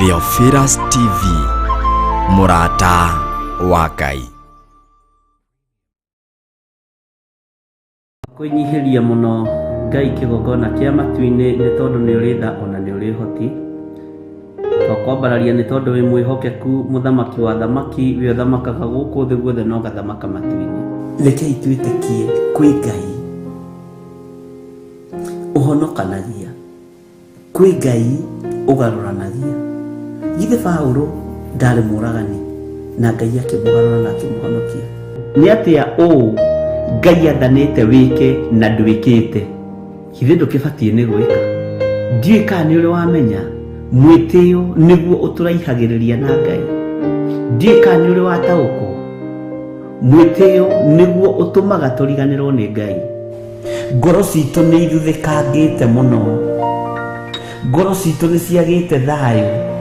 Theophilus TV, Mũrata wa Ngai. Kũnyihiria mũno Ngai kĩgongona kĩa matu-inĩ nĩ tondũ nĩ ũrĩ tha ona nĩ ũrĩ hoti. Twakwambararia nĩ tondũ wĩ mwĩhokeku mũthamaki wa thamaki, we ũthamakaga gũkũ thĩ guothe no gathamaka matu-inĩ. Rekei twĩtĩkie kwĩ Ngai ũhonokanagia, kwĩ Ngai ũgarũranagia. Githĩ Paũlũ ndarĩ mũragani na Ngai akĩmũgarũra na akĩmũhonokia? Nĩ atĩa ũũ Ngai athanĩte wĩke na ndwĩkĩte? Githĩ ndũkĩbatiĩ nĩ gwĩka? Ndiũĩ kana nĩ ũrĩ wamenya mwĩtĩo nĩguo ũtũraihagĩrĩria na Ngai. Ndiũĩ kana nĩ ũrĩ wataũkwo mwĩtĩo nĩguo ũtũmaga tũriganĩrwo nĩ Ngai. Ngoro citũ nĩ ithuthĩkangĩte mũno, ngoro citũ nĩ ciagĩte thayũ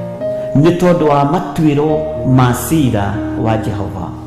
nĩ tondũ wa matuĩro ma cira wa Jehova.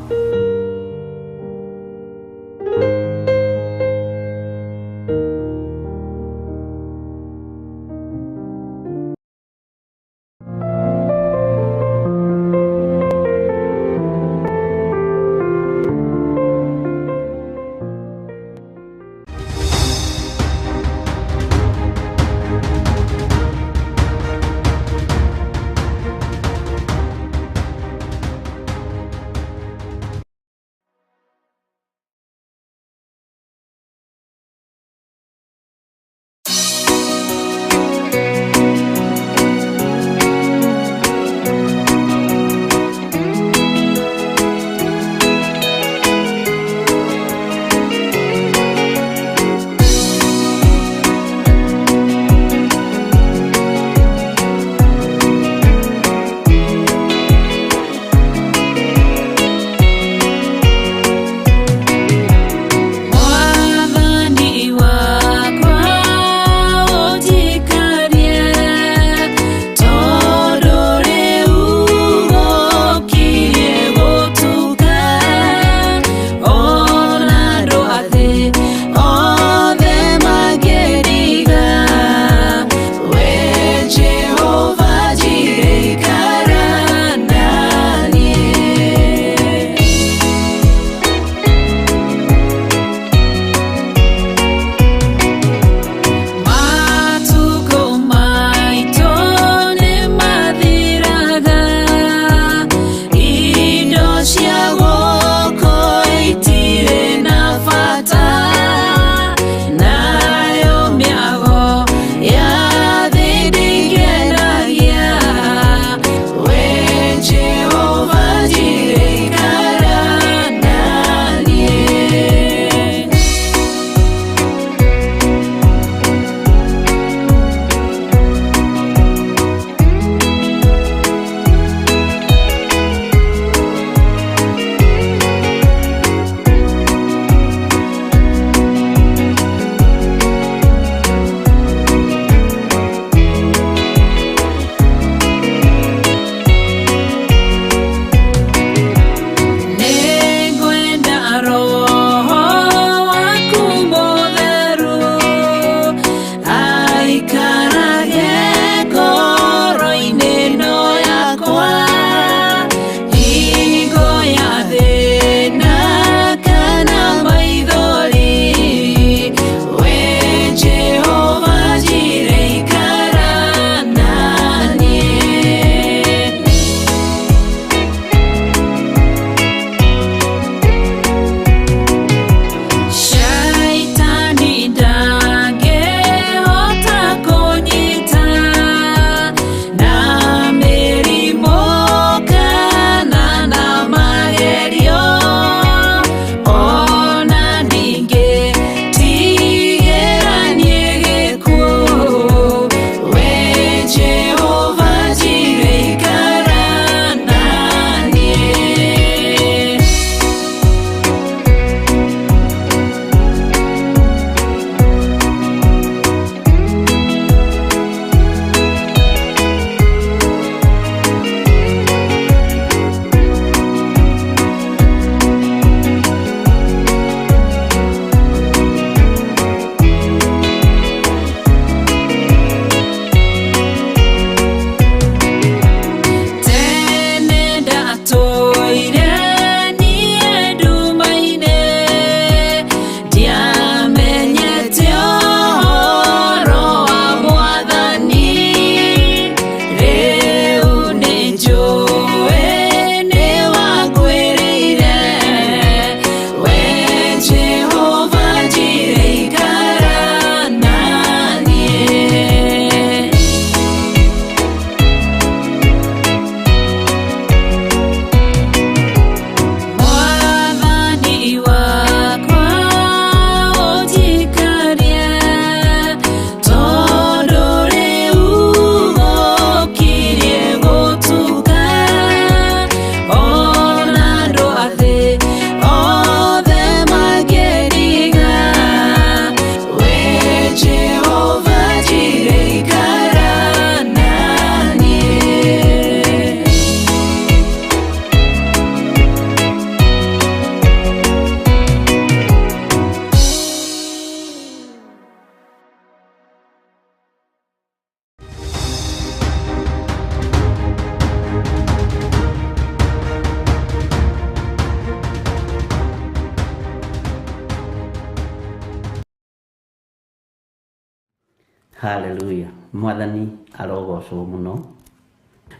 Haleluya. Mwathani arogocwo muno.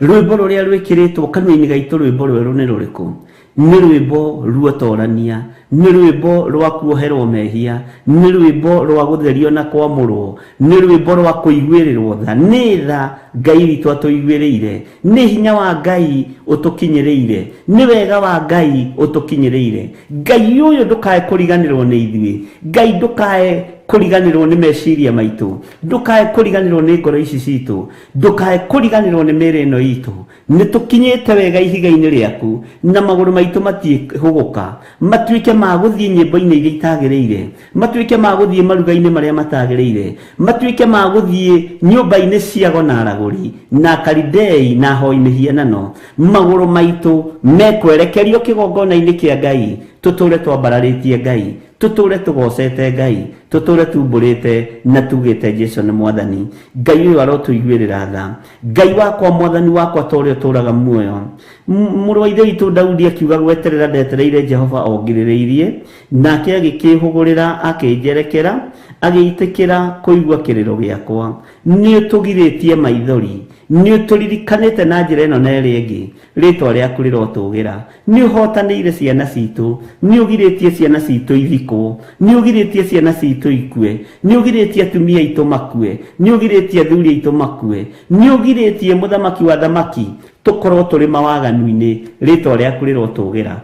Rwimbo ruria rwikiritwo kanua-ini gaitu, rwimbo rweru ni ruriku? Ni rwimbo ruotorania, ni rwimbo rwa kuoherwo mehia, ni rwimbo rwa gutherio na kwamurwo, ni rwimbo rwa kuiguirirwo tha. Ni tha Ngai witu atuiguiriire, ni hinya wa Ngai utukinyiriire, ni wega wa Ngai utukinyiriire. Ngai uyu ndukae kuriganirwo ni ithui, Ngai ndukae kuriganirwo ni meciria maitu, ndukae kuriganirwo ni ngoro ici citu, ndukae kuriganirwo ni mĩĩrĩ ĩno itu. Ni tukinyite wega ihiga-ini riaku, na maguru maitu matihuguka, matuike ma guthie nyimbo-ini iria itagiriire, matuike ma guthie maruga-ini maria matagiriire, matuike ma guthie nyumba-ini cia gonaraguri na karidei na hoi mihianano. Maguru maitu mekwerekerio kigongona-ini kia Ngai, tuture twambararitie Ngai, tuture tugocete Ngai, tuture tumburite na tugite Jesu ni Mwathani. Ngai uyu arotuiguirira tha. Ngai wakwa, Mwathani wakwa, tore uturaga muoyo. Mũrũ wa ithe witũ Daudi akiuga gweterera ndetereire Jehova ongirĩrĩirie, nake agĩkĩhũgũrĩra akĩnjerekera, agĩitĩkĩra kũigua kĩrĩro gĩakwa. Nĩ ũtũgirĩtie maithori, nĩ ũtũririkanĩte na njĩra ĩno na ĩrĩa ĩngĩ, rĩĩtwa rĩaku rĩrotũgĩra. Nĩ ũhotanĩire ciana citũ, nĩ ũgirĩtie ciana citũ ithikwo, nĩ ũgirĩtie ciana citũ ikue, nĩ ũgirĩtie atumia aitũ makue, nĩ ũgirĩtie athuri aitũ makue, nĩ ũgirĩtie mũthamaki wa thamaki tukorwo turi mawaganu-ini, rĩĩtwa rĩaku rĩrotũgĩra,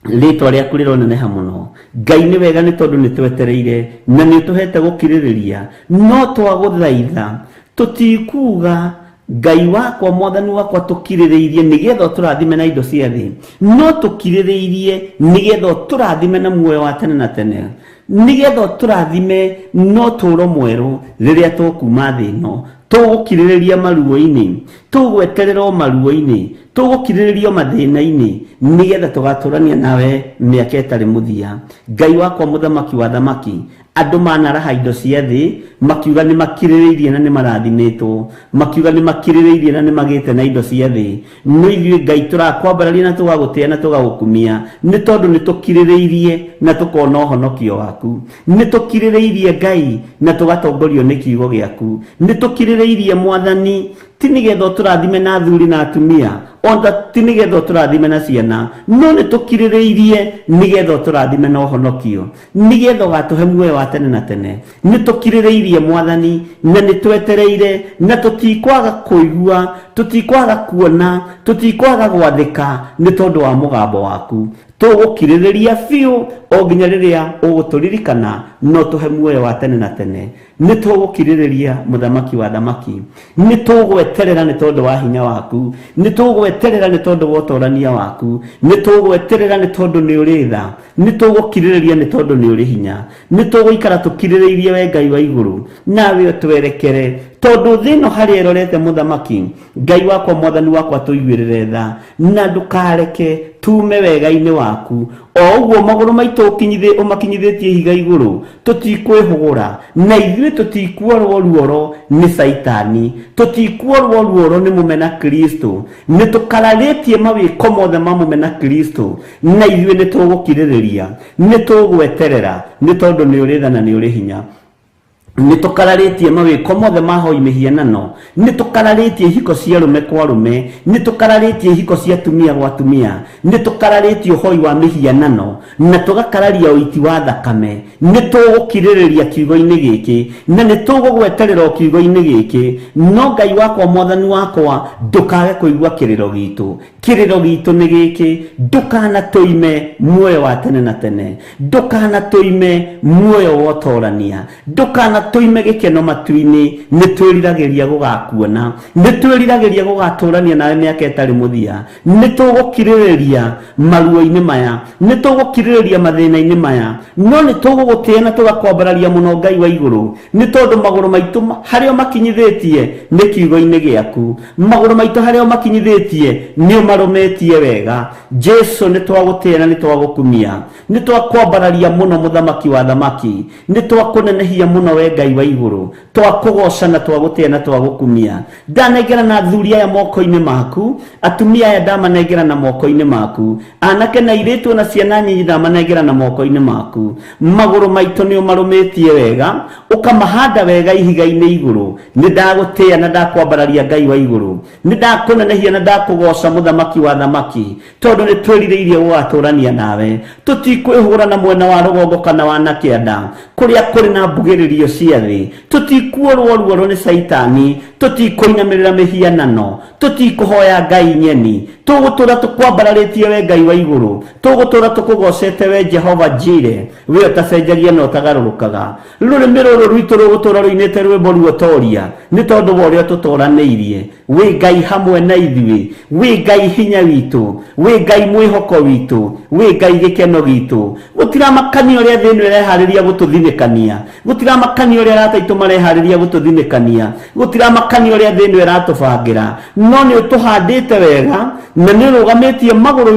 rĩĩtwa rĩaku rĩroneneha mũno. Ngai nĩ wega nĩ tondũ nĩ twetereire na nĩ ũtũhete gũkirĩrĩria, no twagũthaitha tũtikuga Ngai wakwa, Mwathani wakwa, tukirĩrĩirie nigetha tũrathime na indo cia thĩ, no tukirĩrĩirie nigetha tũrathime na muoyo wa tene na tene, nigetha tũrathime no tũũro mwerũ rĩrĩa tũkuma thĩ ĩno. Tũgũkirĩrĩria maruo-inĩ, tũgweterera maruo-inĩ, tũgũkirĩrĩria mathĩna-inĩ, nigetha tũgatũrania nawe mĩaka ĩtarĩ mũthia. Ngai wakwa, mũthamaki wa thamaki, andũ manaraha indo cia thĩ makiuga nĩ makirĩrĩirie na nĩ marathimĩtwo, makiuga nĩ makirĩrĩirie na nĩ magĩte na indo cia thĩ. No ithuĩ Ngai tũrakwambararia na tũgagũtĩa na tũgagũkumia, nĩ tondũ nĩ tũkirĩrĩirie na tũkona ũhonokio waku, nĩ tũkirĩrĩirie Ngai na tũgatongorio nĩ kiugo gĩaku, nĩ tũkirĩrĩirie Mwathani, ti nigetha tũrathime na athuri na atumia, onda ti nigetha tũrathime na ciana, no nĩ tũkirĩrĩirie nigetha tũrathime na ũhonokio, nigetha ũgatũhe muoyo wa tene na tene. Nĩ tũkirĩrĩirie Mwathani na nĩ twetereire, na tũtikwaga kũigua, tũtikwaga kuona, tũtikwaga gwathĩka nĩ tondũ wa mũgambo waku. Tũgũkirĩrĩria biũ o nginya rĩrĩa ũgũtũririkana no tũhe muoyo wa tene na tene. Nĩ tũgũkirĩrĩria mũthamaki wa thamaki, nĩ tũgweterera nĩ tondũ wa hinya waku, nĩ tũgweterera nĩ tondũ wa ũtorania waku, nĩ tũgweterera nĩ tondũ nĩ ũrĩ tha, nĩ tũgũkirĩrĩria nĩ tondũ nĩ ũrĩ hinya, nĩ tũgũikara tũkirĩrĩirie we Ngai wa igũrũ, nawe ũtwerekere tondũ thĩ ĩno harĩa ĩrorete mũthamaki. Ngai wakwa, Mwathani wakwa, tũiguĩrĩre tha na ndũkareke tume wega-inĩ waku. O ũguo magũrũ maitũ ũmakinyithĩtie ihiga igũrũ, tũtikwĩhũgũra, na ithuĩ tũtikuorwo ruoro nĩ Saitani, tũtikuorwo ruoro nĩ mũmena Kristo, nĩ tũkararĩtie mawĩko mothe ma mũmena Kristo, na ithuĩ nĩ tũgũkirĩrĩria, nĩ tũgweterera nĩ tondũ nĩ ũrĩ tha na nĩ ũrĩ hinya. Nĩ tũkararĩtie mawĩko mothe ma hoi mĩhianano, nĩ tũkararĩtie ihiko cia rũme kwa rũme, nĩ tũkararĩtie ihiko cia tumia gwa tumia, nĩ tũkararĩtie ũhoi wa mĩhianano, na tũgakararia ũiti wa thakame. Nĩ tũgũkirĩrĩria kiugo-inĩ gĩkĩ na nĩ tũgũgweterera kiugo-inĩ gĩkĩ, no Ngai wakwa, Mwathani wakwa, ndũkage kũigua kĩrĩro gitũ. Kĩrĩro gitũ nĩ gĩkĩ: ndũkanatũime muoyo wa tene na tene, ndũkanatũime muoyo wa ũtorania, ndũkanatũime gĩkeno matu-inĩ. Nĩ twĩriragĩria gũgakuona, nĩ twĩriragĩria gũgatũrania nawe mĩaka ĩtarĩ mũthia. Nĩ tũgũkirĩrĩria maruo-inĩ maya, nĩ tũgũkirĩrĩria mathĩna-inĩ maya, no nĩ tũgũgũtĩa na tũgakwambararia mũno Ngai wa igũrũ, nĩ tondũ magũrũ maitũ harĩa ũmakinyithĩtie nĩ kiugo-inĩ gĩaku, magũrũ maitũ harĩa ũmakinyithĩtie nĩ ũmarũmĩtie wega. Jesu, nĩ twagũtĩa na nĩ twagũkumia, nĩ twakwambararia mũno mũthamaki wa thamaki, nĩ twakũnenehia mũno we Ngai wa iguru twakugoca na twagutia na twagukumia ndanengera na athuri aya moko-ini maku atumia aya ndamanengera na moko-ini maku anake na iritu na ciana nyinyi ndamanengera na moko-ini maku maguru maitu ni umarumitie wega ukamahanda wega ihiga-ini iguru ni ndagutia na ndakwambararia Ngai wa iguru ni ndakunenehia na ndakugoca muthamaki wa thamaki tondu ni twiririirie gwaturania nawe tutikwihura na mwena wa rugongo kana wa nakĩanda kuria kuri na mbugĩrĩrio cia thĩ tutikuorwo ruoro ni Saitani tutikuinamirira mihianano tutikuhoya Ngai nyeni tugutura tukwambararĩtie we Ngai wa iguru tugutura tukugocete we Jehova Jire we utacenjagia no tagarũrũkaga rũrĩmĩ rũrũ rwitũ rũgũtũra rũinĩte rwĩmbo ruotoria nĩ tondũ wa ũrĩa tũtũranĩirie we Ngai hamwe na ithuĩ we Ngai hinya witũ we Ngai mwĩhoko witũ we Ngai gĩkeno gitũ gũtiramakania ũrĩa thĩ ĩno ĩreharĩria gũtũthinĩkania gũtiramakania ũrĩa arata aitũ mareharĩria gũtũthinĩkania gũtiramakania ũrĩa thĩ ĩno ĩratũbangĩra no nĩ ũtũhandĩte wega na nĩ ũrũgamĩtie magũrũ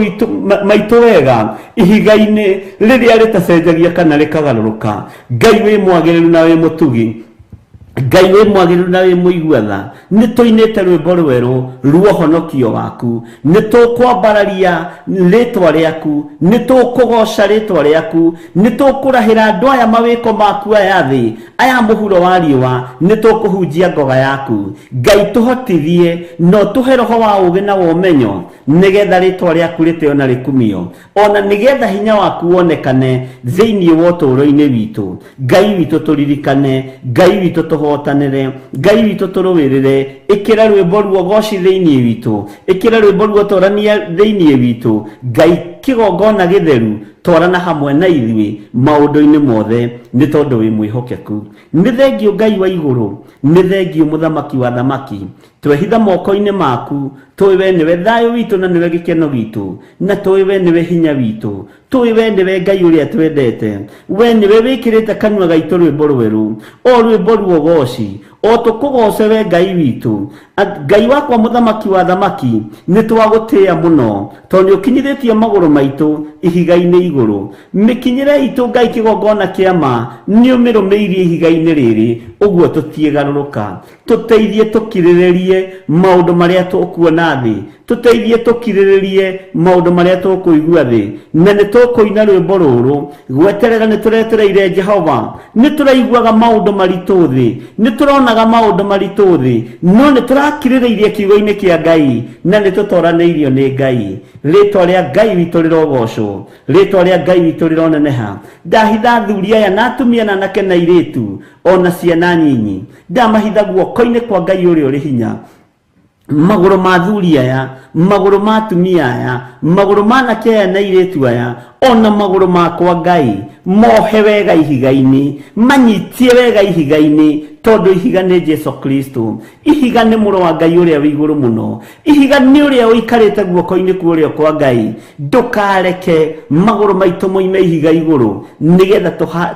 maitũ wega ihiga-inĩ rĩrĩa rĩtacenjagia kana rĩkagarũrũka Ngai wĩ mwagĩrĩru na wĩ mũtugi Ngai wĩ mwagĩrĩru na wĩ mũigua-tha nĩ tũinĩte rwĩmbo rwerũ rwa ũhonokio waku nĩ tũkwambararia rĩtwa rĩaku nĩ tũkũgoca rĩtwa rĩaku nĩ tũkũrahĩra andũ aya mawĩko maku aya thĩ aya mũhuro wa riũa nĩ tũkũhunjia ngoga yaku Ngai tũhotithie no tũhe roho wa ũũgĩ na wa ũmenyo nĩgetha rĩtwa rĩaku rĩtĩo na rĩkumio ona nĩgetha hinya waku wonekane thĩinĩ wa ũtũũro-inĩ witũ Ngai witũ tũririkane Ngai witũ tũhotanĩre Ngai witũ tũrũĩrĩre ĩkĩra rwĩmbo ruo goci thĩinĩ witũ ĩkĩra rwĩmbo ruo twarania thĩinĩ witũ Ngai kĩgongona gĩtheru twarana hamwe na ithuĩ maũndũ-inĩ mothe nĩ tondũ wĩ mwĩhokeku nĩ thengio Ngai wa igũrũ nĩ thengio mũthamaki wa thamaki twehitha moko-inĩ maku tũĩ we nĩwe thayũ witũ na nĩwe gĩkeno gitũ na tũĩ we nĩwe hinya witũ tũĩ we nĩwe Ngai ũrĩa twendete we nĩwe wĩkĩrĩte kanua gaitũ rwĩmbo rwerũ o rwĩmbo ruo goci o tũkũgoce we Ngai witũ Ngai wakwa mũthamaki wa thamaki nĩ twagũtĩĩa mũno tondũ nĩũkinyithĩtie magũrũ maitũ ihiga-inĩ igũrũ mĩkinyĩre itũ Ngai kĩgongona kĩa ma nĩ ũmĩrũmĩirie ihiga-inĩ rĩrĩ ũguo tũtiĩgarũrũka tũteithie tũkirĩrĩrie maũndũ marĩa tũkuona thĩ tũteithie tũkirĩrĩrie maũndũ marĩa tũkũigua thĩ na nĩ tũkũina rwĩmbo rũrũ gweterera nĩ tũretereire Jehova nĩ tũraiguaga maũndũ maritũ thĩ nĩ tũronaga maũndũ maritũ thĩ no nĩ tũrakirĩrĩirie kiugo-inĩ kĩa Ngai na nĩ tũtoranĩirio nĩ Ngai rĩtwa rĩa Ngai witũ rĩrogocwo rĩtwa rĩa Ngai witũ rĩroneneha ndahitha athuri aya na atumia na anake na airĩtu ona ciana nyinyi ndamahitha guoko-inĩ kwa Ngai ũrĩa ũrĩ hinya magũrũ ma athuri aya magũrũ ma atumia aya magũrũ ma anake aya na airĩtu aya ona magũrũ makwa Ngai mohe wega ihiga-inĩ manyitie wega ihiga-inĩ tondu ihiga nĩ Jesu Kristo ihiga nĩ mũrũ wa Ngai ũrĩa wĩ igũrũ mũno ihiga nĩ ũrĩa ũikarĩte guoko-inĩ kwa ũrĩa kwa Ngai ndũkareke magũrũ maitũ moime ihiga igũrũ nĩgetha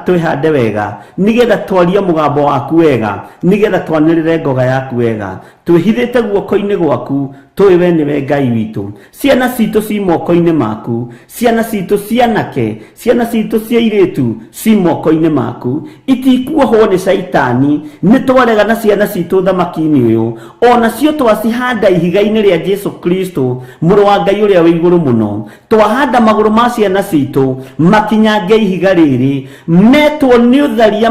twĩhande wega nĩgetha twarie mũgambo waku wega nĩgetha twanĩrĩre ngoga yaku wega twĩhithĩte guoko-inĩ gwaku tũĩ we nĩwe Ngai witũ ciana citũ ci moko-inĩ maku ciana citũ cianake ciana citũ cia airĩtu ci moko-inĩ maku itikuohwo nĩ Saitani nĩ twarega na ciana citũ thamaki-inĩ ũyũ ona cio twacihanda ihiga-inĩ rĩa Jesu Kristo mũrũ wa Ngai ũrĩa wĩ igũrũ mũno twahanda magũrũ ma ciana citũ makinyange ihiga rĩrĩ metwo nĩ ũtharia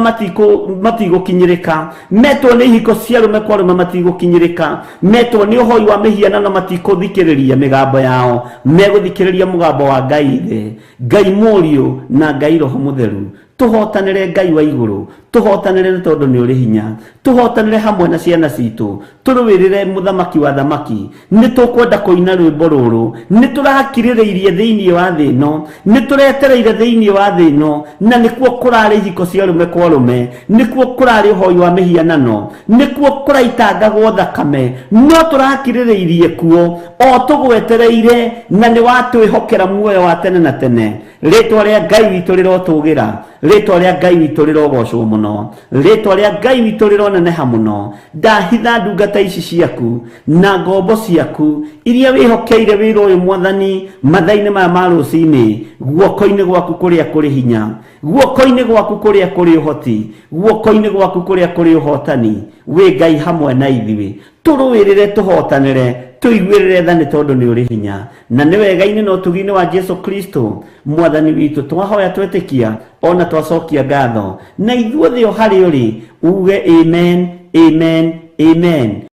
matigũkinyĩrĩka metwo nĩ ihiko cia rũme kwa rũme matigũkinyĩrĩka metwo nĩ ũhoi wa mĩhianano matikũthikĩrĩria mĩgambo yao megũthikĩrĩria mũgambo wa Ngai thĩ Ngai mũriũ na Ngai roho mũtheru tuhotanĩre Ngai wa igũrũ tuhotanĩre nĩ tondũ nĩ ũrĩ hinya tuhotanĩre hamwe na ciana citũ tũrũĩrĩre mũthamaki wa thamaki nĩ tũkwenda kũina rwĩmbo rũrũ nĩ tũrakirĩrĩirie thĩinĩ wa thĩ ĩno nĩ tũretereire thĩinĩ wa thĩ ĩno na nĩkuo kũrarĩ ihiko cia rũme kwa rũme nĩkuo kũrarĩ ũhoi wa mĩhianano nĩkuo kũraitangagwo thakame no tũrakirĩrĩirie kuo o tũgwetereire na nĩ watwĩhokera muoyo wa tene na tene rĩtwa rĩa Ngai witũ rĩrotũgĩra rĩtwa rĩa Ngai witũ rĩrogocwo mũno muno ritwa ria Ngai witu rironeneha muno ndahitha ndungata ici ciaku na ngombo ciaku iria wihokeire wira uyu mwathani mathaini maya ma rucini guoko-ini gwaku kuria kuri hinya guoko-ini gwaku kuria kuri uhoti guoko-ini gwaku kuria kuri uhotani wi Ngai hamwe na ithuĩ turuirire tuhotanire tuiguirire tha ni tondu ni uri hinya na ni wega-ini no tugi-ini wa Jesu Kristo mwathani witu twahoya twetikia ona twacokia ngatho na ithuothe o hari uri uge amen amen amen.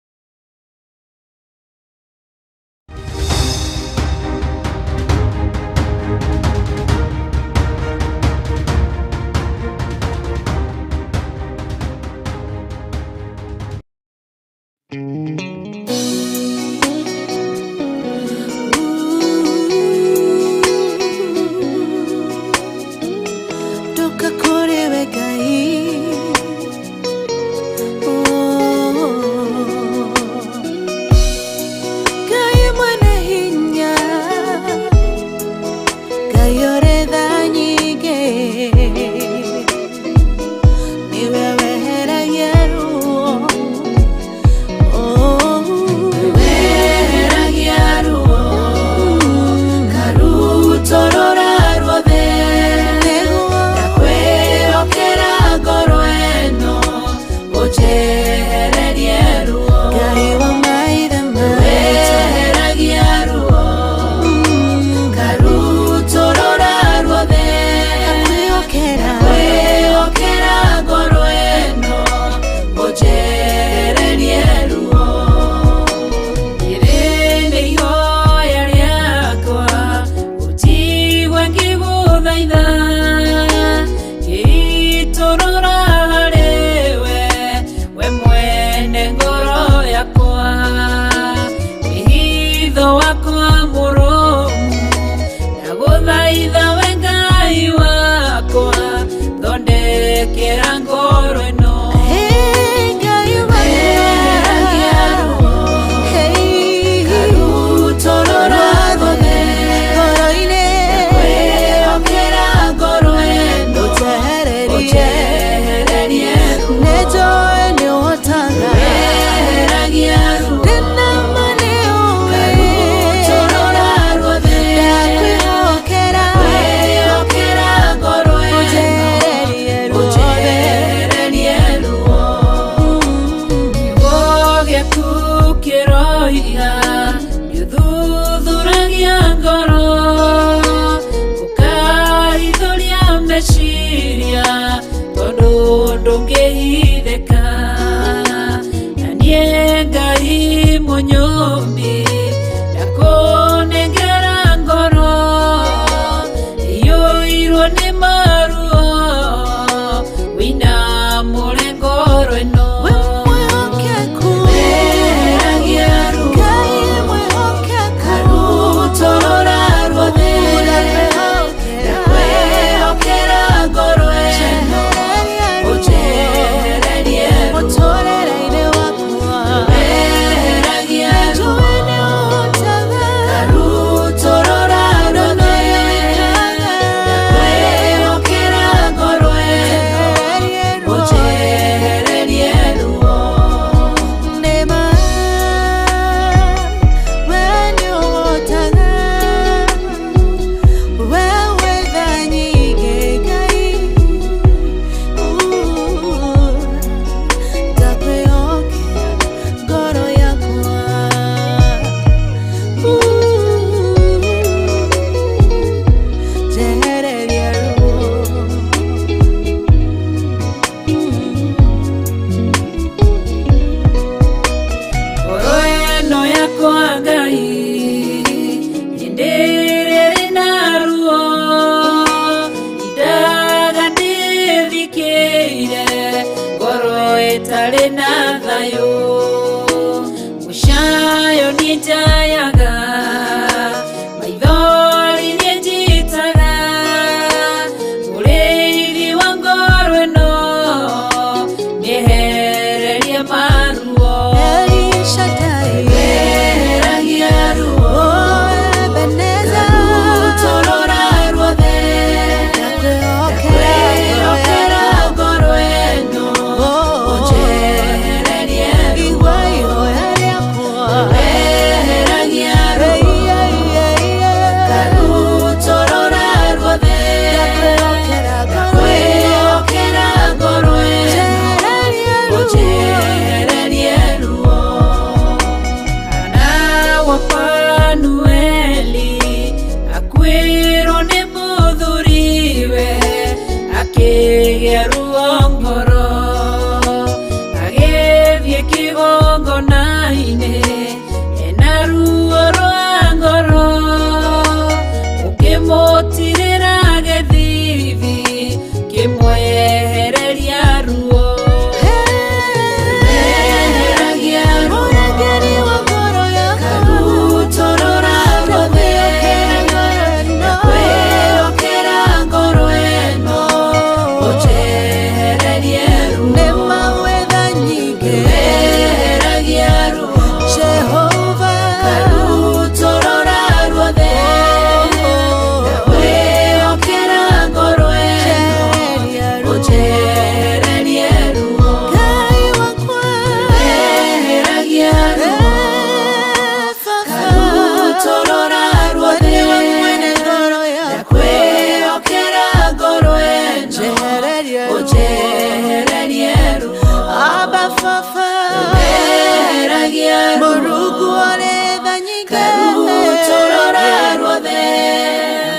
fafa Weragia Murugu ole dhanyike Karutorora ruothe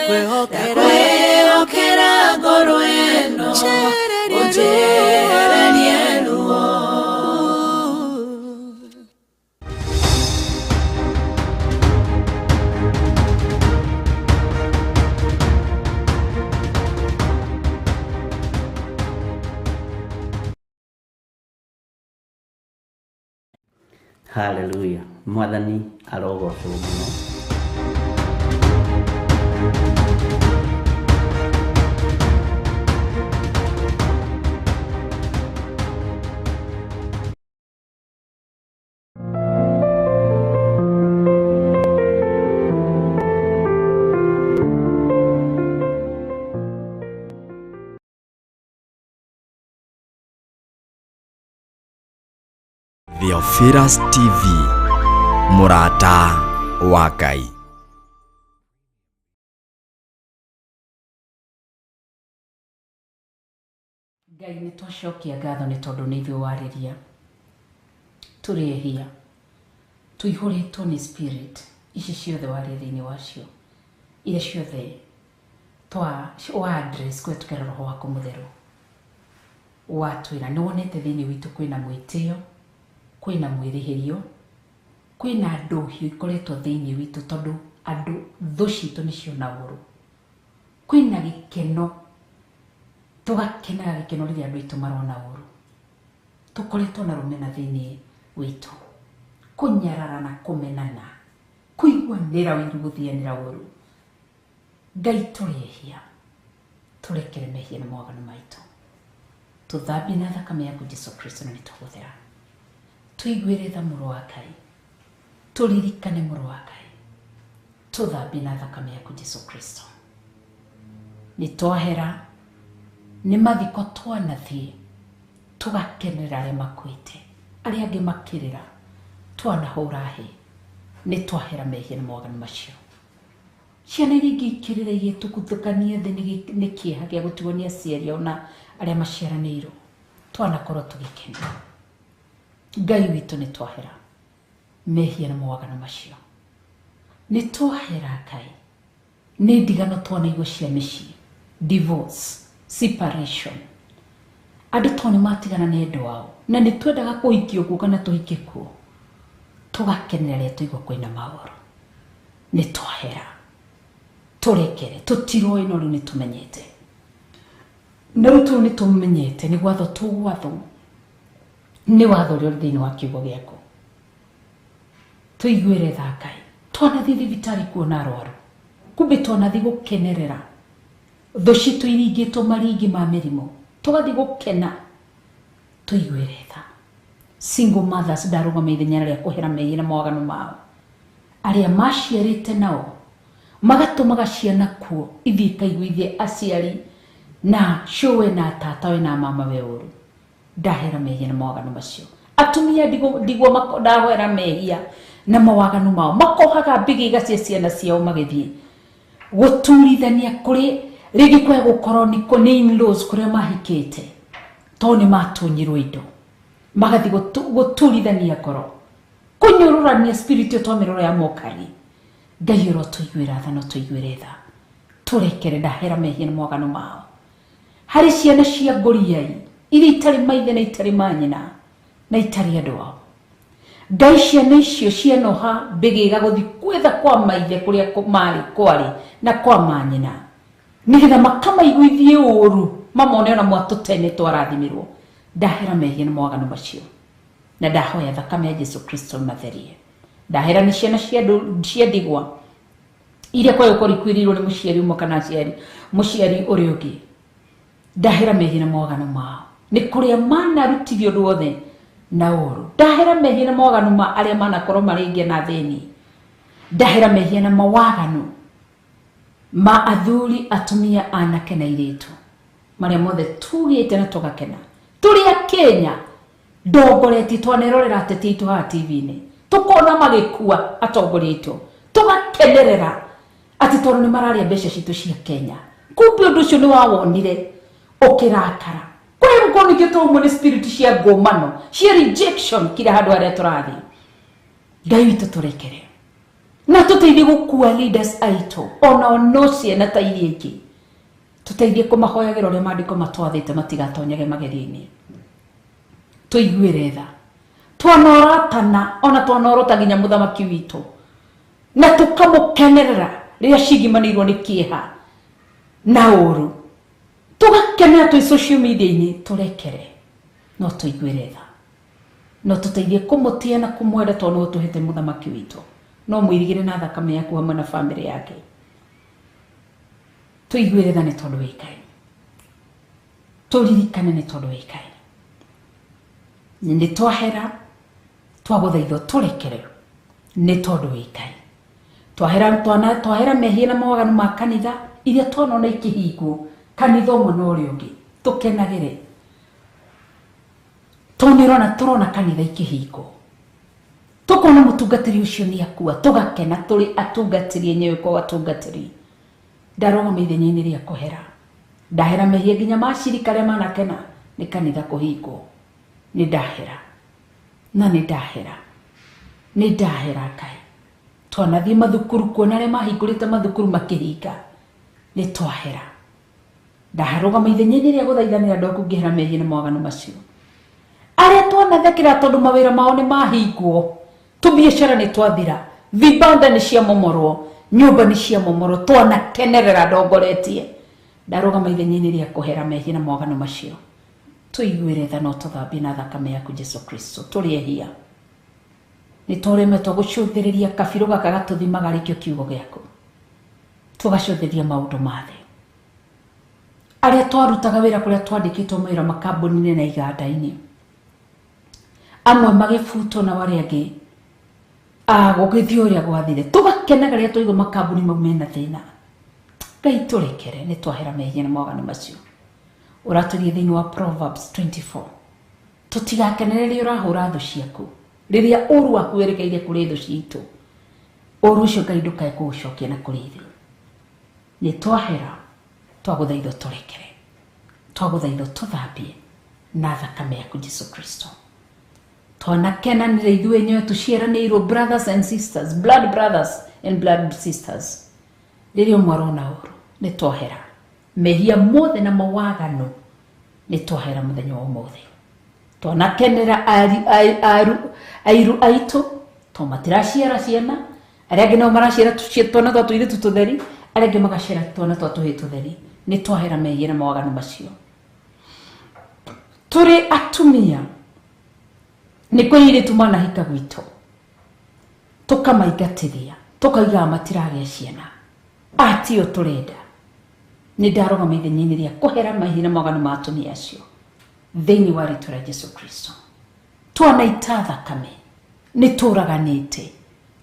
Nakwehokera ngoro eno Ojererie luo Hallelujah. Mwathani arogocwo muno. Theophilus TV, Murata wa Ngai. Ngai nĩ twacokia ngatho nĩ tondũ nĩ ithuĩ warĩria. Tũrĩhia tũihũrĩtwo nĩ spirit ici ciothe warĩ thĩinĩ wacio, iria ciothe wa address kũhetũkĩra Roho waku Mũtheru. Watwĩra nĩ wonete thĩinĩ witũ kwĩna mwĩtĩo, kwĩna mwĩrĩhĩrio, kwĩna ndũhiũ ikoretwo thĩinĩ witũ tondũ andũ thũ citũ nĩ ciona ũru. Kwĩna gĩkeno, tũgakenaga gĩkeno rĩrĩa andũ aitũ marona ũru. Tũkoretwo na rũmena thĩinĩ witũ, kũnyarara na kũmenana, kũiguanĩra ũiru gũthianĩra ũru. Ngai tũrĩhia, tũrekere mehia na mawaganu maitũ, tũthambie na thakame yaku Jesũ Kristo na nĩtũgũthera. Tuiguĩre tha Mũrũ wa Ngai, tũririkane Mũrũ wa Ngai, tũthambie na thakame yaku Jesũ Kristo. Nĩtwahera, nĩ mathiko twanathiĩ, tũgakenera arĩa makuĩte, arĩa angĩ makĩrĩra, twanahũra hĩ, nĩtwahera mehia na mawaganu macio. Ciana iria ingĩ ikĩrĩra igĩtukuthũkania thĩ nĩ kĩeha gĩa gũtigwo nĩ aciari ao na arĩa maciaranĩirwo, twanakorwo tũgĩkena. Ngai witũ nĩ twahera mehia na mawaganu macio. Nĩ twahera Ngai nĩ ndigano twanaigua cia mĩciĩ, divorce, separation. Andũ tondũ matigana nĩ endwa ao na nĩ twendaga kũhikio kuo kana tũhike kuo, tũgakenera rĩrĩa tũigua kwĩna maũru. Nĩ twahera, tũrekere, tũtiroĩ no rĩu nĩ tũmenyete. Na rĩu tũu nĩ tũmenyete, nĩ gwatho tũgwathwo nĩ watho ũrĩa ũrĩ thĩinĩ wa kiugo gĩaku. Tũiguĩre tha Ngai, twanathiĩ thibitarĩ kuona arwaru, kumbe twanathiĩ gũkenerera thũ citũ iringĩtwo maringi ma mĩrimũ, tũgathiĩ gũkena. Tũiguĩre tha single mothers ndarũgama ithenya rĩa kũhera mehia na mawaganu mao, arĩa maciarĩte nao magatũmaga ciana kuo ithiĩ ikaiguithie aciari na cũwe na tatawe na mamawe ũru. Ndahera mehia na mawaganu macio. Atumia ndigwo ndahera mehia na mawaganu mao, makohaga mbĩgĩga cia ciana ciao magĩthiĩ gũturithania kũrĩ rĩngĩ kwaya gũkorwo nĩ in-laws kũrĩa mahikĩte, tondũ nĩ matũnyirwo indo, magathiĩ gũturithania ngoro, kũnyũrũrania spirit ĩyo twamĩrora ya mokari. Ngai ũro tũiguĩra tha no tũiguĩre tha, tũrekere. Ndahera mehia na mawaganu mao harĩ ciana cia ngũriai iria itarĩ maithe na itarĩ manyina na itarĩ andũ ao. Ngai ciana icio cianoha mbĩgĩga gũthiĩ gwetha kwa maithe kũrĩa marĩ kwarĩ na kwa manyina, nĩgetha makamaiguithie ũru, mamone ona mwatũ tene twarathimirwo. Ndahera mehia na mawaganu macio na ndahoya thakame ya Jesũ Kristo matherie. Ndahera nĩ ciana cia ndigwa iria kwa gũkorwo ikuĩrĩirwo nĩ mũciari ũmwe kana mũciari ũrĩa ũngĩ. Ndahera mehia na mawaganu mao, nĩ kũrĩa manarutithio ũndũ wothe na ũru. Ndahera mehia na mawaganu ma arĩa manakorwo marĩ na thĩni. Ndahera mehia na mawaganu ma athuri, atumia, anake na airĩtu, marĩa mothe tugĩte na tũgakena. Tũrĩ a Kenya ndongoreti twanerorera ateti aitũ haha TV-inĩ, tũkona magĩkua atongoria aitũ, tũgakenerera atĩ tondũ nĩ mararĩa mbeca citũ cia Kenya. Kumbe ũndũ ũcio nĩ wawonire ũkĩrakara. Kwĩ angĩkorwo nĩkĩo tũraumwo nĩ spirit cia ngũmano cia rejection kila handũ harĩa tũrathiĩ, Ngai witũ tũrekere na tũteithie gũkua leaders aitũ ona no ciana ta iria ingĩ, tũteithie kũmahoyagĩra ũrĩa maandĩko matwathĩte matigatonyage magerio-inĩ. Tũiguĩre tha, twanoratana ona twanorota nginya mũthamaki witũ na tũkamũkenerera rĩrĩa cigimanĩirwo nĩ kĩeha na ũru, tũgakenera twĩ social media-inĩ. Tũrekere no tũiguĩre tha, no tũteithie kũmũtia na kũmwenda tondũ nĩwe tũhete mũthamaki witũ, no mwĩrigĩre na thakame yaku hamwe na family yake. Tũiguĩre tha nĩ tondũ wĩ Ngai, tũririkane nĩ tondũ wĩ Ngai. Nĩ twahera twagũthaithwo tũrekere nĩ tondũ wĩ Ngai. Twahera mehia na mawaganu ma kanitha iria twanona ikĩhingwo kanitha ũmwe na ũrĩa ũngĩ, tũkenagĩre tondũ tũrona kanitha ikĩhingwo, tũkona mũtungatĩri ũcio nĩ akua, tũgakena tũrĩ atungatĩri enyewe kwa watungatĩri. Ndarũgama ithenya-inĩ rĩa kũhera, ndahera mehia nginya macirika arĩa manakena nĩ kanitha kũhingwo. Nĩ ndahera na nĩ ndahera Ngai. Twanathiĩ mathukuru kuona arĩa mahingũrĩte mathukuru makĩhinga, nĩ twahera. Ndarũgama ithenya-inĩ rĩa gũthaithanĩra andũ aku ngĩhera mehia na mawaganu macio. Arĩa twanathekera tondũ mawĩra mao nĩ mahingwo, tũbiacara nĩ twathira, vibanda nĩ ciamomorwo, nyũmba nĩ ciamomorwo, twanakenerera ndongoretie. Ndarũgama ithenya-inĩ rĩa kũhera mehia na mawaganu macio. Tũiguĩre tha no tũthambie na thakame yaku Jesu Kristo. Tũrĩehia nĩ tũremetwo gũcũthĩrĩria kabirũ gaka gatũthimaga arĩkĩo kiugo gĩaku, tũgacũthĩria maũndũ ma thĩ. Arĩa twarutaga wĩra kũrĩa twandĩkĩtwo mawĩra makambuni-inĩ na iganda-inĩ, amwe magĩbutwo na arĩa angĩ gũgĩthiĩ ũrĩa gwathire, tũgakenaga rĩrĩa twaigua makambuni mau mena thĩna. Ngai tũrekere nĩ twahera mehia na mawaganu macio. Ũratũria thĩinĩ wa Proverbs 24, tũtigakenere rĩrĩa ũrahũra thũ ciaku, rĩrĩa ũru waku werekeire kũrĩ thũ citũ, ũru ũcio Ngai ndũkae kũũcokia na kũrĩ thĩ. Nĩ twahera twagũthaithwo tũrekere, twagũthaithwo tũthambie na thakame yaku Jesu Kristo. Twanakenanĩra ithuĩ enyewe tũciaranĩirwo brothers and sisters, blood brothers and blood sisters. Rĩrĩa ũmwe arona ũru nĩ twahera mehia mothe na mawaganu, nĩ twahera mũthenya wa ũmũthĩ. Twanakenera airu aitũ to matiraciara ciana, arĩa angĩ nao maraciara twana twa tũirĩtu tũtheri, arĩa angĩ magaciara twana twa tũhĩĩ tũtheri. Nĩ twahera mehia na mawaganu macio. Tũrĩ atumia nĩ kwĩ airĩtu manahika gwitũ, tũkamaingatithia tũkaigaga matiragĩa ciana, atio tũrenda. Nĩ ndarũgama ithenya-inĩ rĩa kũhera mehia na mawaganu ma atumia acio thĩinĩ wa rĩĩtwa rĩa Jesu Kristo. Twanaita thakame nĩ tũraganĩte,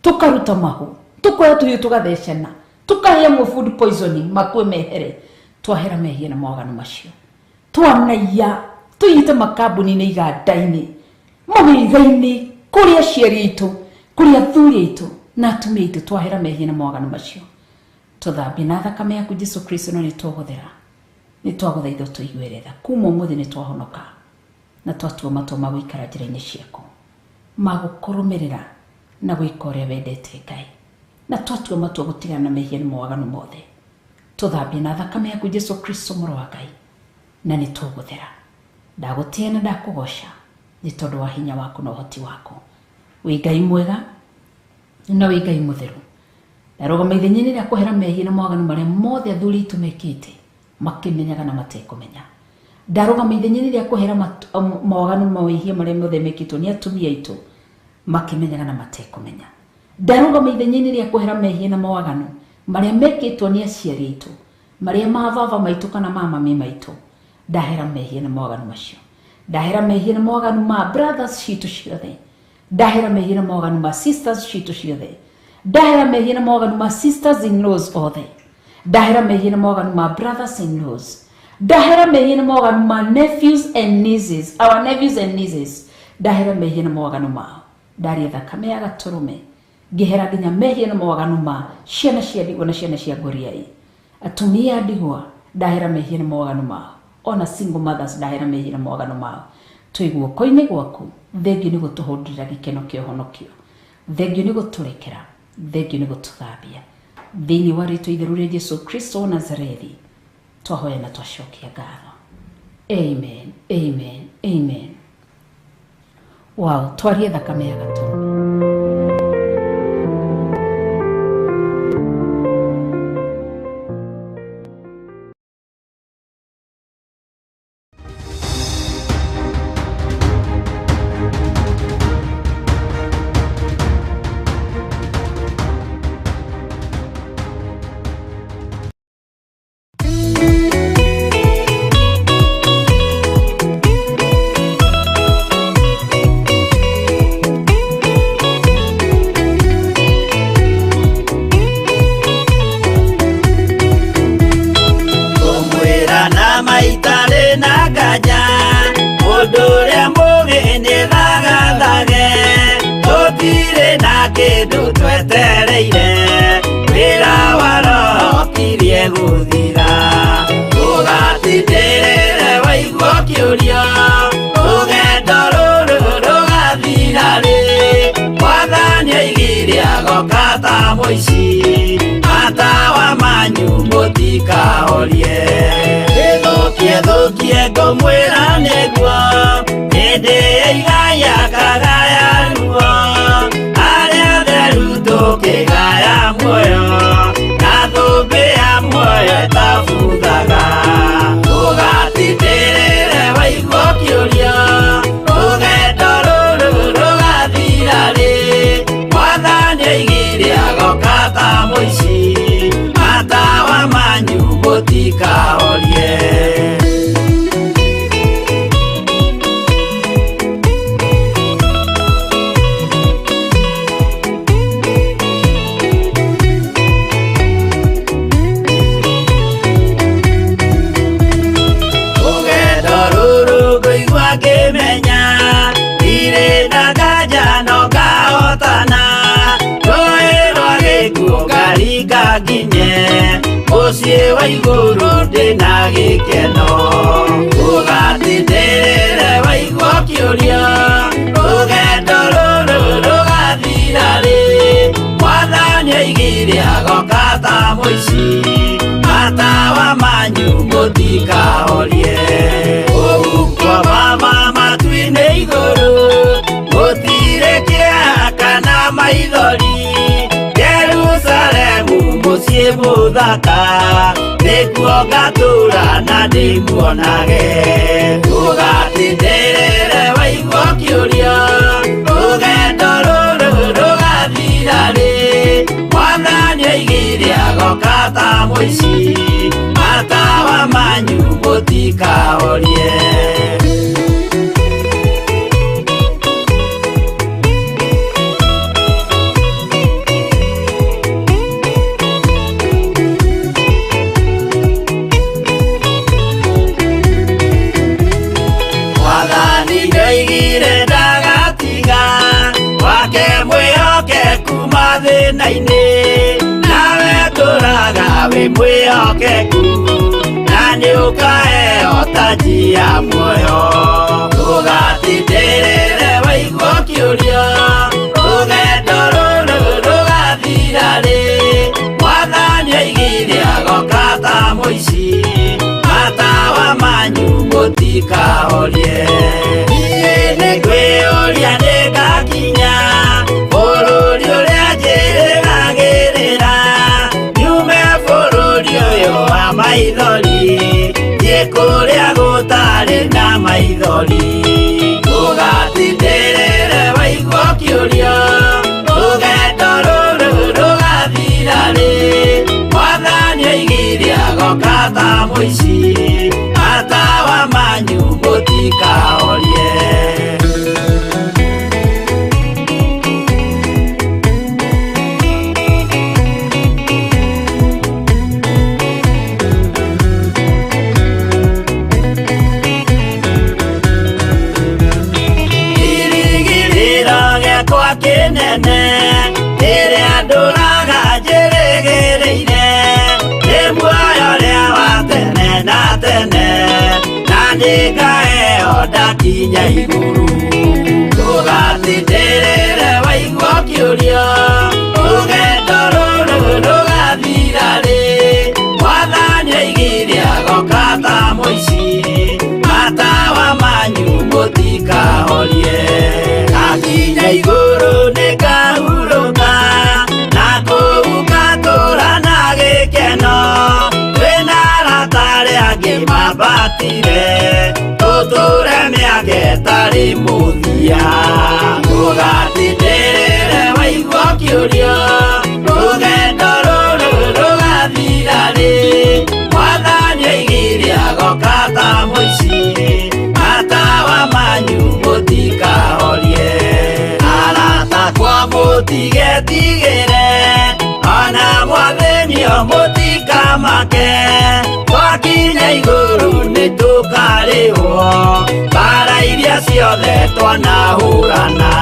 tũkaruta mahu, tũkoya tũhiũ tũgathecana, tũkahe amwe food poisoning makue mehere. Twahera mehia na mawaganu macio. Twanaiya tũiyĩte makambuni-inĩ iganda-inĩ, mawĩra-inĩ, kũrĩ aciari aitũ, kũrĩ athuri aitũ na atumia aitũ. Twahera mehia na mawaganu macio. Tũthambie na thakame yaku Jesu Kristo, no nĩ twagũthera, nĩ twagũthaithwo tũiguĩre tha. Kuma ũmũthĩ nĩ twahonoka na twatua matua ma gũikara njĩra-inĩ ciaku, ma gũkũrũmĩrĩra na gwĩka ũrĩa wendete Ngai, na twatua matua gũtigana na mehia na mawaganu mothe. Tũthambie na thakame yaku Jesu Kristo mũrũ wa Ngai, na nĩ tũgũthera. Ndagũtĩa na ndakũgoca nĩ tondũ wa hinya waku na ũhoti waku. Wĩ Ngai mwega na wĩ Ngai mũtheru. Ndarũgama ithenya-inĩ rĩa kũhera mehia na mawaganu marĩa mothe athuri aitũ mekĩte makĩmenyaga na matekũmenya. Ndarũgama ithenya-inĩ rĩa kũhera mawaganu mawĩhia marĩa mothe mekĩtwo nĩ atumia aitũ makĩmenyaga na matekũmenya. Ndarũgama ithenya-inĩ rĩa kũhera mehia na mawaganu marĩa mekĩtwo nĩ aciari aitũ, marĩa ma baba maitũ kana ma mami maitũ. Ndahera mehia na mawaganu macio. Ndahera mehia na mawaganu ma brothers citũ ciothe. Ndahera mehia na mawaganu ma sisters citũ ciothe. Ndahera mehia na mawaganu ma sisters in laws othe. Ndahera mehia na mawaganu ma brothers in laws. Ndahera mehia na mawaganu ma nephews and nieces, our nephews and nieces. Ndahera mehia na mawaganu mao. Ndaria thakame ya gatũrũme ngĩhera nginya mehia na mawaganu ma ciana cia ndigwa na ciana cia ngũriai. Atumia a ndigwa ndahera mehia na mawaganu mao. ona single mothers ndahera mehira mwagano mao twi guoko-ini gwaku. Thengio ni gutuhundurira gikeno kia uhonokio, thengio ni guturekera, thengio ni gututhambia thiini wa ritwa itheru ria Yesu Kristo wa Nazarethi twahoya na twacokia ngatho. Amen, amen, amen. Wow, twarie thakame ya Gatũrũme. Atawa manyu mutika horie Thukie ngomwira niguo Hĩndĩ igaya kagaya ruo Arĩa theru tũkĩgaya muoyo Na thũmbĩ muoyo ĩtabuthaga Tũgatindĩrĩre waigua kĩũrio Rũgendo rũrũ rũgathira rĩ Mwathani oigire agoka ta mũici Matawa manyu mũtikahorie Muciĩ wa igũrũ ndĩna gĩkeno Ũgatindĩrĩre waigua kĩũrio Rũgendo rũrũ rũgathira rĩ Mwathani oigire agoka ta mũici Matawa manyu mũtikahorie Ũgukwo mama matu-inĩ igũrũ Gũtirĩ kĩeha kana maithori Muciĩ mũthaka nĩkuo ngatũũra na ndĩmuonage Ũgatindĩrĩre waigua kĩũrio Rũgendo rũrũ rũgathira rĩ Mwathani oigire agoka ta mũici Matawa manyu mũtikahorie Nawe tũraga wĩ mwĩhokeku Na nĩũkaheo taji ya muoyo Ũgatindĩrĩre waigua kĩũrio Rũgendo rũrũ rũgathira rĩ Mwathani oigire agoka ta mũici Matawa manyu mũtikahorie Niĩ nĩngwĩyũria nĩngakinya Bũrũri ũrĩa njĩrĩgagĩrĩra Nyume bũrũri ũyũ wa maithori Thiĩ kũrĩa gũtarĩ na maithori Ũgatindĩrĩre waigua kĩũrio Rũgendo rũrũ rũgathira rĩ Mwathani oigire agoka ta mũici Matawa manyu mũtikahorie ndikae ndakinya iguru tugatindĩrĩre waigua kĩũria rũgendo rũrũ rũgathira rĩ mwathani oigire agoka ta mũici matawa manyu mũtikahorie ngakinya igũrũ nĩngahurũka na kũu ngatũũra na gĩkeno twĩna arata arĩa angĩ mambatire tũtũũre mĩaka ĩtarĩ mũthia tũgatindĩrĩre waigua kĩũria rũgendo rũrũ rũgathira rĩ mwathani oigire agoka ta mũici matawa manyu mũtikahorie arata kwa mũtigetigĩre ona mwathĩnio mũtikamake twakinya igũrũ nĩtũkarĩhwo mbara iria ciothe twanahũrana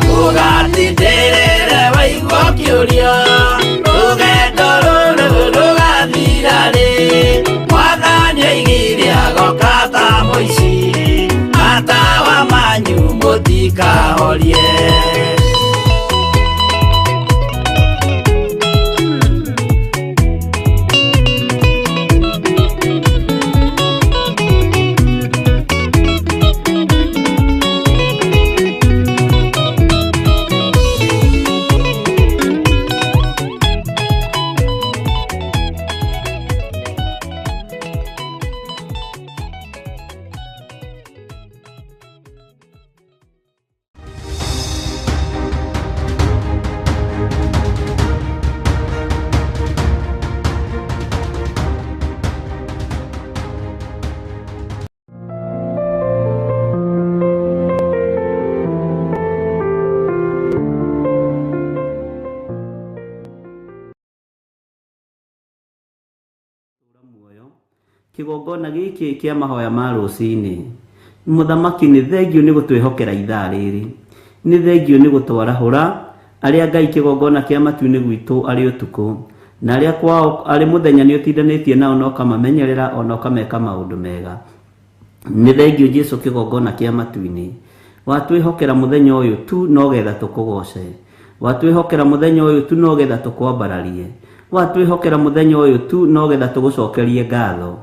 tũgatindĩrĩre waigua kĩũria rũgendo rũrũ rũgathira rĩ mwathani oigire agoka ta mũici matawa manyu mũtikahorie kigongona giki kia mahoya ma rucini muthamaki ni thengio ni gutwihokera ithaa riri ni thengio ni gutwarahura aria ngai kigongona kia matu-ini gwitu ari utuku na aria kwao ari muthenya ni utindanetie nao no kamamenyerera ona kameka maundu mega ni thengio Jesu kigongona kia matu-ini watwihokera muthenya uyu tu no getha tukugoce watwihokera muthenya uyu tu no getha tukwambararie watwihokera muthenya uyu tu no getha tugucokerie ngatho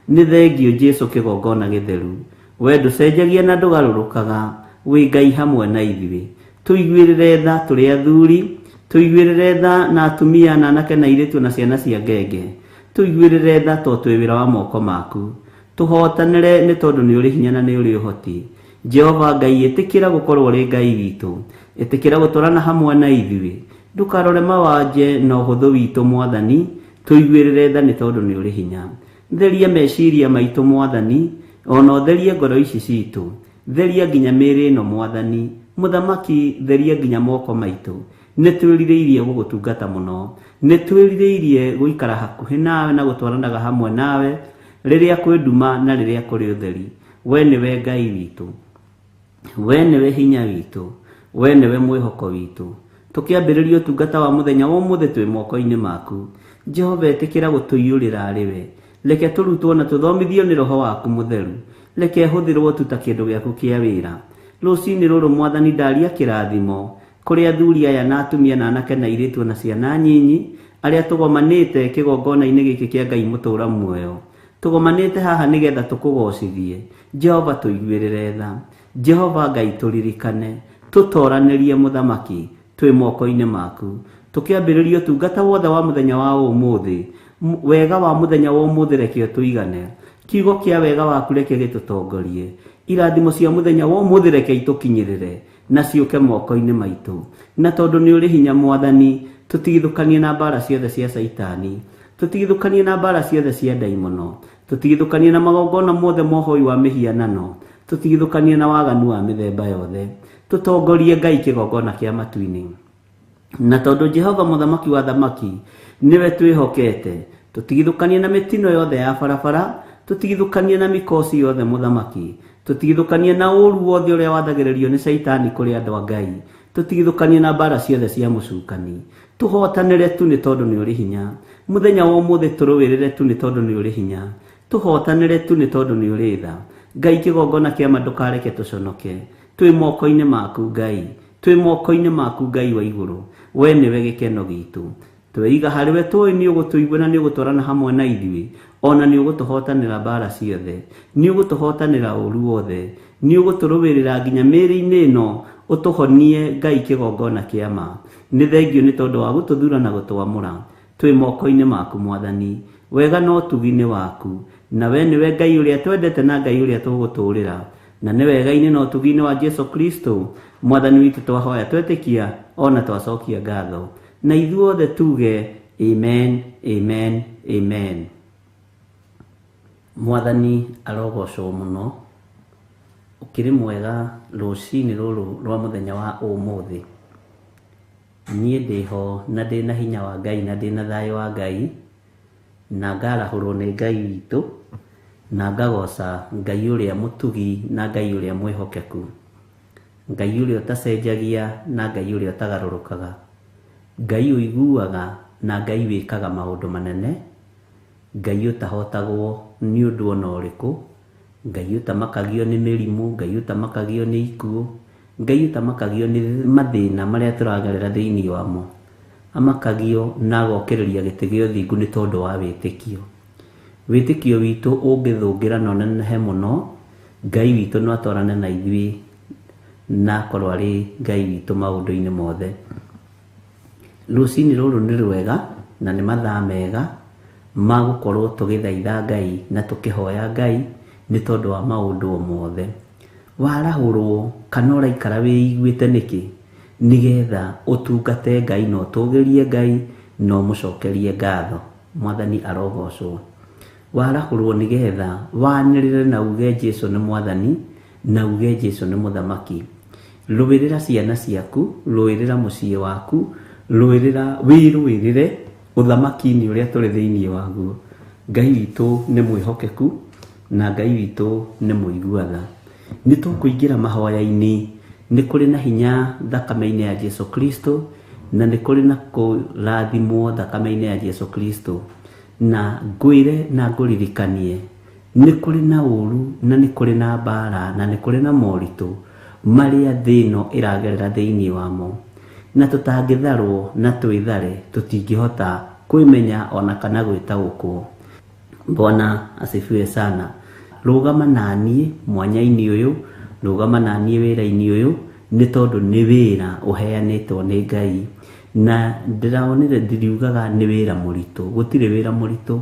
ni thengio Jesu kigongona githeru we nducenjagia na ndugarurukaga wi ngai hamwe na ithuĩ tuiguĩrĩre tha tũrĩ athuri tuiguĩrĩre tha na atumia na anake na airĩtu na ciana cia ngenge tuiguĩrĩre tha to twĩ wĩra wa moko maku tuhotanĩre nĩ tondũ nĩ ũrĩ hinya na nĩ ũrĩ ũhoti Jehova Ngai ĩtĩkĩra gũkorwo ũrĩ Ngai witũ ĩtĩkĩra gũtwarana hamwe na ithuĩ ndukarore mawanje na ũhũthũ witũ Mwathani tuiguĩrĩre tha nĩ tondũ nĩ ũrĩ hinya theria meciria maitũ Mwathani ona ũtherie ngoro ici citũ theria nginya mĩĩrĩ ĩno Mwathani muthamaki theria nginya moko maitũ nĩ twĩrirĩirie gũgũtungata mũno nĩ twĩrirĩirie gũikara hakuhĩ nawe na gũtwaranaga hamwe nawe rĩrĩa kwĩ nduma na rĩrĩa kũrĩ ũtheri we nĩwe Ngai witũ we nĩwe hinya witũ we nĩwe mwĩhoko witũ tũkĩambĩrĩria ũtungata wa mũthenya wa ũmũthĩ twĩ moko-inĩ maku Jehova ĩtĩkĩra gũtũiyũrĩra arĩ we reke tũrutwo na tũthomithio nĩ roho waku mũtheru reke hũthĩrwo tu ta kĩndũ gĩaku kĩa wĩra rũcinĩ rũrũ Mwathani ndaria kĩrathimo kũrĩ athuri aya na atumia na anake na airĩtu na ciana nyinyi arĩa tũgomanĩte kĩgongona-inĩ gĩkĩ kĩa Ngai mũtũũra muoyo tũgomanĩte haha nĩgetha tũkũgocithie Jehova tũiguĩrĩre tha Jehova Ngai tũririkane tũtoranĩrie muthamaki twĩ moko-inĩ maku tũkĩambĩrĩria ũtungata wothe wa mũthenya wa ũmũthĩ wega wa mũthenya wa ũmũthĩ reke tũigane kiugo kĩa wega waku reke gĩtũtongorie irathimo cia mũthenya wa ũmũthĩ reke itũkinyĩrĩre na ciũke moko-inĩ maitũ na tondũ nĩ ũrĩ hinya Mwathani tũtigithũkanie na mbara ciothe cia Saitani tũtigithũkanie na mbara ciothe cia ndaimono tũtigithũkanie na magongona mothe mohoi wa mĩhianano tũtigithũkanie na waganu wa mĩthemba yothe tũtongorie Ngai kĩgongona kĩa matu-inĩ na tondũ Jehova muthamaki wa thamaki niwe twĩhokete tũtigithũkanie na mĩtino yothe ya barabara tũtigithũkanie na mĩkosi yothe muthamaki tũtigithũkanie na ũru wothe ũrĩa wathagĩrĩrio nĩ Saitani kũrĩ andũ a Ngai tũtigithũkanie na mbara ciothe cia mũcukani tũhotanĩre tu nĩ tondũ nĩ ũrĩ hinya mũthenya wa ũmũthĩ tũrũĩrĩre tu nĩ tondũ nĩ ũrĩ hinya tũhotanĩre tu nĩ tondũ nĩ ũrĩ tha Ngai kĩgongona kĩa ma ndũkareke tũconoke. Twĩ moko-inĩ maku Ngai, twĩ moko-inĩ maku Ngai wa igũrũ. We nĩwe gĩkeno gitũ. Tweiga harĩ we tũĩ nĩ ũgũtũigua na nĩ ũgũtwarana hamwe na ithuĩ. Ona nĩ ũgũtũhotanĩra mbara ciothe, nĩ ũgũtũhotanĩra ũru wothe, nĩ ũgũtũrũwĩrĩra nginya mĩĩrĩ-inĩ ĩno, ũtũhonie Ngai kĩgongona kĩa ma. Nĩ thengio nĩ tondũ wa gũtũthura na gũtwamũra. Twĩ moko-inĩ maku Mwathani, wega no tugi-inĩ waku, na we nĩwe Ngai ũrĩa twendete na Ngai ũrĩa tũgũtũũrĩra, na nĩ wega-inĩ no tugi-inĩ wa Jesu Kristo Mwathani witũ twahoya twetĩkia ona twacokia ngatho, na ithuothe tuge amen, amen, amen. Mwathani arogocwo mũno, ũkĩrĩ mwega rũcinĩ rũrũ rwa mũthenya wa ũmũthĩ. Niĩ ndĩho na ndĩna hinya wa Ngai na ndĩna thayũ wa Ngai, na ngarahũrwo nĩ Ngai witũ, na ngagoca Ngai ũrĩa mũtugi na Ngai ũrĩa mwĩhokeku, Ngai ũrĩa ũtacenjagia na Ngai ũrĩa ũtagarũrũkaga, Ngai ũiguaga na Ngai wĩkaga maũndũ manene, Ngai ũtahotagwo nĩ ũndũ ona ũrĩkũ, Ngai ũtamakagio nĩ mĩrimũ, Ngai ũtamakagio nĩ ikuũ, Ngai ũtamakagio nĩ mathĩna marĩa tũragerera thĩinĩ wamo, amakagio na agokĩrĩria gĩtĩ gĩa ũthingu nĩ tondũ wa wĩtĩkio. Wĩtĩkio witũ ũngĩthũngĩra na ũnenehe mũno, Ngai witũ no atwarane na ithuĩ na akorwo arĩ Ngai witũ maũndũ-inĩ mothe. Rũcinĩ rũrũ nĩ rwega na nĩ mathaa mega ma gũkorwo tũgĩthaitha Ngai na tũkĩhoya Ngai nĩ tondũ wa maũndũ o mothe. Warahũrwo kana ũraikara wĩiguĩte nĩkĩ? Nĩgetha ũtungate Ngai na ũtũgĩrie Ngai na ũmũcokerie ngatho. Mwathani arogocwo. Warahũrwo nĩgetha wanĩrĩre na uge Jesũ nĩ Mwathani na uge Jesũ nĩ Mũthamaki. Rũĩrĩra ciana ciaku, rũĩrĩra mũciĩ waku, wĩrũĩrĩre ũthamaki-inĩ ũrĩa tũrĩ thĩinĩ waguo. Ngai witũ nĩ mwĩhokeku na Ngai witũ nĩ mũiguaga. Nĩ tũkũingĩra mahoya-inĩ, nĩ kũrĩ na hinya thakame-inĩ ya Jesu Kristo, na nĩ kũrĩ na kũrathimwo thakame-inĩ ya Jesu Kristo. Na ngwĩre na ngũririkanie, nĩ kũrĩ na ũru na nĩ kũrĩ na mbara na nĩ kũrĩ na moritũ marĩa thĩ ĩno ĩragerera thĩinĩ wamo, na tũtangĩtharwo na twĩthare tũtingĩhota kwĩmenya ona kana gwĩtaũkwo. Bwana asifiwe sana. Rũgama naniĩ mwanya-inĩ ũyũ, rũgama naniĩ wĩra-inĩ ũyũ, nĩ tondũ nĩ wĩra ũheanĩtwo nĩ Ngai, na ndĩraonire ndiriugaga nĩ wĩra mũritũ. Gũtirĩ wĩra mũritũ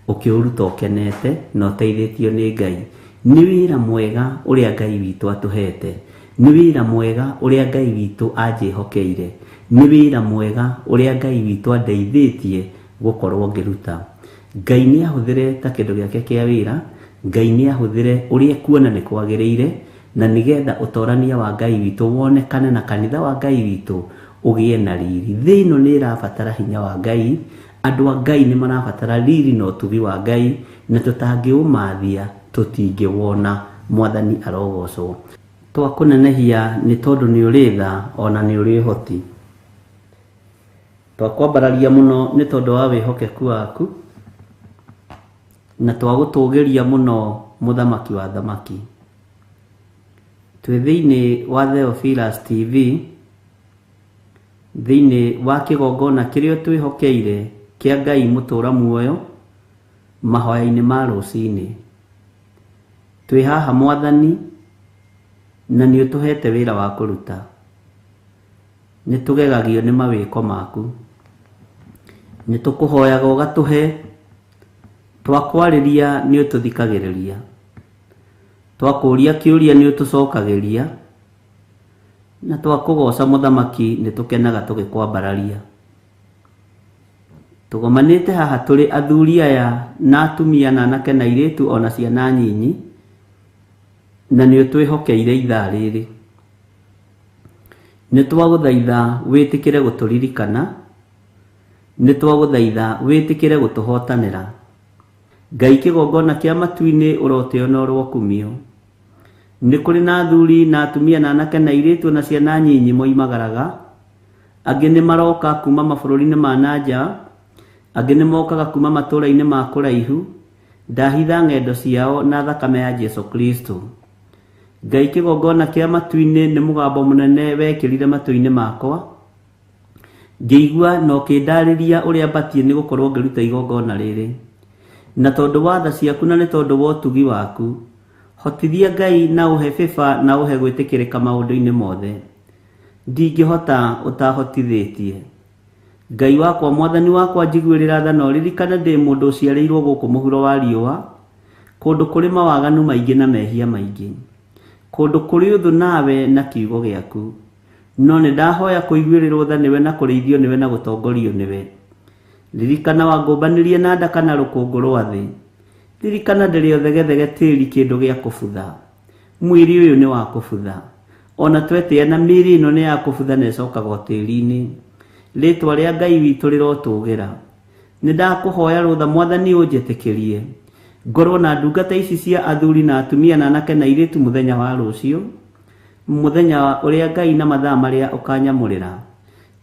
ũkĩũruta ũkenete na ũteithĩtio nĩ Ngai. Nĩ wĩra mwega ũrĩa Ngai witũ atũhete, nĩ wĩra mwega ũrĩa Ngai witũ anjĩhokeire, nĩ wĩra mwega ũrĩa Ngai witũ andeithĩtie gũkorwo ngĩruta. Ngai nĩ ahũthĩre ta kĩndũ gĩake kĩa wĩra, Ngai nĩ ahũthĩre ũrĩa kuona nĩ kwagĩrĩire, na nĩgetha ũtorania wa Ngai witũ wonekane na kanitha wa Ngai witũ ũgĩe na riri. Thĩ ĩno nĩ ĩrabatara hinya wa Ngai, andũ a Ngai nĩ marabatara riri na ũtugi wa Ngai, na tũtangĩũmathia tũtingĩwona. Mwathani arogocwo. Twakũnenehia nĩ tondũ nĩ ũrĩ tha ona nĩ ũrĩ ũhoti. Twakwambararia mũno nĩ tondũ wa wĩhokeku waku, na twagũtũgĩria mũno Mũthamaki wa thamaki. Twĩ thĩinĩ wa Theophilus TV, thĩinĩ wa kĩgongona kĩrĩa twĩhokeire kĩa Ngai mũtũra muoyo, mahoya-inĩ ma rũcinĩ. Twĩ haha Mwathani, na nĩ ũtũhete wĩra wa kũruta. Nĩ tũgegagio nĩ mawĩko maku, nĩ tũkũhoyaga ũgatũhe, twakwarĩria nĩ ũtũthikagĩrĩria, twakũria kĩũria nĩ ũtũcokagĩria, na twakũgoca Mũthamaki nĩ tũkenaga tũgĩkwambararia. Tũgomanĩte haha tũrĩ athuri aya na atumia na anake na airĩtu ona ciana nyinyi, na nĩ ũtwĩhokeire ithaa rĩrĩ. Nĩ twagũthaitha wĩtĩkĩre gũtũririkana, nĩ twagũthaitha wĩtĩkĩre gũtũhotanĩra. Ngai kĩgongona kĩa matu-inĩ ũrotĩo na ũrokumio. Nĩ kũrĩ na athuri na atumia na anake na airĩtu na ciana nyinyi moimagaraga, angĩ nĩ maroka kuma mabũrũri-inĩ ma nanja, angĩ nĩ mokaga kuma matũũra-inĩ ma kũraihu. ndahitha ng'endo ciao na thakame ya Jesu Kristo. Ngai kĩgongona kĩa matu-inĩ nĩ mũgambo mũnene wekĩrire matũ-inĩ makwa, ngĩigua no kĩndarĩria ũrĩa mbatie nĩ gũkorwo ngĩruta igongona rĩrĩ. Na tondũ wa tha ciaku na nĩ tondũ wa ũtugi waku, hotithia Ngai na ũhe bĩba na ũhe gwĩtĩkĩrĩka maũndũ-inĩ mothe. Ndingĩhota ũtahotithĩtie. Ngai wakwa, Mwathani wakwa, njiguĩrĩra tha na ũririkane ndĩ mũndũ ũciarĩirwo gũkũ mũhuro wa riũa, kũndũ kũrĩ mawaganu maingĩ na mehia maingĩ, kũndũ kũrĩ ũthũ nawe na kiugo gĩaku. No nĩ ndahoya kũiguĩrĩrwo tha nĩwe na kũrĩithio nĩwe na gũtongorio nĩwe. Ririkana wangũmbanĩrie na ndaka na rũkũngũ rwa thĩ. Ririkana ndĩrĩ o thegethege tĩri kĩndũ gĩa kũbutha. Mwĩrĩ ũyũ nĩ wa kũbutha. Ona twetĩa na mĩĩrĩ ĩno nĩ ya kũbutha na ĩcokaga o tĩri-inĩ. Rĩtwa rĩa Ngai witũ rĩrotũgĩra. Nĩ ndakũhoya rũtha Mwathani ũnjĩtĩkĩrie. Ngorwo na ndungata ici cia athuri na atumia na anake na airĩtu mũthenya wa rũciũ, mũthenya ũrĩa Ngai na mathaa marĩa ũkanyamũrĩra.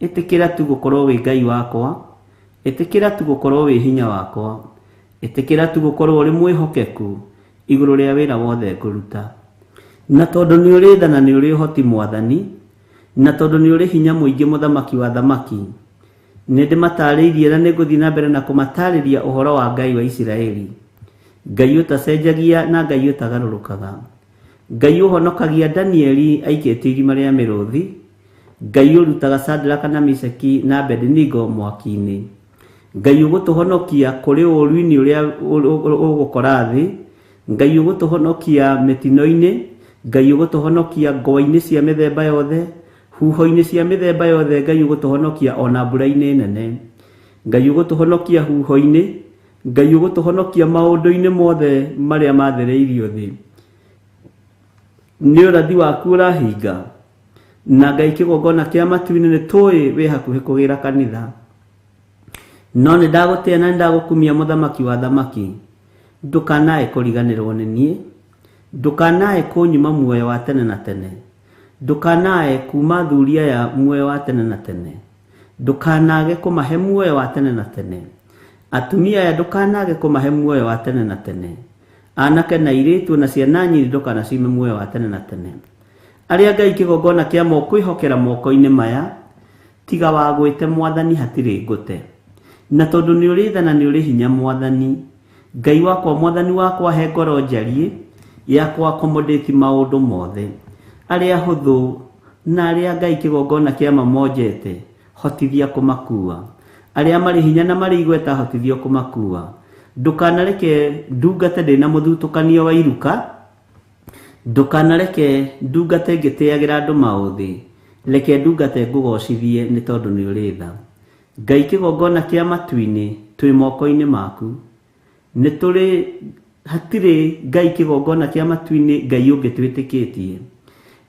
Ĩtĩkĩra tu gũkorwo wĩ Ngai wakwa, ĩtĩkĩra tu gũkorwo wĩ hinya wakwa, ĩtĩkĩra tu gũkorwo ũrĩ mwĩhokeku igũrũ rĩa wĩra wothe ngũruta. Na tondũ nĩ ũrĩ tha na nĩ ũrĩ ũhoti Mwathani, na tondũ nĩ ũrĩ hinya mũingĩ mũthamaki wa thamaki, nĩ ndĩmatarĩirie na nĩ ngũthiĩ na mbere na kũmatarĩria ũhoro wa Ngai wa Isiraeli. Ngai ũtacenjagia na Ngai ũtagarũrũkaga. Ngai ũhonokagia Danieli aikĩtio irima rĩa mĩrũthi. Ngai ũrutaga Shadraka na Meshaki na Abednego mwaki-inĩ. Ngai ũgũtũhonokia kũrĩ ũũru-inĩ ũrĩa ũgũkora thĩ. Ngai ũgũtũhonokia mĩtino-inĩ. Ngai ũgũtũhonokia ngwa-inĩ cia mĩthemba yothe, huho-inĩ cia mĩthemba yothe. Ngai ũgũtũhonokia ona mbura-inĩ nene. Ngai ũgũtũhonokia huho-inĩ. Ngai ũgũtũhonokia maũndũ-inĩ mothe marĩa mathereirio thĩ. Nĩ ũrathi waku ũrahinga. Na Ngai kĩgongona kĩa matu-inĩ nĩ tũĩ wĩ hakuhĩ kũgĩra kanitha. No nĩ ndagũtĩa na nĩ ndagũkumia mũthamaki wa thamaki. Ndũkanae kũriganĩrwo nĩ niĩ. Ndũkanae kũnyuma muoyo wa tene na tene. Ndũkanae kuma thuri aya muoyo wa tene na tene. Ndũkanage kũmahe muoyo wa tene na tene. Atumia aya ndũkanage kũmahe muoyo wa tene na tene. Anake na airĩtu na ciana nyinyi ndũkanacime muoyo wa tene na tene. Arĩa Ngai kĩgongona kĩa kwĩhokera moko-inĩ maya, tiga wagwĩte Mwathani hatirĩ ngũte. Na tondũ nĩ ũrĩ tha na nĩ ũrĩ hinya Mwathani, Ngai wakwa, Mwathani wakwa, he ngoro njariĩ ya kũ-accommodate maũndũ mothe. Arĩa hũthũ na arĩa Ngai kĩgongona kĩa mamonjete, hotithia kũmakua. Arĩa marĩ hinya na marĩ igweta, hotithia kũmakua. Ndũkanareke ndungate ndĩ na mũthutũkanio wa iruka. Ndũkanareke ndungate ngĩtĩagĩra andũ maũthĩ. Reke ndungate ngũgocithie nĩ tondũ nĩ ũrĩ tha. Ngai kĩgongona kĩa matu-inĩ twĩ moko-inĩ maku. Nĩ tũrĩ hatirĩ Ngai kĩgongona kĩa matu-inĩ Ngai ũngĩ twĩtĩkĩtie.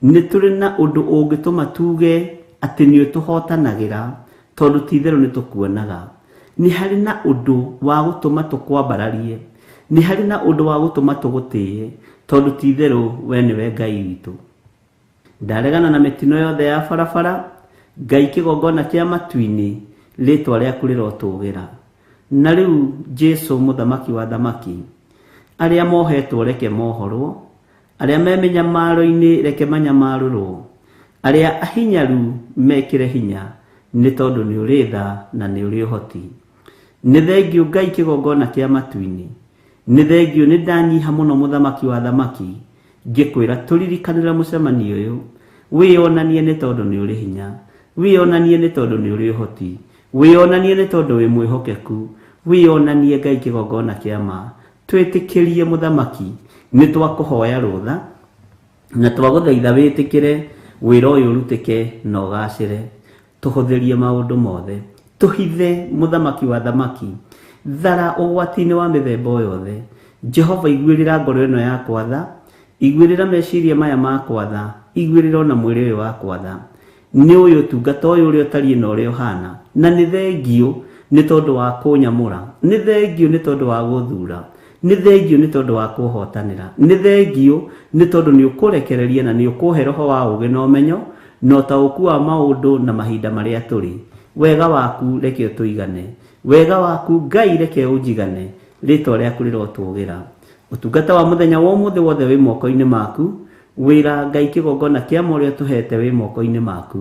Nĩ tũrĩ na ũndũ ũngĩtũma tuge atĩ nĩ ũtũhotanagĩra, tondũ ti-itherũ nĩ tũkuonaga. Nĩ harĩ na ũndũ wa gũtũma tũkwambararie. Nĩ harĩ na ũndũ wa gũtũma tũgũtĩe, tondũ ti-itherũ we nĩwe Ngai witũ. Ndaregana na mĩtino yothe ya barabara. Ngai kĩgongona kĩa matu-inĩ, rĩtwa rĩaku rĩrotũgĩra. Na rĩu Jesu mũthamaki wa thamaki, arĩa mohetwo reke mohorwo, arĩa me mĩnyamaro-inĩ reke manyamarũrwo, arĩa ahinyaru mekĩre hinya, nĩ tondũ nĩ ũrĩ tha na nĩ ũrĩ ũhoti. Nĩ thengiũ Ngai kĩgongona kĩa matu-inĩ. Nĩ thengiũ nĩ ndanyiha mũno mũthamaki wa thamaki, ngĩkwĩra tũririkanĩre mũcemanio ũyũ. Wĩonanie nĩ tondũ nĩ ũrĩ hinya. Wĩonanie nĩ tondũ nĩ ũrĩ ũhoti. Wĩonanie nĩ tondũ wĩ mwĩhokeku. Wĩonanie Ngai kĩgongona kĩa ma. Twĩtĩkĩrie mũthamaki, nĩ twakũhoya rũtha na twagũthaitha wĩtĩkĩre wĩra ũyũ ũrutĩke na ũgacĩre. Tũhũthĩrie maũndũ mothe. Tũhithe mũthamaki wa thamaki thara ũgwati-inĩ wa mĩthemba yothe. Jehova, iguĩrĩra ngoro ĩno yakwa tha. Iguĩrĩra meciria maya makwa tha. Iguĩrĩra ona mwĩrĩ ũyũ wakwa tha. Nĩ ũyũ ũtungata ũyũ ũrĩa ũtariĩ na ũrĩa ũhana. Na nĩ thengiũ nĩ tondũ wa kũnyamũra. Nĩ thengiũ nĩ tondũ wa gũthura. Nĩ thengiũ nĩ tondũ wa kũhotanĩra. Nĩ thengiũ nĩ tondũ nĩ ũkũrekereria na nĩ ũkũhe roho wa ũũgĩ na ũmenyo na ũtaũku wa maũndũ na mahinda marĩa tũrĩ. Wega waku reke ũtũigane. Wega waku Ngai reke ũnjigane. ritwa rĩaku rĩrotũgĩra. Ũtungata wa mũthenya wa ũmũthĩ wothe wĩ moko-inĩ maku, wĩra Ngai kĩgongona kĩa ma ũrĩa tũhete wĩ moko-inĩ maku.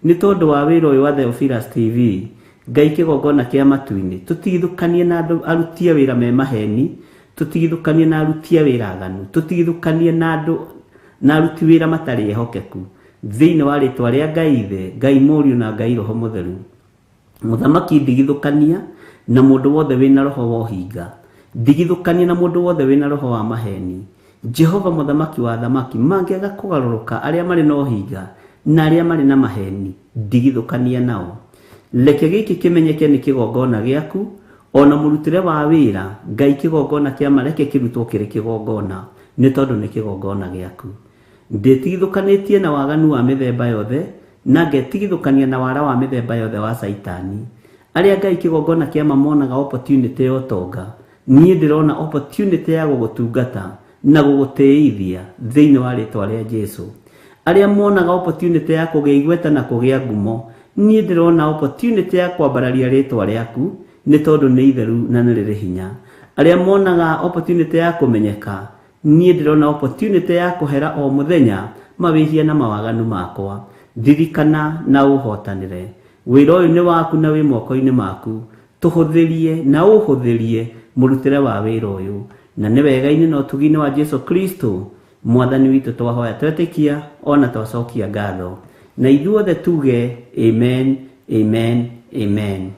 Nĩ tondũ wa wĩra ũyũ wa Theophilus TV, Ngai kĩgongona kĩa matu-inĩ, tũtigithũkanie na andũ aruti a wĩra me maheni, tũtigithũkanie na aruti a wĩra aganu, tũtigithũkanie na andũ na aruti wĩra matarĩ ehokeku, thĩinĩ wa rĩtwa rĩa Ngai Ithe, Ngai Mũriũ na Ngai Roho Mũtheru. Mũthamaki ndigithũkania na mũndũ wothe wĩna roho wa ũhinga, ndigithũkania na mũndũ wothe wĩna roho wa maheni. Jehova mũthamaki wa thamaki, mangĩaga kũgarũrũka arĩa marĩ na ũhinga na arĩa marĩ na maheni, ndigithũkania nao. Reke gĩkĩ kĩmenyeke nĩ kĩgongona gĩaku, ona mũrutĩre wa wĩra Ngai kĩgongona kĩa mareke kĩrutwo kĩrĩ kĩgongona, nĩ tondũ nĩ kĩgongona gĩaku. Ndĩtigithũkanĩtie na waganu wa mĩthemba yothe, na ngetigithũkania na wara wa mĩthemba yothe wa Saitani. Arĩa Ngai kĩgongona kĩa mamonaga opportunity ya ũtonga, niĩ ndĩrona opportunity ya gũgũtungata na gũgũtĩithia thĩinĩ wa rĩtwa rĩa Jesũ. Arĩa monaga opportunity ya kũgĩa igweta na kũgĩa ngumo, niĩ ndĩrona opportunity ya kwambararia rĩtwa rĩaku, nĩ tondũ nĩ itheru na nĩ rĩrĩ hinya. Arĩa monaga opportunity ya kũmenyeka, niĩ ndĩrona opportunity ya kũhera o mũthenya mawĩhia na mawaganu makwa. Ririkana na ũhotanĩre. Wĩra ũyũ nĩ waku na wĩ moko-inĩ maku. Tũhũthĩrie na ũhũthĩrie mũrutĩre wa wĩra ũyũ. Na nĩ wega-inĩ na ũtugi-inĩ wa Jesũ Kristo, Mwathani witũ twahoya twetĩkia ona twacokia ngatho. Na ithuothe tuge amen, amen, amen.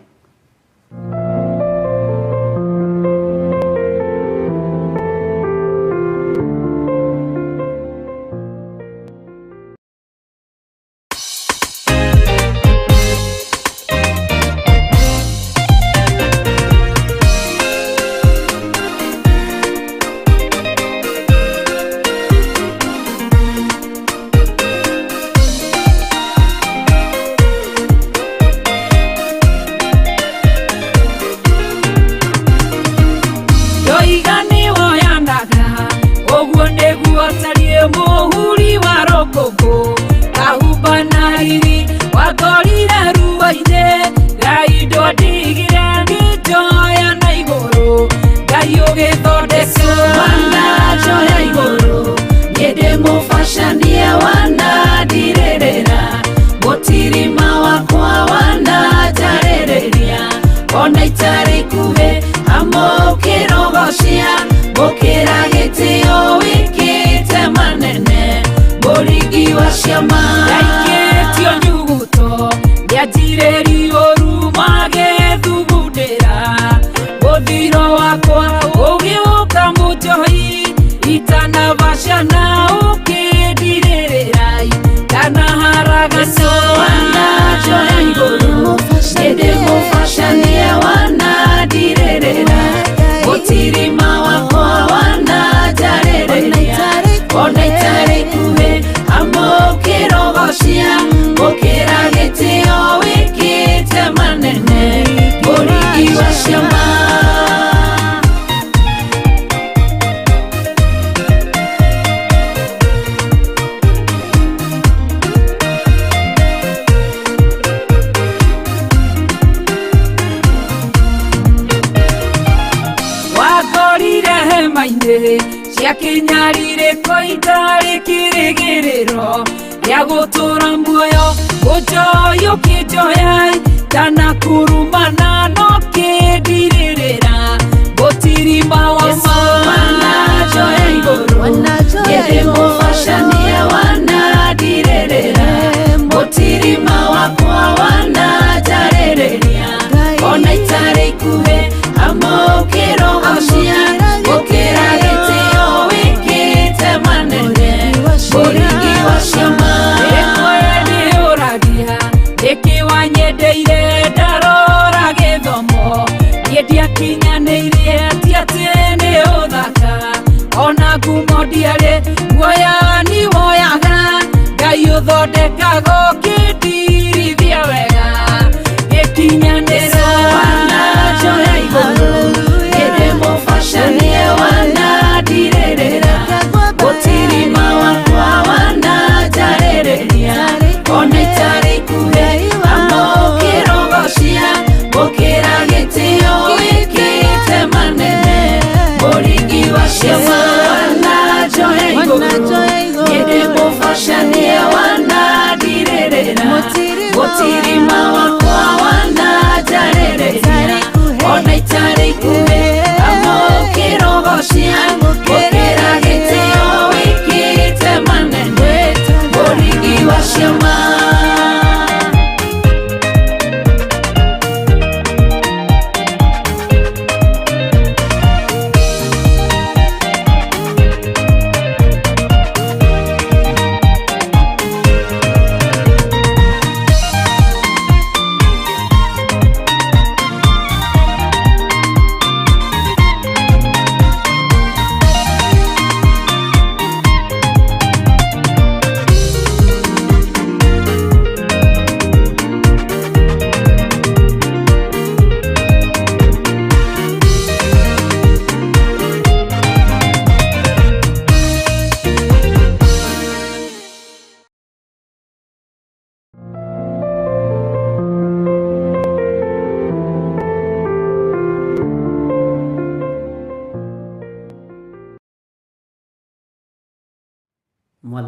Gũkĩra gĩtĩo wĩkĩte manene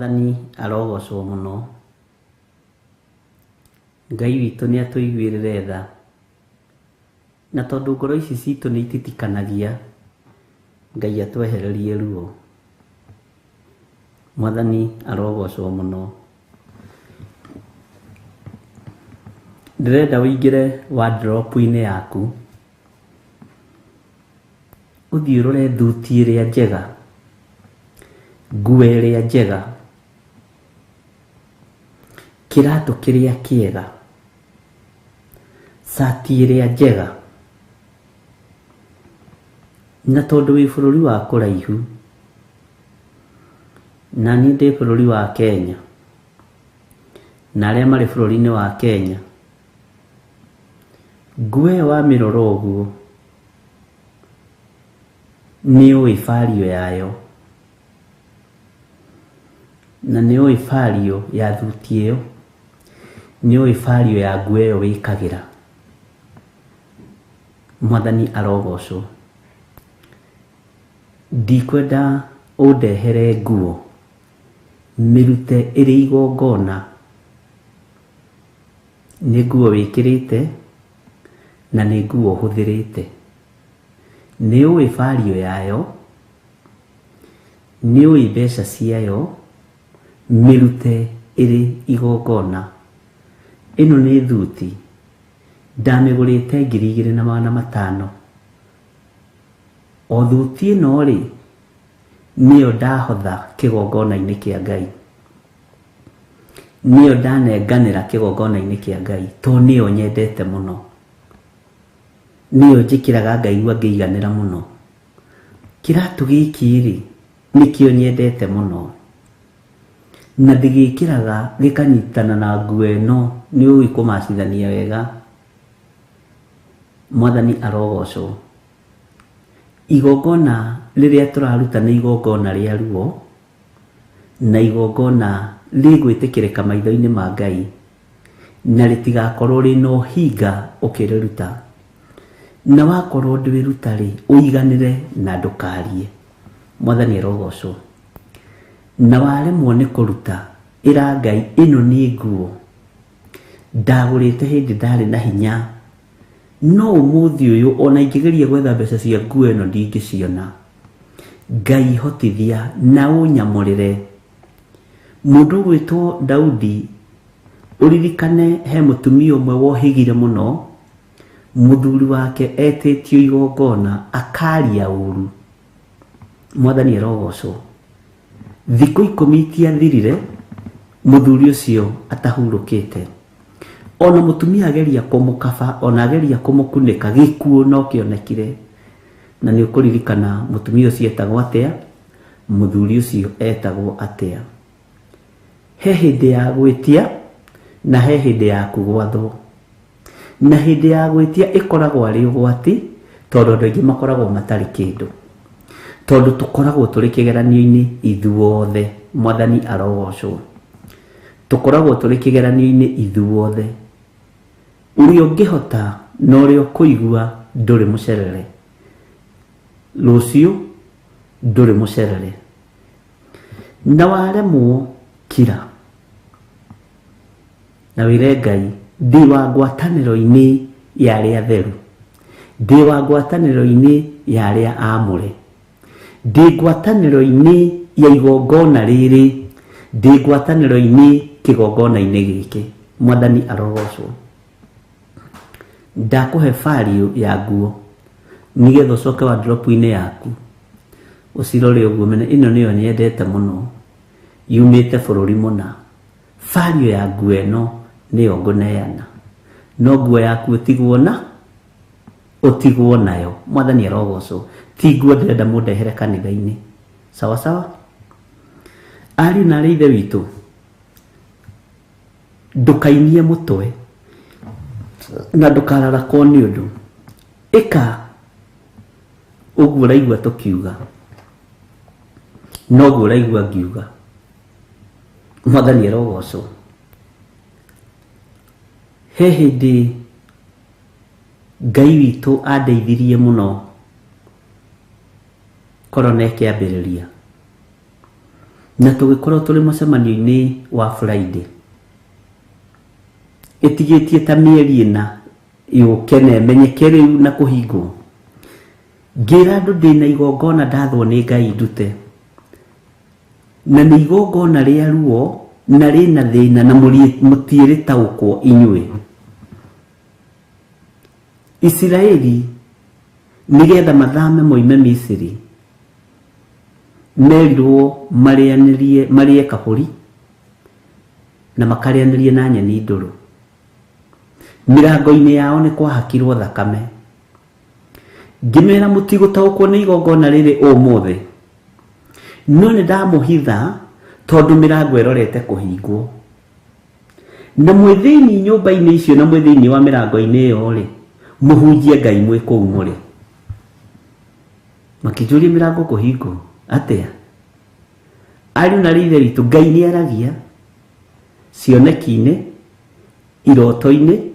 Mwathani arogocwo muno. Ngai witũ nĩ atũiguĩrĩre tha, na tondũ ngoro ici citũ nĩ ititikanagia, Ngai atwehererie ruo. Mwathani arogocwo muno. Ndĩrenda ũingĩre wardrobe-inĩ yaku, ũthiĩ ũrore thuti ĩrĩa njega, nguo ĩrĩa njega, kĩratũ kĩrĩa kĩega, sati ĩrĩa njega. Na tondũ wĩ bũrũri wa kũraihu, na niĩ ndĩ bũrũri wa Kenya, na arĩa marĩ bũrũri-inĩ wa Kenya, nguo ĩyo wamĩrora ũguo nĩũĩ value yayo, na nĩũĩ value ya thuti ĩyo, nĩũĩ value ya nguo ĩyo wĩkagĩra. Mwathani arogocwo. Ndikwenda ũndehere nguo mĩrute ĩrĩ igongona, nĩ nguo wĩkĩrĩte na nĩ nguo ũhũthĩrĩte. Nĩũĩ value yayo, nĩũĩ mbeca ciayo, mĩrute ĩrĩ igongona. Ĩno nĩ thuti ndamĩgũrĩte 2,500. O thuti ĩno rĩ, nĩyo ndahotha kĩgongona-inĩ kĩa Ngai, nĩyo ndanenganĩra kĩgongona-inĩ kĩa Ngai, tondũ nĩyo nyendete mũno, nĩyo njĩkĩraga ngaigua ngĩiganĩra mũno. Kĩratũ gĩkĩ rĩ, nĩkĩo nyendete mũno, na ndĩgĩkĩraga gĩkanyitana na nguo ĩno, nĩũĩ kũmacithania wega. Mwathani arogocwo. Igongona rĩrĩa tũraruta nĩ igongona rĩa ruo, na igongona rĩgwĩtĩkĩrĩka maitho-inĩ ma Ngai, na rĩtigakorwo rĩna ũhinga ũkĩrĩruta. Na wakorwo ndĩrĩruta rĩ, ũiganĩre na ndũkarie. Mwathani arogocwo. Na waremwo nĩ kũruta, ĩra Ngai, ĩno nĩ nguo ndagũrĩte hĩndĩ ndarĩ na hinya, no ũmũthĩ ũyũ ona ingĩgeria gwetha mbeca cia nguo ĩno ndingĩciona. Ngai hotithia na ũnyamũrĩre. Mũndũ gwĩtwo Daudi, ũririkane he mũtumia ũmwe wohĩgire mũno, mũthuri wake etĩtio igongona akaria ũru. Mwathani arogocwo. Thikũ 10 itiathirire, mũthuri ũcio atahurũkĩte. Ona mũtumia ageria kũmũkaba, ona ageria kũmũkunĩka, gĩkuũ no kĩonekire. Na nĩ ũkũririkana mũtumia ũcio etagwo atĩa, mũthuri ũcio etagwo atĩa. He hĩndĩ ya gwĩtia na he hĩndĩ ya kũgwathwo. Na hĩndĩ ya gwĩtia ĩkoragwo arĩ ũgwati, tondũ andũ aingĩ makoragwo matarĩ kĩndũ, tondũ tũkoragwo tũrĩ kĩgeranio-inĩ ithuothe. Mwathani arogocwo. Tũkoragwo tũrĩ kĩgeranio-inĩ ithuothe. Ũrĩa ũngĩhota na ũrĩa ũkũigua ndũrĩ mũcerere, rũciũ ndũrĩ mũcerere. Na waremwo kira, na wĩre Ngai, ndĩ wa ngwatanĩro-inĩ ya arĩa atheru, ndĩ wa ngwatanĩro-inĩ ya arĩa aamũre, ndĩ ngwatanĩro-inĩ ya igongona rĩrĩ, ndĩ ngwatanĩro-inĩ kĩgongona-inĩ gĩkĩ. Mwathani arogocwo. Ndakũhe value ya nguo, nĩgetha ũcoke wardrobe-inĩ yaku ũcirore ũguo, mena ĩno nĩyo nyendete mũno, yumĩte bũrũri mũna. Value ya nguo ĩno nĩyo ngũneana, no nguo yaku ũtigwo nayo. Mwathani arogocwo. Ti nguo ndĩrenda mũndehere kanitha-inĩ. Sawa sawa. Ariũ na arĩ ithe witũ, ndũkainie mũtwe na ndũkararakwo nĩ ũndũ. Ĩka ũguo ũraigua tũkiuga, noguo ũraigua ngiuga. Mwathani arogocwo. He hĩndĩ Ngai witũ andeithirie mũno korona ĩkĩambĩrĩria. na tugikorwo turi mucemanio-ini wa Friday itigitie ta mieri ina yukene menyeke riu na kuhingwo ngira andu ndina igongona ndathwo ni Ngai ndute na ni igongona ria ruo na rina thina na mutiiri taukwo inywe Israeli nigetha mathame moime Misiri merirwo marie kaburi na makarianirie na nyeni nduru mirango-ini yao ni kwahakirwo thakame ngimera mutigutaukwo ni igongona riri umuthi no ni ndamuhitha tondu mirango irorete kuhingwo na mwithiini nyumba-ini icio na mwithiini wa mirango-ini iyo ri muhunjie Ngai mwi kuu muri makijuria mirango kuhingwo atia ari na rithe ritu Ngai ni aragia cioneki-ini iroto-ini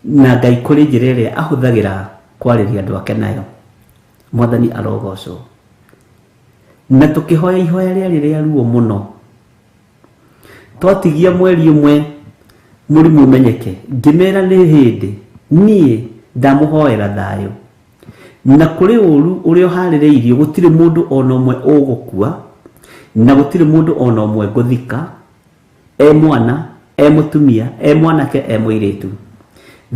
na Ngai kuri njira iria ahuthagira kwariria andu ake nayo Mwathani arogocwo na tukihoya ihoya ria ruo muno twatigia mweri umwe murimu menyeke ngimera ni hindi nie ndamuhoera thayo na kuri uru uria haririirio gutire mundu ona umwe ugukua na gutire mundu ona umwe nguthika mwana mutumia mwanake muiritu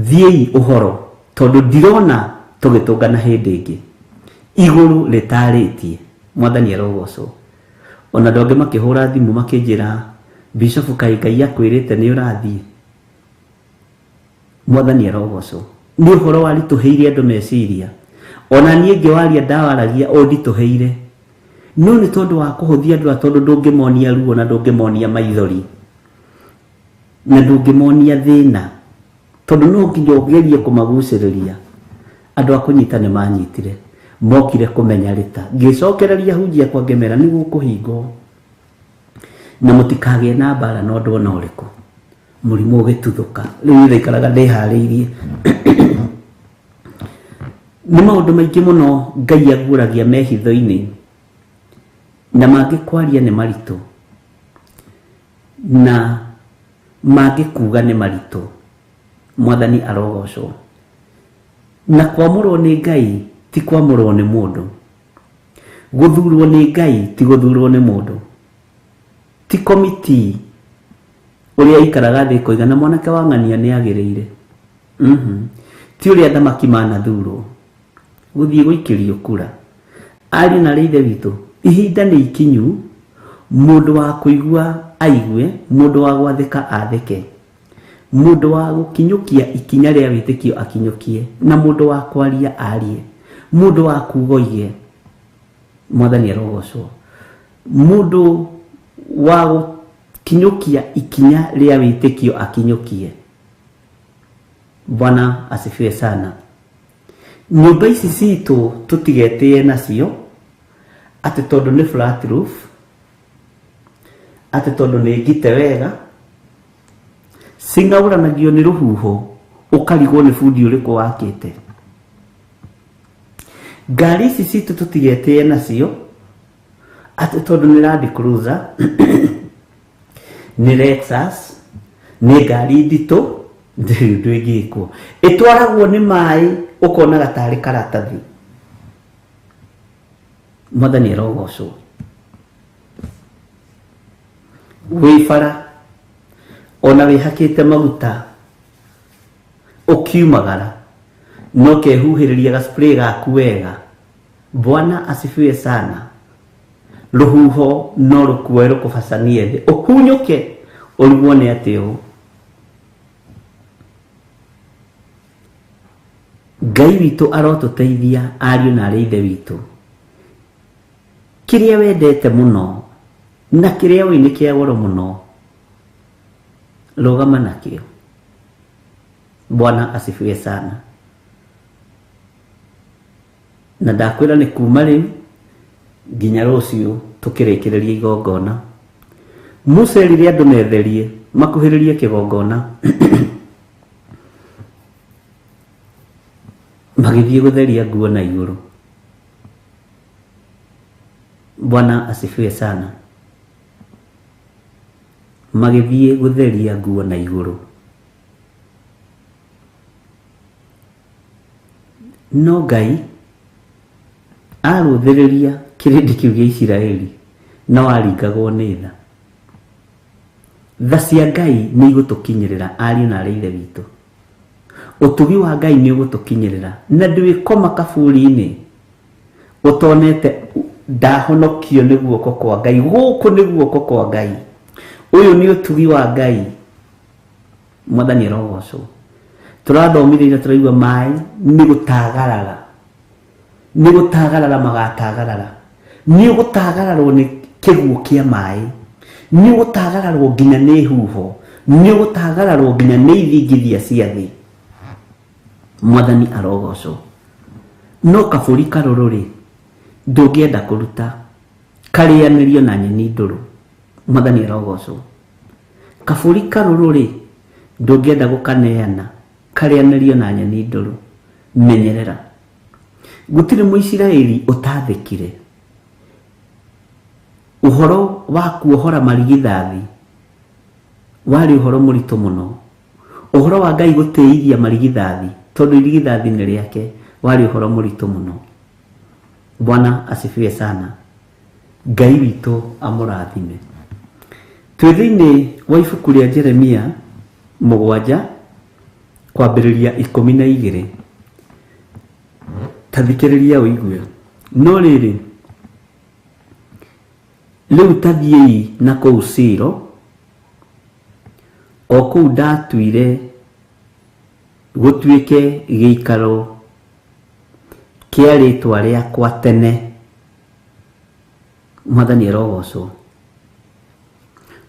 thiei uhoro tondu ndirona tugitungana hindi ingi iguru ritaritie Mwathani arogocwo ona ndonge makihura thimu makinjira Bishop Ngai akwirite ni urathie Mwathani arogocwo ni uhoro wari tuheire andu meciria ona nie ngiwaria ndawaragia ondituheire no ni tondu wa kuhuthia andu tondu ndungimonia ruo na ndungimonia maithori na ndungimonia thina tondu no nginya ungerie kumaguciriria andu akunyita ni manyitire mokire kumenya rita ngicokereria hunjia kwa ngemera ni gukuhingo na mutikage na mbara no ndona uriku murimu ugituthuka riu thikaraga ndihariirie ni maundu maingi muno Ngai aguragia mehitho-ini na mangikwaria ni maritu na mangikuga ni maritu Mwathani arogocwo na kwamurwo ni Ngai ti kwamurwo ni mundu guthurwo ni Ngai ti guthurwo ni mundu ti committee uria ikaraga thi kuigana mwanake wa ng'ania ni agiriire ti uria thamaki manathurwo guthie guikirio kura ari na rithe witu ihinda ni ikinyu mundu wa kuigua aigue mundu wa gwathika athike mundu wa gukinyukia ikinya ria witikio akinyukie na mundu wa kwaria arie mundu wa kugoige Mwathani arogocwo mundu wa gukinyukia ikinya ria witikio akinyukie Bwana asifiwe sana nyumba ici citu tutigetie nacio ati tondu ni flat roof ati tondu ni ngite wega singauranagio ni ruhuho ukarigwo ni fundi uriku wakite ngari ici citu tutigetie nacio ati tondu ni Land Cruiser ni Lexus ni ngari ndito ndwigiko itwaragwo ni mai ukona gatari karatathi Mwathani arogocwo wifara ona wihakite maguta ukiumagara no kehuhiriria ga spray gaku wega Bwana asifiwe sana ruhuho no rukue rukubacanie thi uhunyuke urugwo ni atio Ngai witu arotuteithia ariu na arithe witu kiria wendete muno na kiria wini kia goro muno rugama nakio Bwana asifiwe sana na ndakwira ni kuma riu nginya rucio tukirikireria igongona mucerire andu metherie makuhiririe kigongona magithie gutheria nguo na iguru Bwana asifiwe sana magithie gutheria nguo na iguru. No Ngai aruthiriria kirindi kiu gia Isiraeli no aringagwo ni tha. Tha cia Ngai ni igutukinyirira ariu na areithe witu. Utugi wa Ngai ni ugutukinyirira na ndwikoma kaburi-ini utonete ndahonokio ni guoko kwa Ngai. Guku ni guoko kwa Ngai. Uyu ni utugi wa Ngai. Mwathani arogocwo. Turathomithia turaigua mai ni gutagarara. Ni gutagarara magatagarara. Ni gutagararwo ni kiguo kia mai. Ni gutagararwo nginya ni huho. Ni gutagararwo nginya ni ithingithia cia thi. Mwathani arogocwo. No kaburi karuru ri ndungienda kuruta karianirio na nyeni nduru. Mwathani arogocwo. Kaburi karuru ri ndungienda gukaneana karianirio na nyeni nduru. Menyerera. Gutiri Muisiraeli utathikire. Uhoro wa kuohora marigithathi wari uhoro muritu muno. Uhoro wa Ngai gutiithia marigithathi tondu irigithathi ni riake wari uhoro muritu muno. Bwana asifiwe sana. Ngai witu amurathime. Twithiini wa ibuku ria Jeremia 7 kwambiriria 12. Tathikiriria uigue. No riri riu tathiei na kou Silo o kou ndatuire gutuike giikaro kia ritwa riakwa tene. Mwathani arogocwo.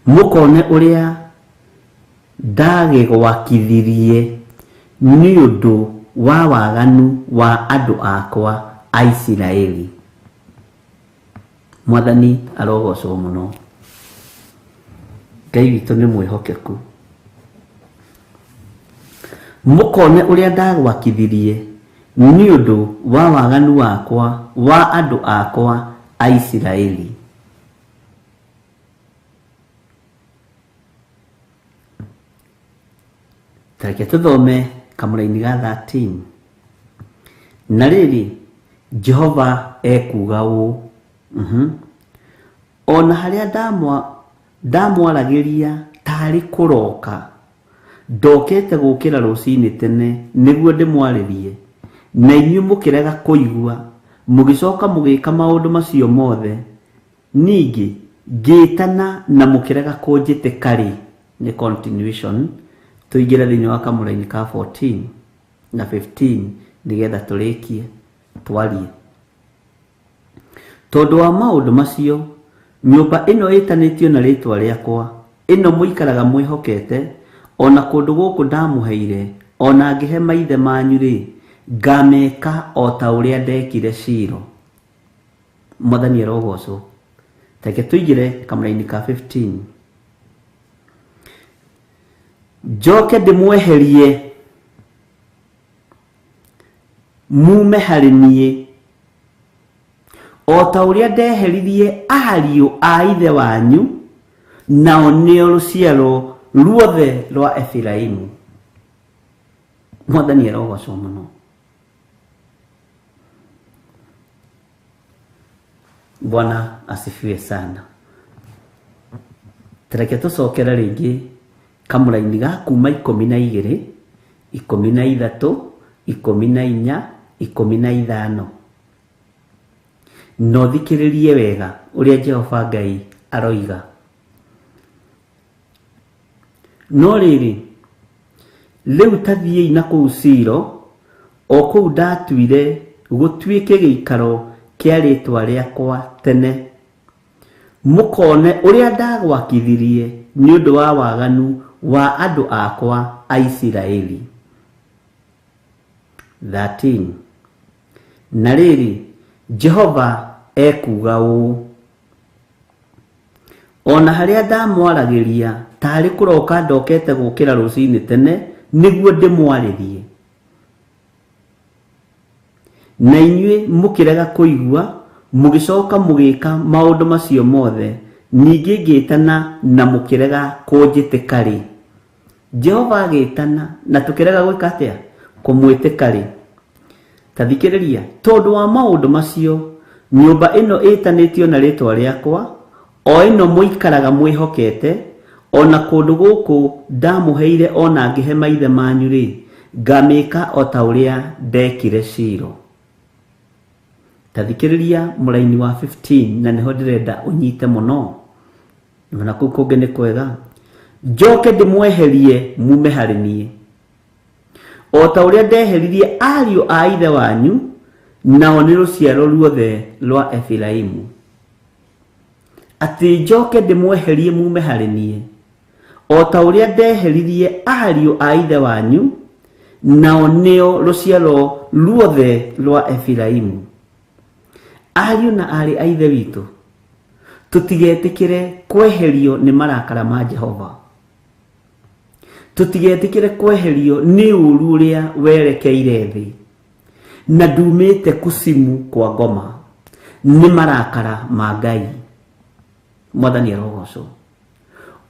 Mukone uria ndagigwakithirie ni undu wa waganu wa andu akwa a Isiraeli. Mwathani arogocwo muno. Ngai witu ni mwihokeku. Mukone uria ndagwakithirie ni undu wa waganu wakwa wa andu akwa a Isiraeli. Tareke tuthome kamuraini ga 13. Na riri Jehova ekuga uu. Ona haria ndamwaragiria tari kuroka ndokete gukira rucini tene niguo ndimwaririe na inyu mukirega kuigua mugicoka mugika maundu macio mothe ningi ngitana na mukirega kunjitikari. Ni continuation. Tuigire thiini wa kamuraini ka 14 na 15 nigetha turikie twarie. Tondu wa maundu macio nyumba ino itanitio na ritwa riakwa ino muikaraga mwihokete ona kundu guku ndamuheire ona ngihe maithe manyu ri ngameka o ta uria ndekire Silo. Mwathani arogocwo. Take tuigire kamuraini ka 15. Njoke ndimweherie mume hari nie o ta uria ndeheririe ariu a ithe wanyu nao nio ruciaro ruothe rwa Efiraimu. Mwathani arogocwo muno. Bwana asifiwe sana. Tareke tucokera ringi kamuraini ga kuma 12, 13, 14, 15. No thikiririe wega uria Jehova Ngai aroiga. No riri riu tathiei na kou Silo o kou ndatuire gutuike giikaro kia ritwa riakwa tene. Mukone uria ndagwakithirie ni undu wa waganu wa andu akwa a Isiraeli. 13. Na riri Jehova ekuga uu. Ona haria ndamwaragiria tari kuroka ndokete gukira rucini tene niguo ndimwaririe na inyue mukirega kuigua mugicoka mugika maundu macio mothe ningĩ ngĩtana na mũkĩrega kũnjĩtĩka rĩ. Jehova agĩtana na tũkĩrega gwĩka atĩa? Kũmwĩtĩka rĩ. Ta thikĩrĩria, tondũ wa maũndũ macio nyũmba ĩno ĩtanĩtio na rĩtwa rĩakwa, o ĩno mũikaraga mwĩhokete, ona kũndũ gũkũ ndamũheire ona ngĩhe maithe manyu rĩ, ngamĩka o ta ũrĩa ndekire Shilo. Ta thikĩrĩria mũraini wa 15 na nĩho ndĩrenda ũnyite mũno. Na kũu kũngĩ nĩ kwega. Njoke ndĩmweherie mume harĩ niĩ, o ta ũrĩa ndeheririe ariũ a ithe wanyu, nao nĩ rũciaro ruothe rwa Efiraimu. Atĩ njoke ndĩmweherie mume harĩ niĩ, o ta ũrĩa ndeheririe ariũ a ithe wanyu, nao nĩo rũciaro ruothe rwa Efiraimu. Ariũ na arĩ a ithe witũ, tũtigetĩkĩre kweherio nĩ marakara ma Jehova. Tũtigetĩkĩre kweherio nĩ ũũru ũrĩa werekeire thĩ na ndumĩte kusimu kwa ngoma, nĩ marakara ma Ngai. Mwathani arogocwo.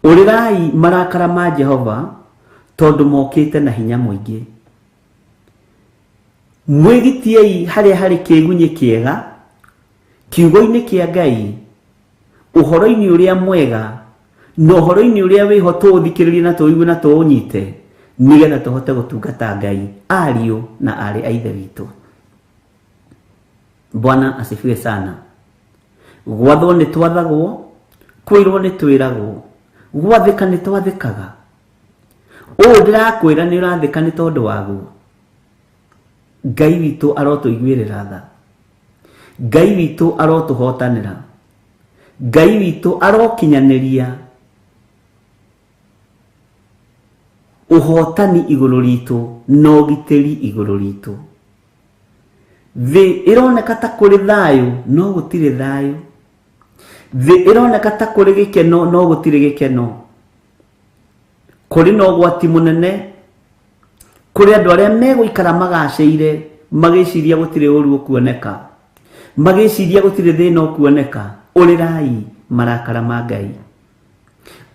Ũrĩrai marakara ma Jehova tondũ mokĩte na hinya mũingĩ. Mwĩgitiei harĩa harĩ kĩgunyĩ kĩega, kiugo-inĩ kĩa Ngai, ũhoro-inĩ ũrĩa mwega, na ũhoro-inĩ ũrĩa wĩho tũũthikĩrĩrie na tũigue na tũũnyite, nĩgetha tũhote gũtungata Ngai, ariũ na arĩ a ithe witũ. Bwana asifiwe sana. Gwathwo nĩ twathagwo, kwĩrwo nĩ twĩragwo, gwathĩka nĩ twathĩkaga. Ũũ ndĩrakwĩra nĩ ũrathĩka nĩ tondũ waguo. Ngai witũ arotũiguĩrĩra tha. Ngai witũ arotũhotanĩra. Ngai witũ arokinyanĩria ũhotani igũrũ ritũ na ũgitĩri igũrũ ritũ. Thĩ ĩroneka ta kũrĩ thayũ no gũtirĩ thayũ. Thĩ ĩroneka ta kũrĩ gĩkeno no gũtirĩ gĩkeno. Kũrĩ na ũgwati mũnene, kũrĩ andũ arĩa megũikara magacĩire magĩciria gũtirĩ ũru ũkuoneka, magĩciria gũtirĩ thĩna ũkuoneka. Ũrĩrai marakara ma Ngai.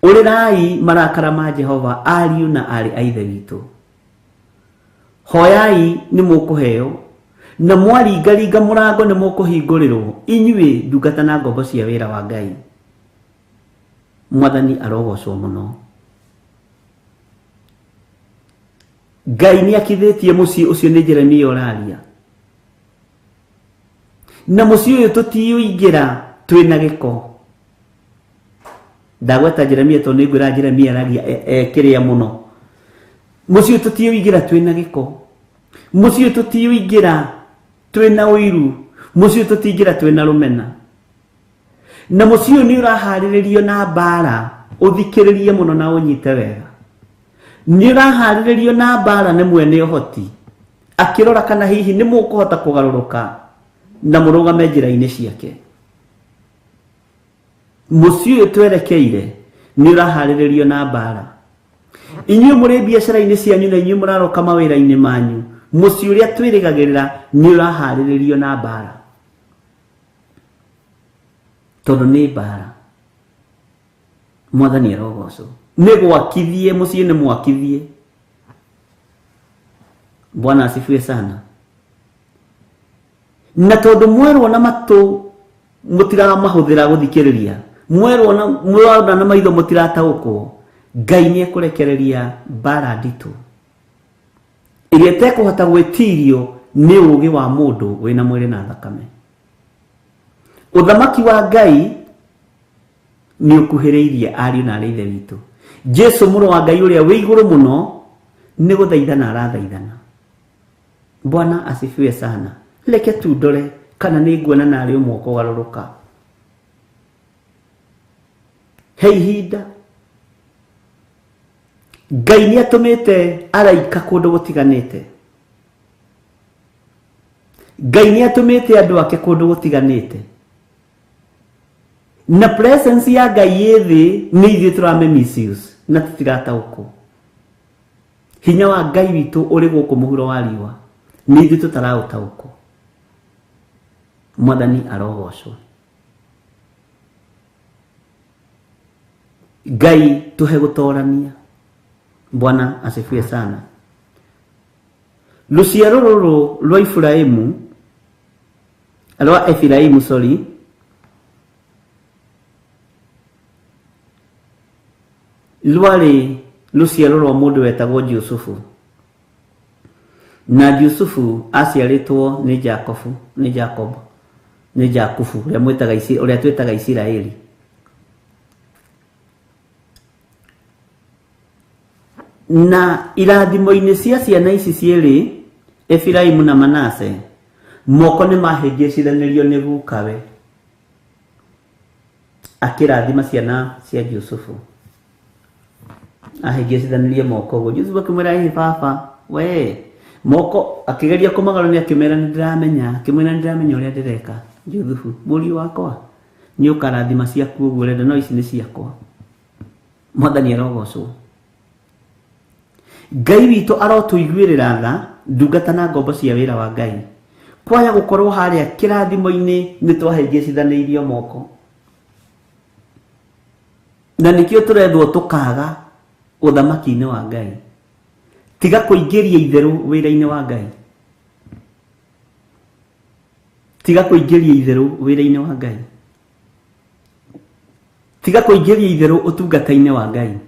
Ũrĩrai marakara ma Jehova, ariũ na arĩ a ithe witũ. Hoyai nĩ mũkũheo, na mwaringaringa mũrango nĩ mũkũhingũrĩrwo, inyuĩ ndungata na ngombo cia wĩra wa Ngai. Mwathani arogocwo mũno. Ngai nĩ akithĩtie mũciĩ ũcio nĩ Jeremia ũraria. Na mũciĩ ũyũ tũtiũingĩra twĩna gĩko. Ndagweta Jeremia tondũ nĩ ngwĩra Jeremia aragia kĩrĩa mũno. Mũciĩ ũyũ tũtiũingĩra twĩna gĩko. Mũciĩ ũyũ tũtiũingĩra twĩna ũiru. Mũciĩ ũyũ tũtiũingĩra twĩna rũmena. Na mũciĩ ũyũ nĩ ũraharĩrĩrio na mbara. Ũthikĩrĩrie mũno na ũnyite wega. Nĩ ũraharĩrĩrio na mbara nĩ mwene ũhoti, akĩrora kana hihi nĩ mũkũhota kũgarũrũka na mũrũgame njĩra-inĩ ciake. Mũciĩ ũyũ twerekeire nĩ ũraharĩrĩrio na mbara. Inyuĩ mũrĩ biacara-inĩ cianyu na inyuĩ mũraroka mawĩra-inĩ manyu, mũciĩ ũrĩa twĩrĩgagĩrĩra nĩ ũraharĩrĩrio na mbara. Tondũ nĩ mbara. Mwathani arogocwo. Nĩ gwakithie, mũciĩ nĩ mwakithie. Bwana asifiwe sana. Na tondũ mwerwo na matũ mũtiramahũthĩra gũthikĩrĩria, mwerwo na maitho mũtirataũkwo, Ngai nĩ ekũrekereria mbara nditũ ĩrĩa ĩtekũhota gwĩtirio nĩ ũũgĩ wa mũndũ wĩna mwĩrĩ na thakame. Ũthamaki wa Ngai nĩ ũkuhĩrĩirie ariũ na arĩ ithe witũ. Jesu mũrũ wa Ngai ũrĩa wĩ igũrũ mũno nĩ gũthaithana arathaithana. Bwana asifiwe sana. Reke tu ndore kana nĩ nguona narĩ ũmwe kũgarũrũka. He ihinda Ngai nĩ atũmĩte araika kũndũ gũtiganĩte. Ngai nĩ atũmĩte andũ ake kũndũ gũtiganĩte. Na presence ya Ngai ĩthĩ nĩ ithuĩ tũrame misuse na tũtirataũkwo. Hinya wa Ngai witũ ũrĩ gũkũ mũhuro wa riũa, nĩ ithuĩ tũtaraũtaũkwo. Mwathani arogocwo. Ngai tuhe gutorania. Bwana asifiwe sana. Luciaro ruru rwa Efiraimu sorry, rwari luciaro rwa mundu wetagwo Jusufu, na Jusufu aciaritwo ni Jacobu uria twetaga Isiraeli. Na irathimo-ini cia ciana ici cieri Efiraimu na Manase moko ni mahĩngĩcithanirio nĩ gukawe akĩrathima ciana cia Jusufu. Ahĩngĩcithanirie moko guo. Jusufu akĩmwĩra baba we moko akĩgeria kũmagarũrania akĩmera nĩndĩramenya ũrĩa ndĩreka. Jusufu mũriũ wakwa nĩ ũkarathima ciaku ũguo ũrenda, no ici nĩ ciakwa. Mwathani arogocwo. Ngai witũ arotũiguĩrĩra tha ndungata na ngombo cia wĩra wa Ngai. Kwaya gũkorwo harĩa kĩrathimo-inĩ nĩ twahĩngĩcithanĩirio moko, na nĩkĩo tũrethwo tũkaga ũthamaki-inĩ wa Ngai. Tiga kũingĩria itherũ wĩra-inĩ wa Ngai. Tiga kũingĩria itherũ wĩra-inĩ wa Ngai. Tiga kũingĩria itherũ ũtungata-inĩ wa Ngai.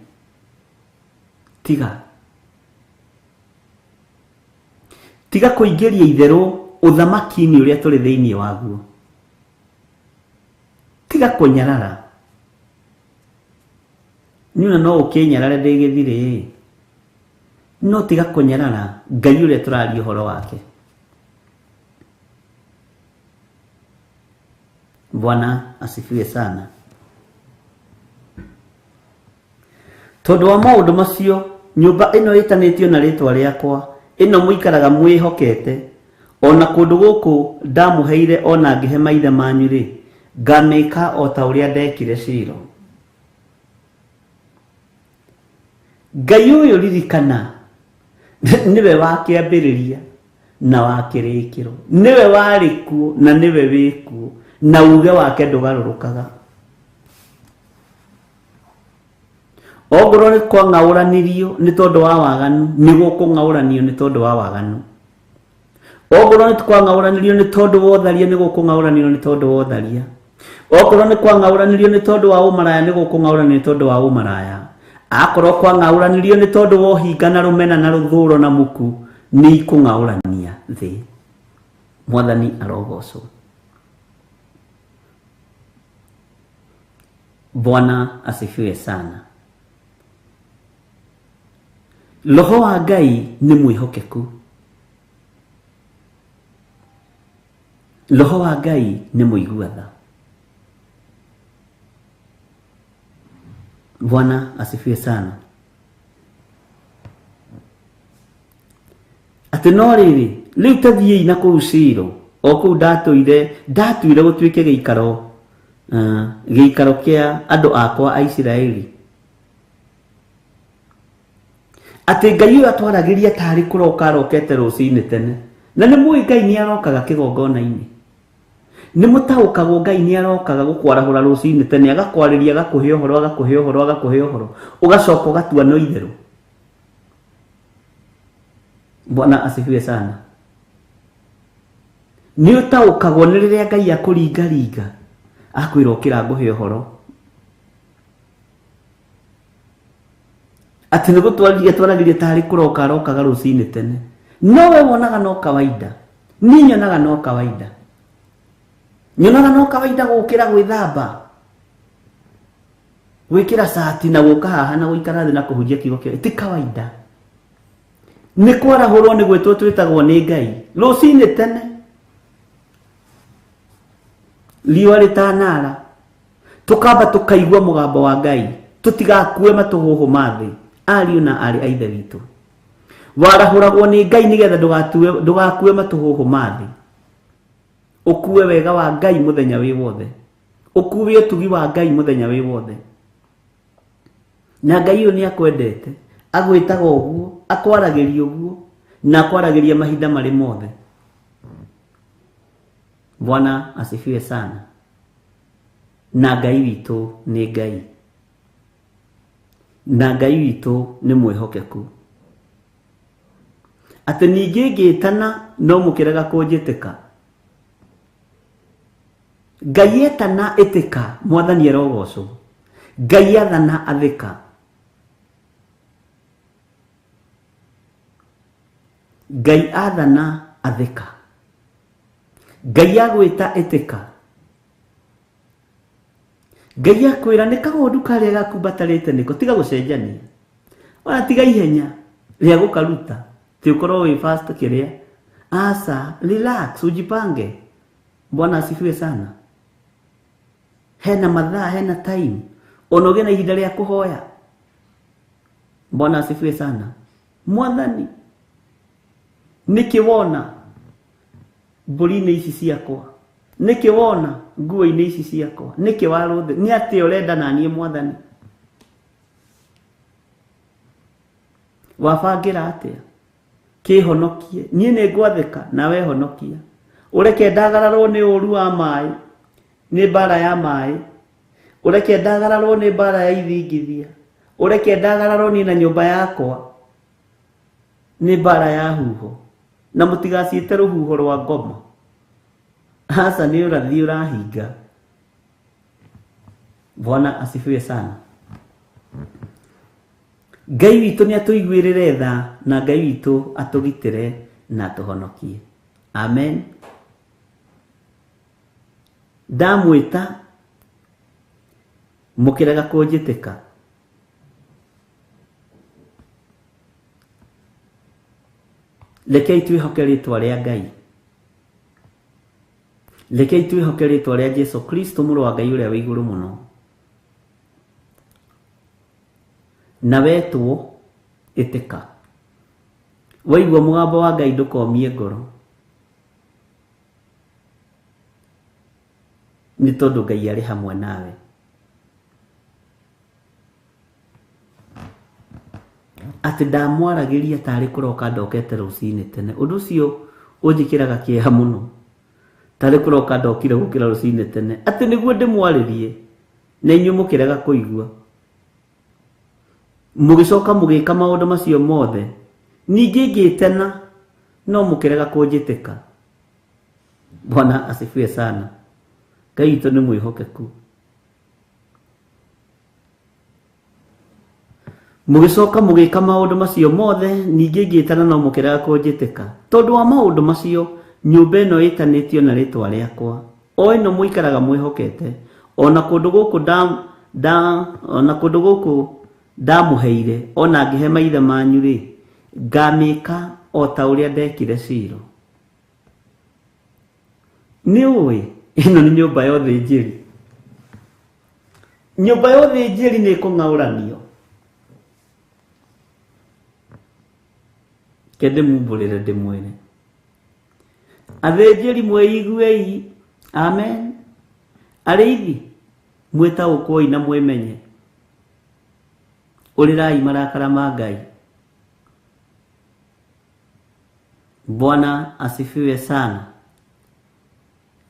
Tiga kũingĩria itherũ ũthamaki-inĩ ũrĩa tũrĩ thĩinĩ waguo. Tiga kũnyarara. Nĩona no ũkĩnyarare ndĩgĩthirĩ. No tiga kũnyarara Ngai ũrĩa tũraria ũhoro wake. Bwana asifiwe sana. Tondũ wa maũndũ macio nyũmba ĩno ĩtanĩtio na rĩtwa rĩakwa, ĩno mũikaraga mwĩhokete, ona kũndũ gũkũ ndamũheire ona ngĩhe maithe manyu rĩ, ngamĩka o ta ũrĩa ndekire Shilo. Ngai ũyũ ririkana niwe wa kĩambĩrĩria na wa kĩrĩkĩro, niwe warĩ kuo na niwe wĩ kuo, na uge wake ndũgarũrũkaga. Ongorwo nĩ kwang'aũranirio nĩ tondũ wa waganu, nĩguo kũng'aũranio nĩ tondũ wa waganu. Ongorwo nĩ kwang'aũranirio nĩ tondũ wa ũtharia, nĩguo kũng'aũranio nĩ tondũ wa ũtharia. Ongorwo nĩ kwang'aũranirio nĩ tondũ wa ũmaraya, nĩguo kũng'aũranio nĩ tondũ wa ũmaraya. Akorwo kwang'aũranirio nĩ tondũ wa ũhinga na rũmena na rũthũũro na muku, nĩ ikũng'aũrania thĩ. Mwathani arogocwo. Bwana asifiwe sana. Roho wa Ngai nĩ mwĩhokeku. Roho wa Ngai nĩ mũiguatha. Bwana asifiwe sana. Atĩ no rĩrĩ, rĩu tathiĩi na kũu Shilo, o kũu ndatuire gũtuĩke gĩikaro kĩa andũ akwa a Isiraeli. Atĩ Ngai ũyũ atwaragĩria tarĩ kũroka arokete rũcinĩ tene. Na nĩ mũĩ Ngai nĩ arokaga kĩgongona-inĩ. Nĩ mũtaũkagwo Ngai nĩ arokaga gũkwarahũra rũcinĩ tene, agakwarĩria, agakũhe ũhoro, ũgacoka ũgatua no itherũ. Bwana asifiwe sana. Nĩ ũtaũkagwo nĩ rĩrĩa Ngai akũringaringa, akwĩra ũkĩra ngũhe ũhoro. Atĩ nĩ gũtwaragĩria tarĩ kũroka arokaga rũcinĩ tene. No we wonaga no kawaida. Niĩ nyonaga no kawaida. Nyonaga no kawaida gũkĩra gwĩthamba, gwĩkĩra cati na gũka haha na gũikara thĩ na kũhunjia kiugo kĩake. Ti kawaida. Nĩ kwarahũrwo nĩ gwĩtwo twĩtagwo nĩ Ngai rũcinĩ tene, riũa rĩtanara, tũkamba tũkaigua mũgambo wa Ngai, tũtigakue matũhũhũ mathĩ. Ariũ na arĩ a ithe witũ, warahũragwo nĩ Ngai nĩgetha ndũgakue matũhũhũ mathĩ. Ũkue wega wa Ngai mũthenya wĩ wothe, ũkue ũtugi wa Ngai mũthenya wĩ wothe. Na Ngai ũyũ nĩ akwendete, agwĩtaga ũguo, akwaragĩria ũguo, na akwaragĩria mahinda marĩ mothe. Bwana asifiwe sana. Na Ngai witũ nĩ Ngai. na Ngai witũ nĩ mwĩhokeku. Atĩ ningĩ ngĩtana no mũkĩrega kũnjĩtĩka. Ngai etana ĩtĩka, Mwathani arogocwo. Ngai athana athĩka. Ngai athana athĩka. Ngai agwĩta ĩtĩka. Ngai akwĩra nĩ kaũndũ karĩa gaku batarĩte nĩko, tiga gũcenjania. Ona tiga ihenya rĩa gũkaruta. Ti ũkorwo wĩ fast kĩrĩa. Asa, relax, ujipange. Bwana asifiwe sana. Hena mathaa, hena time. Onoge na ihinda rĩa kũhoya. Bwana asifiwe sana. Mwathani, nĩkĩ wona mbũri-inĩ ici ciakwa? Nĩkĩ wona nguo-inĩ ici ciakwa? Nĩkĩ warũthĩ? Nĩ atĩ ũrenda naniĩ Mwathani? Wabangĩra atĩa? Kĩhonokie. Niĩ nĩ ngwathĩka nawe honokia. Ũreke ndagararwo nĩ ũru wa maĩ, nĩ mbara ya maĩ. Ũreke ndagararwo nĩ mbara ya ithingithia. Ũreke ndagararwo niĩ na nyũmba yakwa nĩ mbara ya huho. Na mũtigaciĩte rũhuho rwa ngoma. Asa nĩ ũrathi ũrahinga. Bwana asifiwe sana. Ngai witũ nĩ atũiguĩrĩre tha, na Ngai witũ atũgitĩre na atũhonokie. Amen. Ndamwĩta mũkĩrega kũnjĩtĩka. Rekei twĩhoke rĩtwa rĩa Ngai. Rekei twĩhoke rĩtwa rĩa Jesu Kristo, mũrũ wa Ngai ũrĩa wĩ igũrũ mũno. Na wetwo ĩtĩka. Waigua mũgambo wa Ngai ndũkomie ngoro. Nĩ tondũ Ngai arĩ hamwe nawe. Atĩ ndamwaragĩria tarĩ kũroka ndokete rũcinĩ tene. Ũndũ ũcio ũnjĩkĩraga kĩeha mũno. Tarĩ kũroka ndokire gũkĩra rũcinĩ tene. Atĩ nĩguo ndĩmwarĩrie na inyuĩ mũkĩrega kũigua. Mũgĩcoka mũgĩka maũndũ macio mothe. Ningĩ ngĩtena no mũkĩrega kũnjĩtĩka. Bwana asifiwe sana. Ngai witũ nĩ mwĩhokeku. Mũgĩcoka mũgĩka maũndũ macio mothe, ningĩ ngĩtana no mũkĩrega kũnjĩtĩka. Tondũ wa maũndũ macio nyũmba ĩno ĩtanĩtio na rĩtwa rĩakwa. O ĩno mũikaraga mwĩhokete. Ona kũndũ gũkũ ndamũheire, ona ngĩhe maithe manyu rĩ, ngamĩka o ta ũrĩa ndekire Shilo. Nĩ ũĩ ĩno nĩ nyũmba ya ũthĩnjĩri. Nyũmba ya ũthĩnjĩri nĩ kũng'aũranio. Kende mumbũrĩre ndĩmwĩre. Athĩnjĩri mwĩiguei. Amen. Arĩithi mwĩtaũkwoi na mwĩmenye. Ũrĩrai marakara ma Ngai. Bwana asifiwe sana.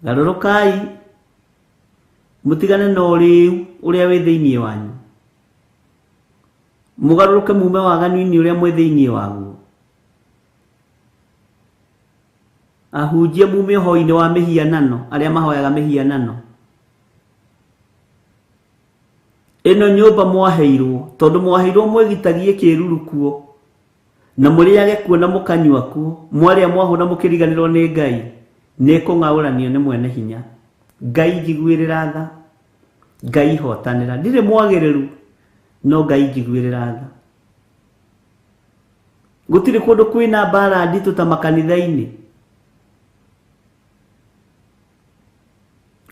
Garũrũkai mũtigane na ũrĩu ũrĩa wĩ thĩinĩ wanyu. Mũgarũrũke mume waganu-inĩ ũrĩa mwĩ thĩinĩ waguo. Ahunjie mume ũhoi-inĩ wa mĩhianano, arĩa mahoyaga mĩhianano. Ĩno nyũmba mwaheirwo, tondũ mwaheirwo mwĩgitagie kĩruru kuo, na mũrĩage kuo na mũkanyua kuo, mwarĩa mwahũna mũkĩriganĩrwo nĩ Ngai, nĩ kũng'aũranio nĩ mwene hinya. Ngai njiguĩrĩra tha, Ngai hotanĩra. Ndirĩ mwagĩrĩru, no Ngai njiguĩrĩra tha. Gũtirĩ kũndũ kwĩna mbara nditũ ta makanitha-inĩ.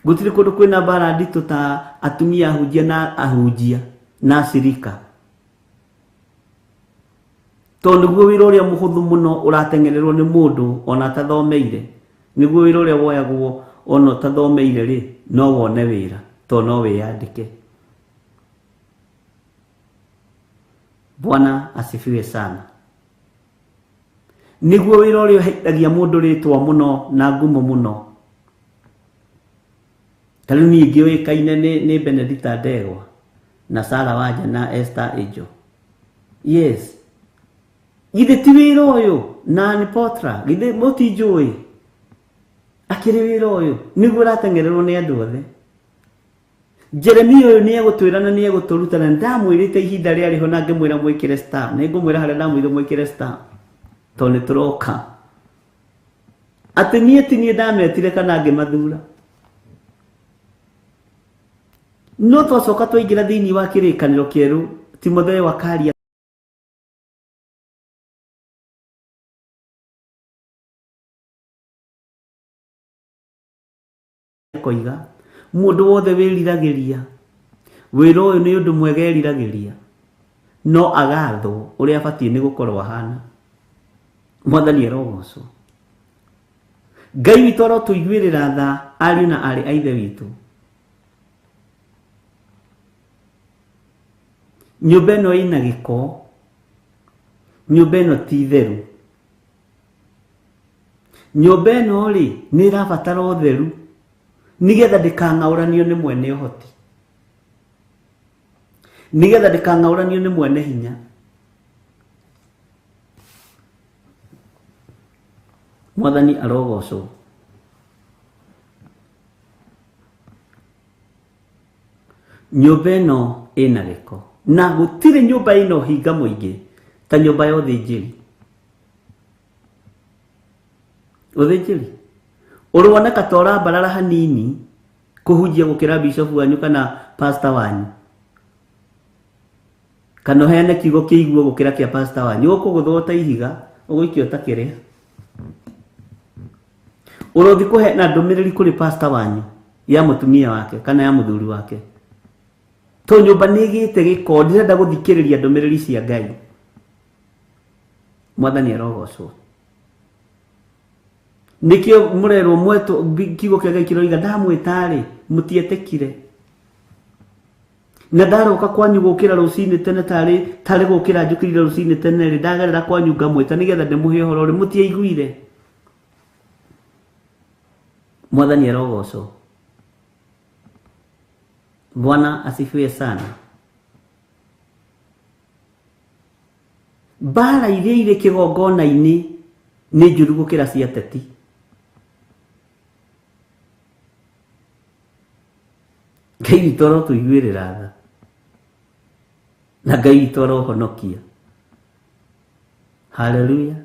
Gũtirĩ kũndũ kwĩna mbara nditũ ta atumia ahunjia na acirika. Tondũ nĩguo wĩra ũrĩa mũhũthũ mũno ũrateng'ererwo nĩ mũndũ ona atathomeire. Nĩguo wĩra ũrĩa woyagwo ona ũtathomeire rĩ, no wone wĩra, tondũ no wĩyandĩke. Bwana asifiwe sana. Nĩguo wĩra ũrĩa ũheitagia mũndũ rĩtwa mũno na ngumo mũno. Tarĩu niĩ ngĩũĩkaine nĩ Benedicta Ndegwa na Sarah Wanja na Esther Ejo. Yes. Githe ti wĩra ũyũ na nĩ Potra, githe mũtinjũĩ akĩrĩ wĩra ũyũ nĩguo ũrateng'ererwo nĩ andũ othe. Jeremia ũyũ nĩ egũtwĩra na nĩ egũtũruta, na ndamwĩrĩte ihinda rĩarĩho na ngĩmwĩra mwĩkĩre star, na ngũmwĩra harĩa ndamwĩrire mwĩkĩre star tondũ nĩ tũroka. Atĩ niĩ ti niĩ ndametire kana ngĩmathura, no twacoka twaingĩra thĩinĩ wa kĩrĩkanĩro kĩerũ. Timotheo akaria koiga mũndũ wothe wĩriragĩria wĩra ũyũ nĩ ũndũ mwega eriragĩria, no agathwo ũrĩa abatiĩ nĩ gũkorwo ahana. Mwathani arogocwo. Ngai witũ arotũiguĩrĩra tha ariũ na arĩ a ithe witũ. Nyũmba ĩno ĩna gĩko, nyũmba ĩno ti theru. Nyũmba ĩno rĩ nĩ ĩrabatara ũtheru nigetha ndĩkang'aũranio nĩ mwene ũhoti, nigetha ndĩkang'aũranio nĩ mwene hinya. Mwathani arogocwo. Nyũmba ĩno ĩna gĩko, na gũtirĩ nyũmba ĩno hinga mũingĩ ta nyũmba ya ũthĩnjĩri. Ũthĩnjĩri ũroneka ta ũrambarara hanini kũhunjia gũkĩra bishop wanyu kana pastor wanyu, kana ũheane kiugo kĩiguo gũkĩra kĩa pastor wanyu. Ũkũgũthwo ta ihiga, ũgũikio ta kĩrĩa. Ũrothi kũheana ndũmĩrĩri kũrĩ pastor wanyu ya mũtumia wake kana ya mũthuri wake, to nyũmba nĩ ĩgĩte gĩko, ndirenda gũthikĩrĩria ndũmĩrĩri cia Ngai. Mwathani arogocwo. Nikio murero mwetu kiugo kĩa Ngai kĩroiga ndamwĩtarĩ mũtietĩkire, na ndaroka kwanyu gũkĩra rũcinĩ tene tarĩ gũkĩra njũkĩrire rũcinĩ tene rĩ, ndagerera kwanyu ngamwĩta nĩgetha ndĩmũhe ũhoro ũrĩ mũtiaiguire. Mwathani arogocwo. Bwana asifiwe sana. Mbara iria irĩ kĩgongona-inĩ nĩ njũru gũkĩra cia teti. Ngai witũ arotũiguĩrĩra tha, na Ngai witũ arohonokia. Haleluya.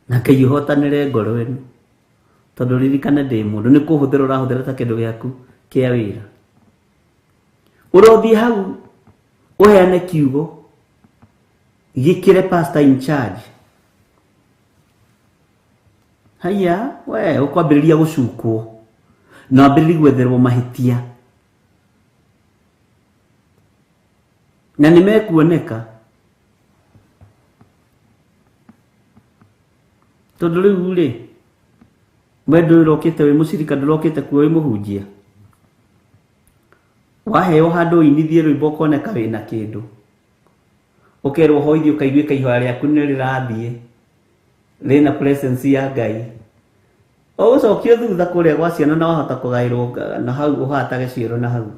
Na Ngai ũhotanĩre ngoro ĩno, tondũ ririkana ndĩ mũndũ, nĩ kũhũthĩra ũrahũthĩra ta kĩndũ gĩaku kĩa wĩra. Ũrothiĩ hau ũheane kiugo gĩkĩre pastor in charge. Haya we ũkwambĩrĩria gũcukwo na wambĩrĩrie gwetherwo mahĩtia, na nĩ mekuoneka. Tondũ rĩu rĩ we ndũrokĩte wĩ mũcirika, ndũrokĩte kuo wĩ mũhunjia. Waheo handũ inithie rwĩmbo ũkoneka wĩna kĩndũ, ũkerwo hoithie ũkaiguĩka ihoya rĩaku nĩ rĩrathiĩ rĩna presence ya Ngai. Ũgũcokio thutha kũrĩa gwa ciana na wahota kũgaĩrwo na hau ũhatage ciĩro na hau.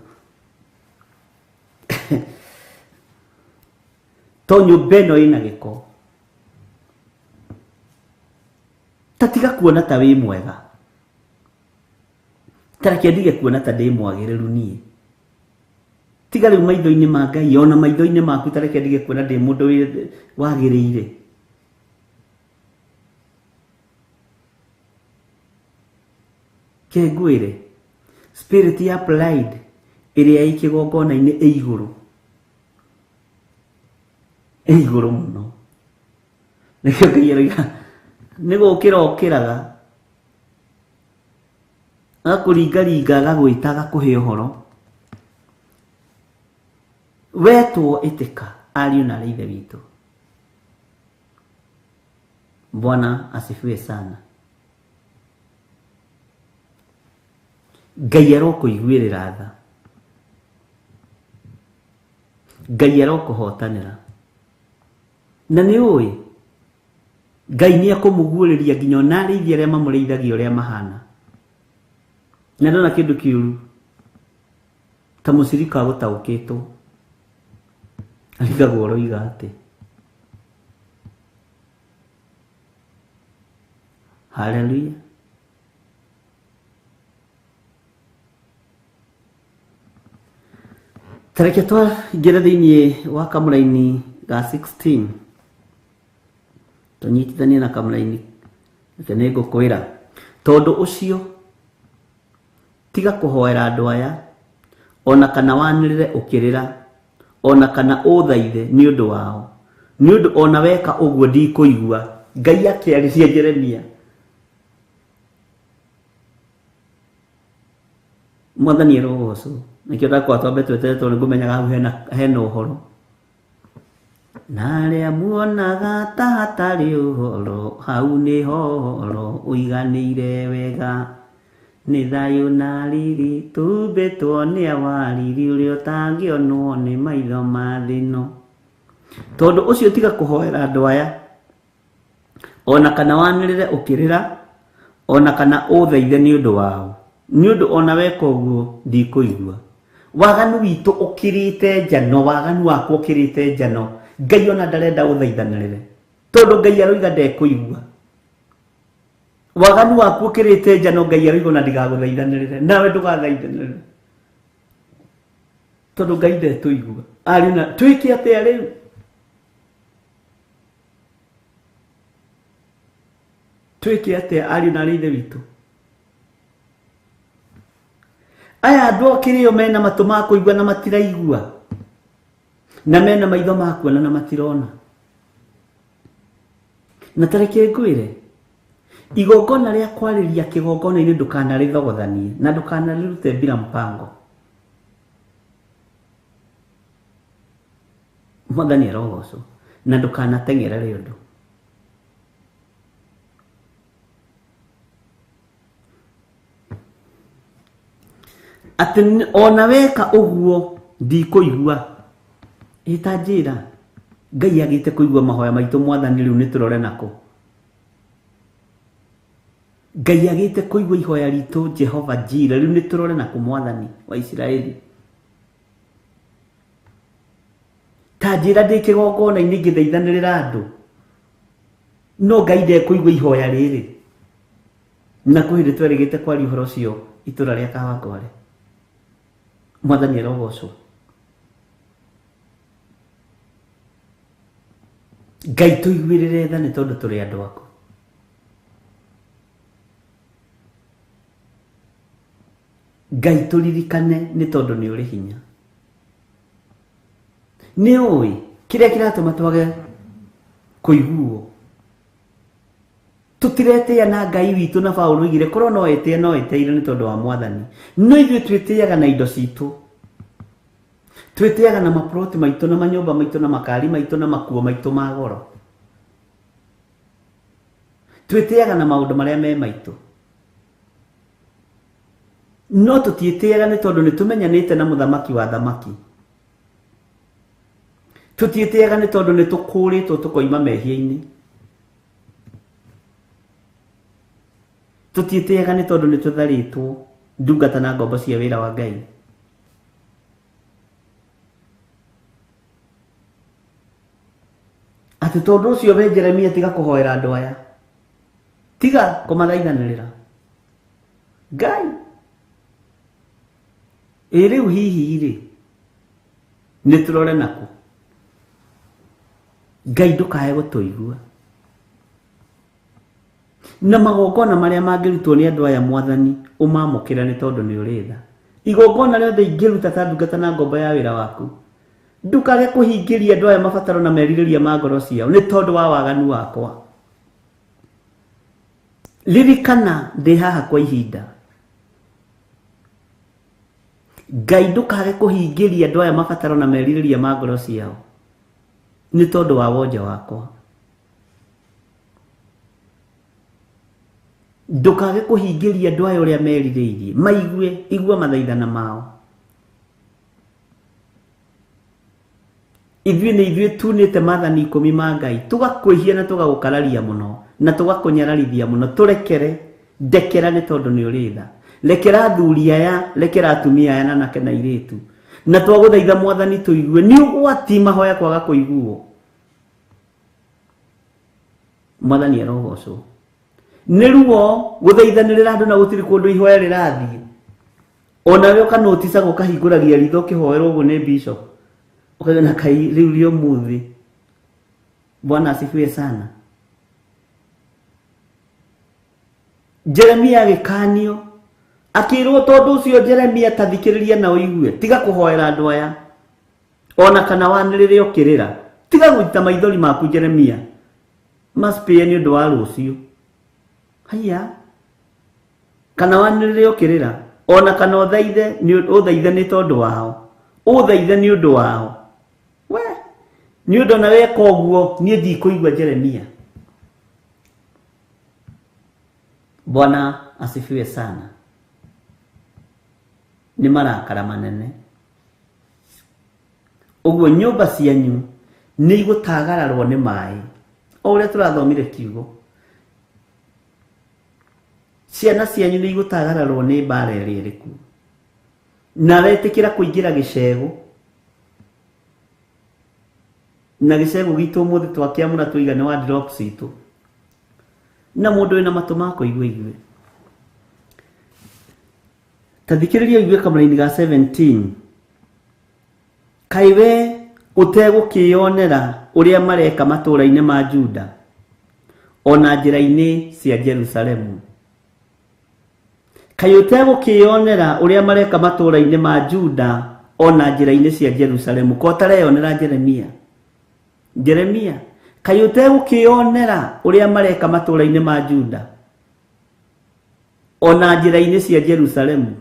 To nyũmba ĩno ĩna gĩko. Tatiga kuona ta wĩ mwega, tareke ndige kuona ta ndĩ mwagĩrĩru niĩ. Tiga rĩu maitho-inĩ ma Ngai, ona maitho-inĩ maku tareke ndige kuona ndĩ mũndũ wagĩrĩire. Kengwĩre spirit ya pride ĩrĩa ĩ kĩgongona-inĩ ĩ igũrũ mũno. Nĩkĩo Ngai aroiga nĩ gũkĩra ũkĩraga agakũringaringa agagwĩta agakũhe ũhoro. Wetwo ĩtĩka ariũ na arĩ a ithe witũ. Bwana asifiwe sana. Ngai arokũiguĩrĩra tha, Ngai arokũhotanĩra, na nĩ ũĩ Ngai nĩ akũmũguũrĩria nginya ona arĩithi arĩa mamũrĩithagia ũrĩa mahana. Na ndona kĩndũ kĩũru ta mũcirika gũtaũkĩtwo Arigagwo roiga ati haleluya. Tareke twa ingĩre thĩinĩ wa kamũraini ga 16 tũnyitithanie na kamũraini ake nĩ ngũkwĩra tondũ ũcio tiga kũhoera andũ aya ona kana wanĩrĩre ũkĩrĩra ona kana ũthaithe nĩ ũndũ wao nĩ ũndũ ona weka ũguo ndikũigua. Ngai akĩarĩria Jeremia. Mwathani erogocwo nikĩo ndakwa twambe twetetwo nĩ ngũmenyaga hau hena ũhoro. Na arĩa muonaga ta hatarĩ ũhoro hau nĩho ũhoro ũiganĩire wega nĩ thayũ na riri tumbĩtwo nĩ awariri ũrĩa ũtangĩonwo nĩ maitho ma thĩ ĩno. Tondũ ũcio tiga kũhoera andũ aya ona kana wanĩrĩre ũkĩrĩra ona kana ũthaithe nĩ ũndũ wao nĩ ũndũ ona weka ũguo ndikũigua. Waganu witũ ũkĩrĩte njano, waganu waku ũkĩrĩte njano. Ngai ona ndarenda ũthaithanĩrĩre tondũ Ngai aroiga ndekũigua. Waganu waku ũkĩrĩte njano, Ngai aroiga ona ndigagũthaithanĩrĩre, nawe ndũgathaithanĩrĩre tondũ Ngai ndetũigua. Ariũ na twĩke atĩa rĩu? Twĩke atĩa ariũ na ithe witũ? Aya andũ okĩrĩo mena matũ ma kũigua na matiraigua, na mena maitho ma kuona na matirona. Na tareke ngwĩre igongona rĩa kwarĩria kĩgongona-inĩ ndũkanarĩthogothanie na ndũkanarĩrute bila mpango. Mwathani arogocwo na ndũkanateng'erere ũndũ. Atĩ ona weka ũguo ndikũigua. Ĩta njĩra Ngai agĩte kũigua mahoya maitũ Mwathani, rĩu nĩ tũrore nako. Ngai agĩte kũigua ihoya ritũ Jehova Jireh, rĩu nĩ tũrore nako Mwathani wa Isiraeli. Ta njĩra ndĩ kĩgongona-inĩ ngĩthaithanĩrĩra andũ, no Ngai ndekũigua ihoya rĩrĩ. Na kwĩrĩ twerĩgĩte kwaria ũhoro ũcio itũra rĩa Kawangware. Mwathani arogocwo. Ngai tũiguĩrĩre tha nĩ tondũ tũrĩ andũ aku. Ngai tũririkane nĩ tondũ nĩ ũrĩ hinya. Nĩ ũĩ kĩrĩa kĩratũma twage kũiguo. Tũtiretĩana Ngai witũ, na Paulo oigire korwo no etĩe no eteire nĩ tondũ wa Mwathani. No ithuĩ twĩtĩaga na indo citũ, twĩtĩaga na maploti maitũ na manyũmba maitũ na makari maitũ na makuo maitũ ma goro. Twĩtĩaga na maũndũ marĩa me maitũ, no tũtiĩtĩaga nĩ tondũ nĩ tũmenyanĩte na mũthamaki wa thamaki. Tũtiĩtĩaga nĩ tondũ nĩ tũkũrĩtwo tũkoima mehia-inĩ. Tũtiĩtĩaga nĩ tondũ nĩ tũtharĩtwo ndungata na ngombo cia wĩra wa Ngai. Atĩ tondũ ũcio we Jeremia tiga kũhoera andũ aya, tiga kũmathaithanĩrĩra Ngai. Rĩu hihi-rĩ nĩ tũrore naku. Ngai ndũkae gũtũigua. Na magongona marĩa mangĩrutwo nĩ andũ aya Mwathani ũmamũkĩra nĩ tondũ nĩ ũrĩ tha. Igongona rĩothe ingĩruta ta ndungata na ngombo ya wĩra waku, ndũkage kũhingĩria andũ aya mabataro na merirĩria ma ngoro ciao nĩ tondũ wa waganu wakwa. Ririkana ndĩ haha kwa ihinda. Ngai ndũkage kũhingĩria andũ aya mabataro na merirĩria ma ngoro ciao nĩ tondũ wa wonja wakwa. Ndũkage kũhingĩria andũ aya ũrĩa merirĩirie maigue, igua mathaithana mao. Ithuĩ nĩ ithuĩ tunĩte maathani 10 ma Ngai, tũgakwĩhia na tũgagũkararia mũno na tũgakũnyararithia mũno. Tũrekere, ndekera nĩ tondũ nĩ ũrĩ tha. Rekera athuri aya, rekera atumia aya na anake na airĩtu. na twaguthaitha Mwathani tuigue ni ugwati mahoya kwaga kuiguo. Mwathani arogocwo nĩ ruo gũthaithanĩrĩra andũ na gũtirĩ kũndũ ihoya rĩrathiĩ. Onawe ũkanotica gũkahingũragia ritho ũkĩhoerwo ũguo nĩ bishop ũkauga na kai rĩu rĩ ũmũthĩ. Bwana asifiwe sana. Jeremia agĩkanio akĩrwo tondũ ũcio Jeremia tathikĩrĩria na ũigue tiga kũhoera andũ aya ona kana wanĩrĩre ũkĩrĩra tiga gũita maithori maku Jeremia maspĩe nĩ ũndũ wa rũciũ. Haya kana wanĩrĩre ũkĩrĩra ona kana ũthaithe nĩ tondũ wao ũthaithe nĩ ũndũ wao. We nĩ ũndũ na weka ũguo niĩ ndikũigua Jeremia. Bwana asifiwe sana. Nĩ marakara manene ũguo nyũmba cianyu nĩ igũtagararwo nĩ maĩ o ũrĩa tũrathomire kiugo. Ciana cianyu nĩ igũtagararwo nĩ mbara ĩrĩa ĩrĩ kuo na wetĩkĩra kũingĩra gĩcegũ na gĩcegũ gitũ ũmũthĩ twakĩamũra tũigane wa drops itũ na mũndũ wĩna matũ ma kũigua igue. Tathikĩrĩria igue kamũra-inĩ ga 17. Kaĩ we ũtegũkĩonera ũrĩa mareka matũũra-inĩ ma Juda ona njĩra-inĩ cia Jerusalemu. Kaĩ ũtegũkĩonera ũrĩa mareka matũũra-inĩ ma Juda ona njĩra-inĩ cia Jerusalemu. Ko tareyonera Jeremia kaĩ ũtegũkĩonera ũrĩa mareka matũũra-inĩ ma Juda ona njĩra-inĩ cia Jerusalemu.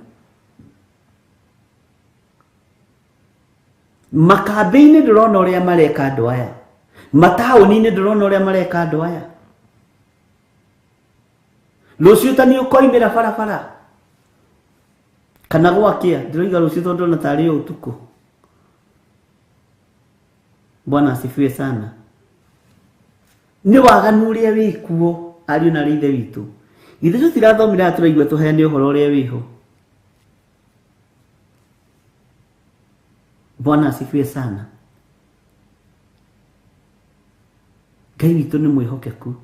Makambĩ-inĩ ndũrona ũrĩa mareka andũ aya, mataũni-inĩ ndũrona ũrĩa mareka andũ aya. Rũciũ ta nĩ ũkoimĩra barabara kana gwakĩa. Ndĩroiga rũciũ tondũ ndĩrona tarĩ ũtukũ. Bwana asifiwe sana. Nĩ waganu ũrĩa wĩkuo ariũ na ithe witũ. Githĩ tũtirathomire tũraigua tũheane ũhoro ũrĩa wĩho. Bwana asifiwe sana. Ngai witũ nĩ mwĩhokeku.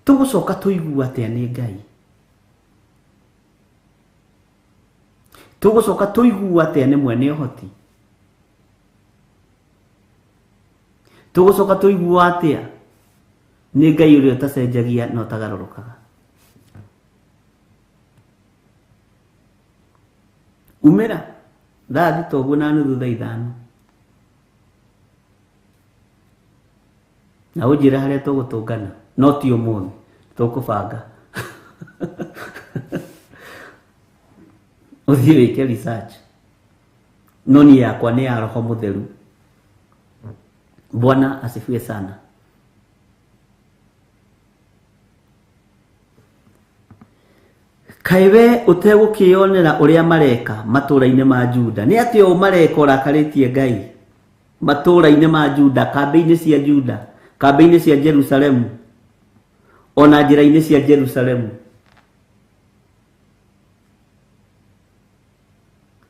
Tũgũcoka tũigua atĩa nĩ Ngai? Tũgũcoka tũigua atĩa nĩ mwene ũhoti? Tũgũcoka tũigua atĩa nĩ Ngai ũrĩa ũtacenjagia na ũtagarũrũkaga? Umĩra thaa thita ũguo na nuthu thaa ithano na ũnjĩre harĩa tũgũtũngana. No ti ũmũthĩ tũkũbanga ũthiĩ wĩke research. No niĩ yakwa nĩ ya Roho Mũtheru. Bwana asifiwe sana. Kaĩ we ũtegũkĩonera ũrĩa mareka matũũra-inĩ ma Juda? Nĩ atĩ o mareka ũrakarĩtie Ngai matũũra-inĩ ma Juda, kambĩ-inĩ cia Juda, kambĩ-inĩ cia Jerusalemu ona njĩra-inĩ cia Jerusalemu.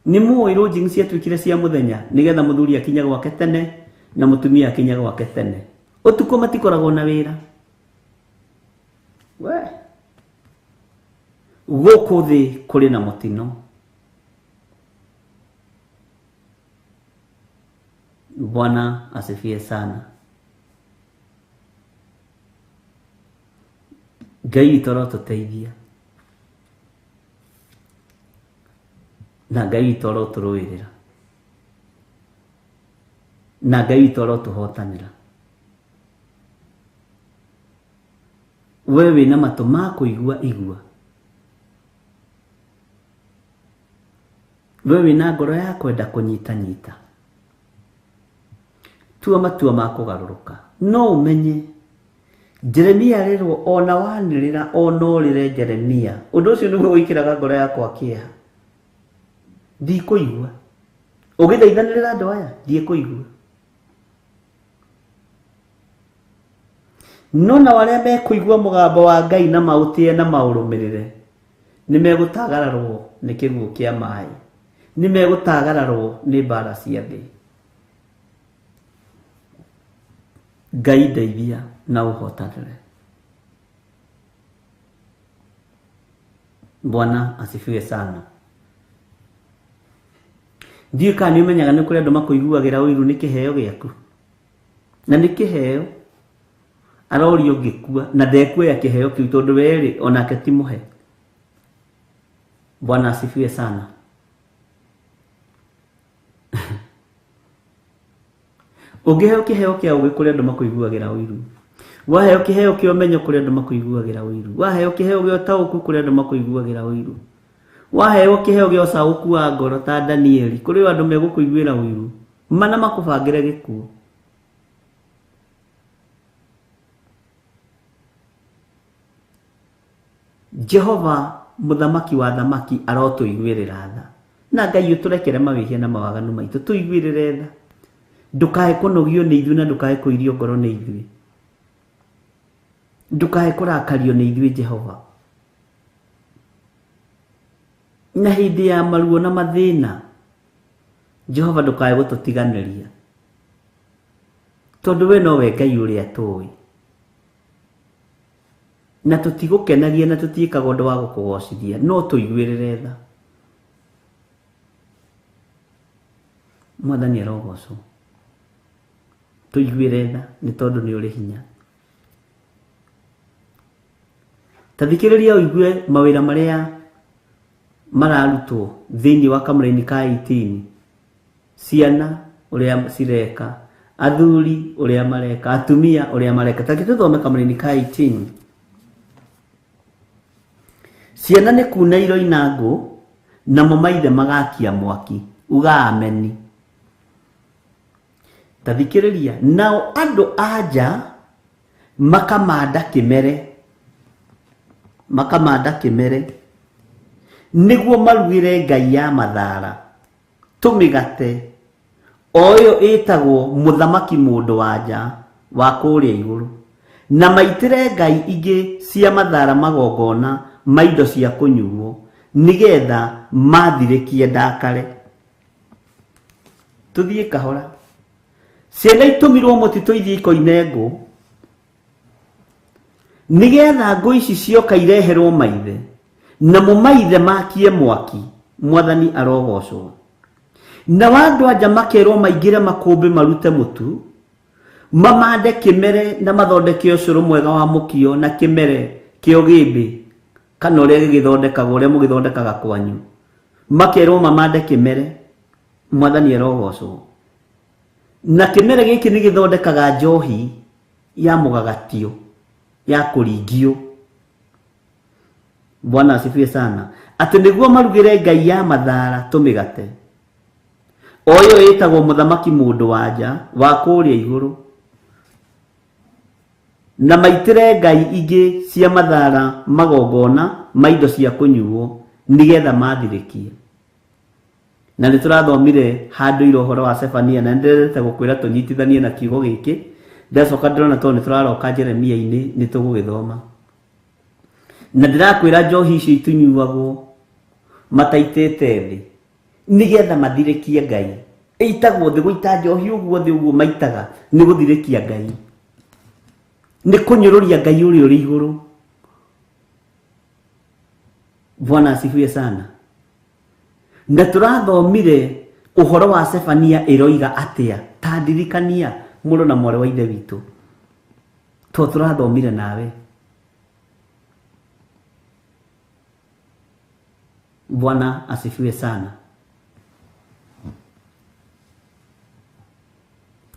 Nĩ mũĩ rũnjini ciatuĩkire cia mũthenya nĩgetha mũthuri akinya gwake tene na mũtumia akinya gwake tene. Ũtukũ matikoragwo na wĩra. We gũkũ thĩ kũrĩ na mũtino. Bwana asifiwe sana. Ngai witũ arotũteithia na Ngai witũ arotũrũĩrĩra na Ngai witũ arotũhotanĩra. We wĩna matũ ma kũigua igua. We wĩna ngoro ya kwenda kũnyitanyita tua matua ma kũgarũrũka. No ũmenye Jeremia rĩrwo ona wanĩrĩra ona ũrĩre Jeremia, ũndũ ũcio nĩguo wĩkĩraga ngoro yakwa kĩeha. Ndikũigua ũgĩthaithanĩrĩra andũ aya, ndikũigua. No na arĩa mekũigua mũgambo wa Ngai na maũtĩe na maũrũmĩrĩre nĩ megũtagararwo nĩ kĩguũ kĩa maĩ, nĩ megũtagararwo nĩ mbara cia thĩ. Ngai ndeithia na ũhotanĩre. Bwana asifiwe sana. Ndiũ kana nĩ ũmenyaga nĩ kũrĩ andũ makũiguagĩra ũiru nĩ kĩheo gĩaku, na nĩ kĩheo arorio ngĩkua na ndekuoya kĩheo kĩu tondũ werĩ onake ti mũhe. Bwana asifiwe sana. Ũngĩheo kĩheo kĩa ũgĩ kũrĩ andũ makũiguagĩra ũiru, waheo kĩheo kĩa ũmenyo kũrĩ andũ makũiguagĩra ũiru, waheo kĩheo gĩa ũtaũku kũrĩ andũ makũiguagĩra ũiru, waheo kĩheo gĩa ũcaũku wa ngoro ta Danieli kũrĩ andũ megũkũiguĩra ũiru mana makũbangĩre gĩkuũ. Jehova mũthamaki wa thamaki arotũiguĩrĩra tha, na Ngai ũtũrekere mawĩhia na mawaganu maitũ tũiguĩrĩre tha. Ndũkae kũnogio nĩ ithuĩ na ndũkae kũirio ngoro nĩ ithuĩ, ndũkae kũrakario nĩ ithuĩ Jehova. Na hĩndĩ ya maruo na mathĩna Jehova ndũkae gũtũtiganĩria, tondũ we nowe Ngai ũrĩa tũĩ, na tũtigũkenagia na tũtiĩkaga ũndũ wa gũkũgocithia, no tũiguĩrĩre tha. Mwathani arogocwo, tũiguĩre tha nĩ tondũ nĩ ũrĩ hinya. Ta thikĩrĩria ũigue mawĩra marĩa mararutwo thĩinĩ wa kamũra-inĩ ka 18, ciana ũrĩa cireka, athuri ũrĩa mareka, atumia ũrĩa mareka. Ta tũthome kamũra-inĩ ka 18. Ciana nĩ kuna iroina ngũ, namo maithe magakia mwaki, uga ameni. Ta thikĩrĩria, nao andũ anja makamanda kĩmere, nĩguo marugĩre ngai ya mathaara tũmĩgate, o ũyũ ĩtagwo mũthamaki mũndũ wanja wa kũrĩa igũrũ, na maitĩre ngai ingĩ cia mathaara magongona ma indo cia kũnyuo, nĩgetha mathirĩkie ndakare. Tũthiĩ kahora. Ciana itũmirwo mũtitũ ithiĩ ikoine ngũ, nĩgetha ngũ ici cioka ireherwo maithe, namo maithe makie mwaki. Mwathani arogocwo. Na andũ anja makerwo maingĩre makũmbĩ marute mũtu, mamande kĩmere na mathondeke ũcũrũ mwega wa mũkio na kĩmere kĩa ũgĩmbĩ, kana ũrĩa gĩgĩthondekaga ũrĩa mũgĩthondekaga kwanyu. Makerwo mamande kĩmere. Mwathani arogocwo. Na kĩmere gĩkĩ nĩ gĩthondekaga njohi ya mũgagatio, ya kũringio. Bwana asifiwe sana. Atĩ nĩguo marugĩre ngai ya mathaara tũmĩgate, o ũyũ ĩtagwo mũthamaki mũndũ wanja wa kũrĩa igũrũ, na maitĩre ngai ingĩ cia mathaara magongona ma indo cia kũnyuo, nĩgetha mathirĩkie. Na nĩ tũrathomire handũ ira ũhoro wa Sefania, na ndĩrete gũkwĩra tũnyitithanie na kiugo gĩkĩ. Ndacoka ndĩrona tondũ nĩ tũraroka Jeremia-inĩ nĩ tũgũgĩthoma. Na ndĩrakwĩra njohi icio itunyuagwo mataitĩte thĩ, nĩgetha mathirĩkie Ngai. Ĩitagwo thĩ, gũita njohi ũguo thĩ ũguo maitaga nĩ gũthirĩkia Ngai, nĩ kũnyũrũria Ngai ũrĩa ũrĩ igũrũ. Bwana asifiwe sana. Na tũrathomire ũhoro wa Sefania ĩroiga atĩa, ta ndirikania mũrũ na mwarĩ wa ithe witũ, to tũrathomire nawe. Bwana asifiwe sana.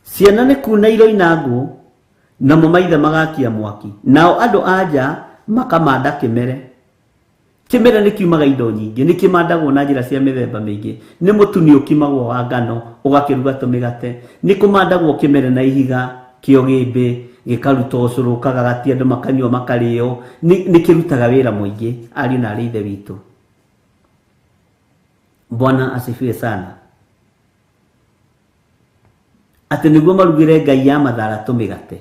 Ciana nĩ kuna iroina ngũ, namo maithe magakia mwaki, nao andũ anja makamanda kĩmere. Kĩmere nĩ kiumaga indo nyingĩ, nĩ kĩmandagwo na njĩra cia mĩthemba mĩingĩ. Nĩ mũtu nĩ ũkimagwo wa ngano ũgakĩruga tũmĩgate, nĩ kũmandagwo kĩmere na ihiga kĩa ũgĩmbĩ gĩkaruta ũcũrũ kagagatia, andũ makanyua makarĩo. Nĩ kĩrutaga wĩra mũingĩ, ariũ na arĩ ithe witũ. Bwana asifiwe sana. Atĩ nĩguo marugĩre ngai ya mathaara tũmĩgate.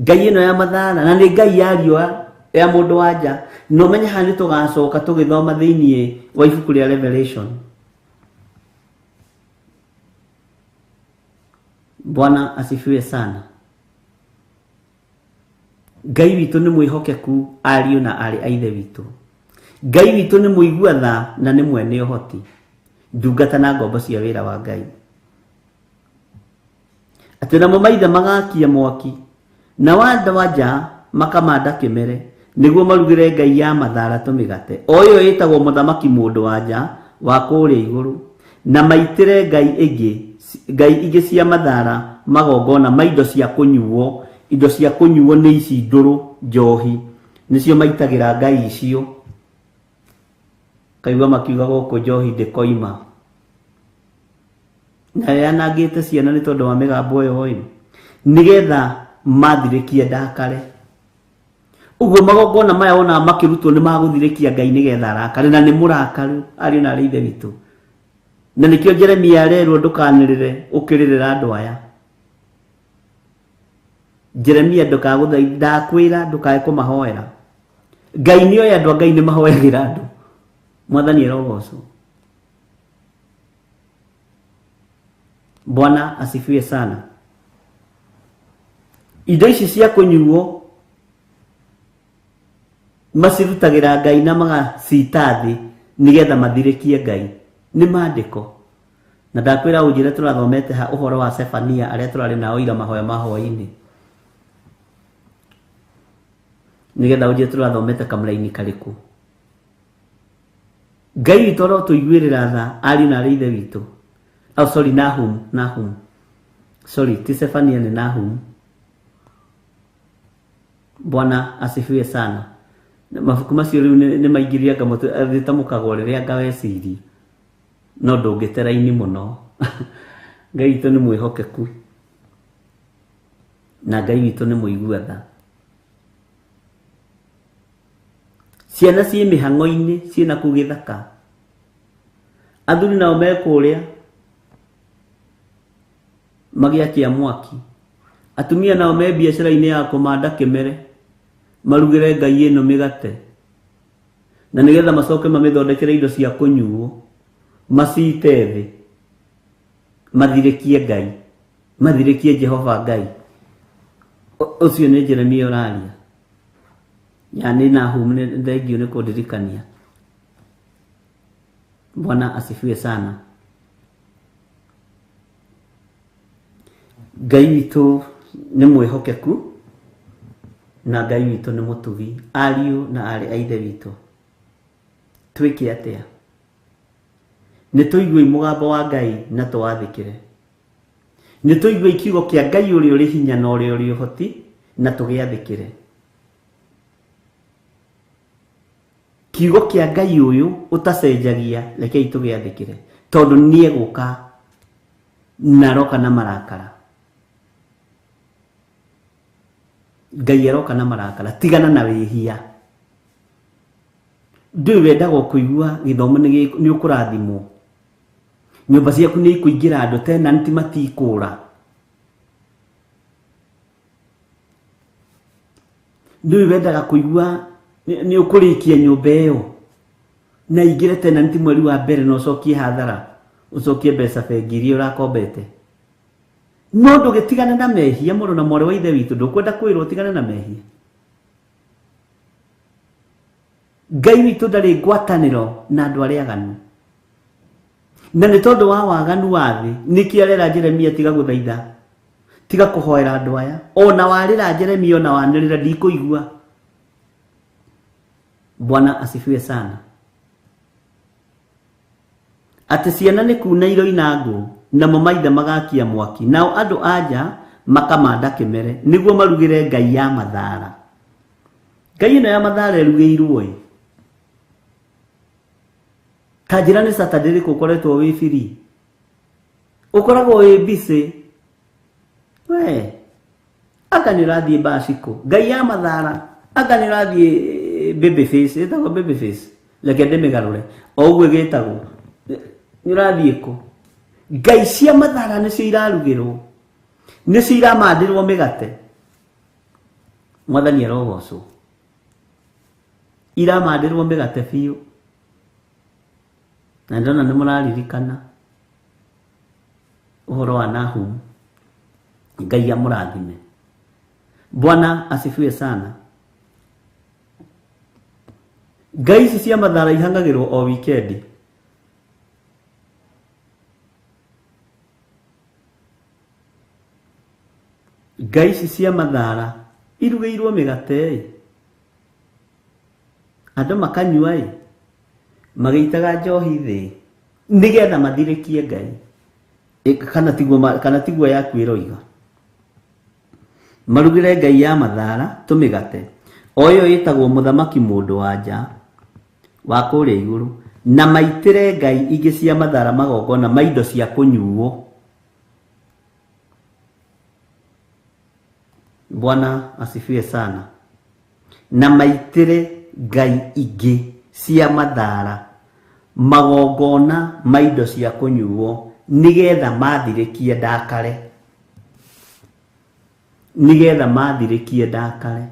ngai ĩno ya mathara na nĩ ngai ya riũa ya mũndũ wa nja. No menye haha nĩ tũgacoka tũgĩthoma thĩinĩ wa ibuku rĩa Revelation. Bwana asifiwe sana. Ngai witũ nĩ mwĩhokeku, ariũ na arĩ a ithe witũ. Ngai witũ nĩ mũigua tha na nĩ mwene ũhoti, ndungata na ngombo cia wĩra wa Ngai. Atĩ namo maithe magakia mwaki na andũ a nja makamanda kĩmere nĩguo marugĩre ngai ya mathara tũmĩgate, o ĩyo ĩtagwo mũthamaki mũndũ wa nja wa kũrĩa igũrũ, na maitĩre ngai ingĩ cia mathara magongona ma indo cia kũnyuo. Indo cia kũnyuo nĩ ici ndũrũ, njohi, nĩcio maitagĩra ngai icio. Kaigua makiuga gũkũ njohi ndĩkoima. Na yanangĩte ciana nĩ tondũ wa mĩgambo ĩyo ĩ, nĩgetha mathirĩkie ndakare. Ũguo magongona maya wona makĩrutwo nĩ magũthirĩkia Ngai nĩgetha arakare, na nĩ mũrakaru, ariũ na arĩ ithe witũ. Na nĩkĩo Jeremia arerwo ndũkanĩrĩre ũkĩrĩrĩra andũ aya. Jeremia ndakwĩra ndũkae kũmahoera. Ngai nĩ oĩ andũ a Ngai nĩ mahoyagĩra andũ. Mwathani erogocwo. Bwana asifiwe sana. Indo ici cia kũnyuo macirutagĩra Ngai na magacita thĩ nĩgetha mathirĩkie Ngai. Nĩ maandĩko. Na ndakwĩra ũnjĩre tũrathomete ha ũhoro wa Sefania arĩa tũrarĩ nao ira mahoya ma hwaĩ-inĩ. Nĩgetha ũnjĩre tũrathomete kamũra-inĩ karĩkũ. Ngai witũ arotũiguĩrĩra tha, ariũ na arĩ ithe witũ. Oh, sorry, Nahum. Sorry, ti Sefania ni Nahum. Bwana asifiwe sana. Mabuku macio rĩu nĩ maingĩria ngatamũkagwo rĩrĩa ngaweciria. No ndũngĩtera-ini mũno. Ngai witũ nĩ mwĩhokeku. Na Ngai witũ nĩ mũigua tha. Ciana ciĩ mĩhang'o-inĩ, ciĩna kũu gĩthaka. Athuri nao me kũrĩa magĩakia mwaki. Atumia nao me biacara-inĩ ya kũmanda kĩmere marugĩre ngai ĩno mĩgate, na nĩgetha macoke mamĩthondekere indo cia kũnyuo, macite thĩ, mathirĩkie Ngai, mathirĩkie Jehova Ngai. Ũcio nĩ Jeremia ũraria. Yani Nahum nĩ thengio nĩ kũndirikania. Bwana asifiwe sana. Ngai witũ nĩ mwĩhokeku na Ngai witũ nĩ mũtugi, ariũ na arĩ a ithe witũ. Twĩke atĩa? Nĩ tũigue mũgambo wa Ngai na tũwathĩkĩre. Nĩ tũigue kiugo kĩa Ngai ũrĩa ũrĩ hinya na ũrĩa ũrĩ ũhoti na tũgĩathĩkĩre. Kiugo kĩa Ngai ũyũ ũtacenjagia, rekei tũgĩathĩkĩre, tondũ nĩ egũka na aroka na marakara. Ngai aroka na marakara, tigana na wĩhia. Ndũĩ wendaga kũigua gĩthomo nĩ ũkũrathimwo. Nyũmba ciaku nĩ ikũingĩra andũ, tenanti matikũra. Ndũĩ wendaga kũigua nĩ ũkũrĩkia nyũmba ĩyo na ingĩre tenanti mweri wa mbere na ũcokie hathara, ũcokie mbeca bengi iria ũrakombete. No ndũgĩtigane na mehia, mũrũ na mwarĩ wa ithe witũ, ndũkwenda kwĩrwo tigane na mehia. Ngai witũ ndarĩ ngwatanĩro na andũ arĩa aganu, na nĩ tondũ wa waganu wa thĩ nĩkĩo arera Jeremia tiga gũthaitha, tiga kũhoera andũ aya. Ona warĩra Jeremia, ona wanĩrĩra ndikũigua. Bwana asifiwe sana. Atĩ ciana nĩ kuna iroina ngũ, namo maithe magakia mwaki, nao andũ anja makamanda kĩmere nĩguo marugĩre ngai ya mathara. Ngai ĩno ya mathara ĩrugĩirwo ĩ. Ta njĩra nĩ Saturday rĩkũ ũkoretwo wĩ free, ũkoragwo wĩ busy. We aka nĩ ũrathiĩ baciko, ngai ya mathara, aka nĩ ũrathiĩ Babyface, ĩtagwo Babyface, reke ndĩmĩgarũre o ũguo ĩgĩtagwo. Nĩ ũrathiĩ kũ? Ngai cia mathara nĩcio irarugĩrwo, nĩcio iramandĩrwo mĩgate. mwathani arogocwo iramandirwo migate biũ na ndona nĩ mũraririkana ũhoro wa Nahum. Ngai amũrathime. Bwana asifiwe sana. Ngai ici cia mathara ihangagĩrwo o weekend. Ngai ici cia mathara irugĩirwo mĩgate andũ makanyua magĩitaga njohi thĩ nĩgetha mathirĩkie Ngai. Kana tiguo yaku ĩroiga. Marugĩre Ngai ya mathara tũmĩgate. O ĩyo ĩtagwo mũthamaki mũndũ wa nja wa kũrĩa igũrũ, na maitĩre Ngai ingĩ cia mathara magongona ma indo cia kũnyuo. Bwana asifiwe sana. Na maitĩre Ngai ingĩ cia mathara magongona ma indo cia kũnyuo nigetha mathirĩkie ndakare. Nigetha mathirĩkie ndakare.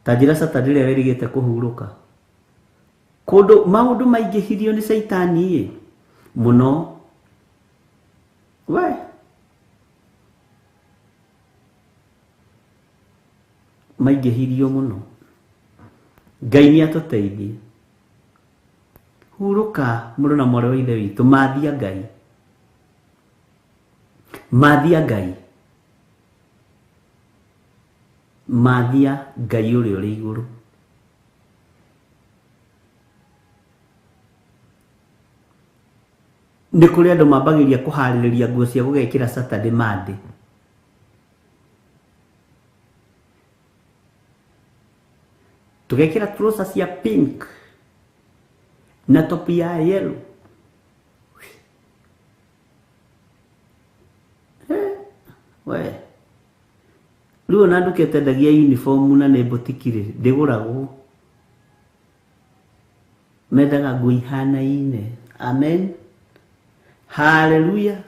Ta njĩra Saturday rĩrĩa rĩrigĩte kũhurũka. Kũndũ maũndũ maingĩhirio nĩ Saitani mũno. We maingĩhirio mũno. Ngai nĩ atũteithie. Hurũka mũrũ na mwarĩ wa ithe witũ, mathia Ngai. Mathia Ngai. Mathia Ngai ũrĩa ũrĩ igũrũ. Nĩ kũrĩ andũ mambagĩria kũharĩrĩria nguo cia gũgekĩra Saturday Monday. Tugekĩra trouser cia pink na top ya yellow. We rĩu ona ndukĩte ndagia uniform na nĩ botikire ndĩgũragwo. Mendaga nguo ihanaine. Amen. Hallelujah.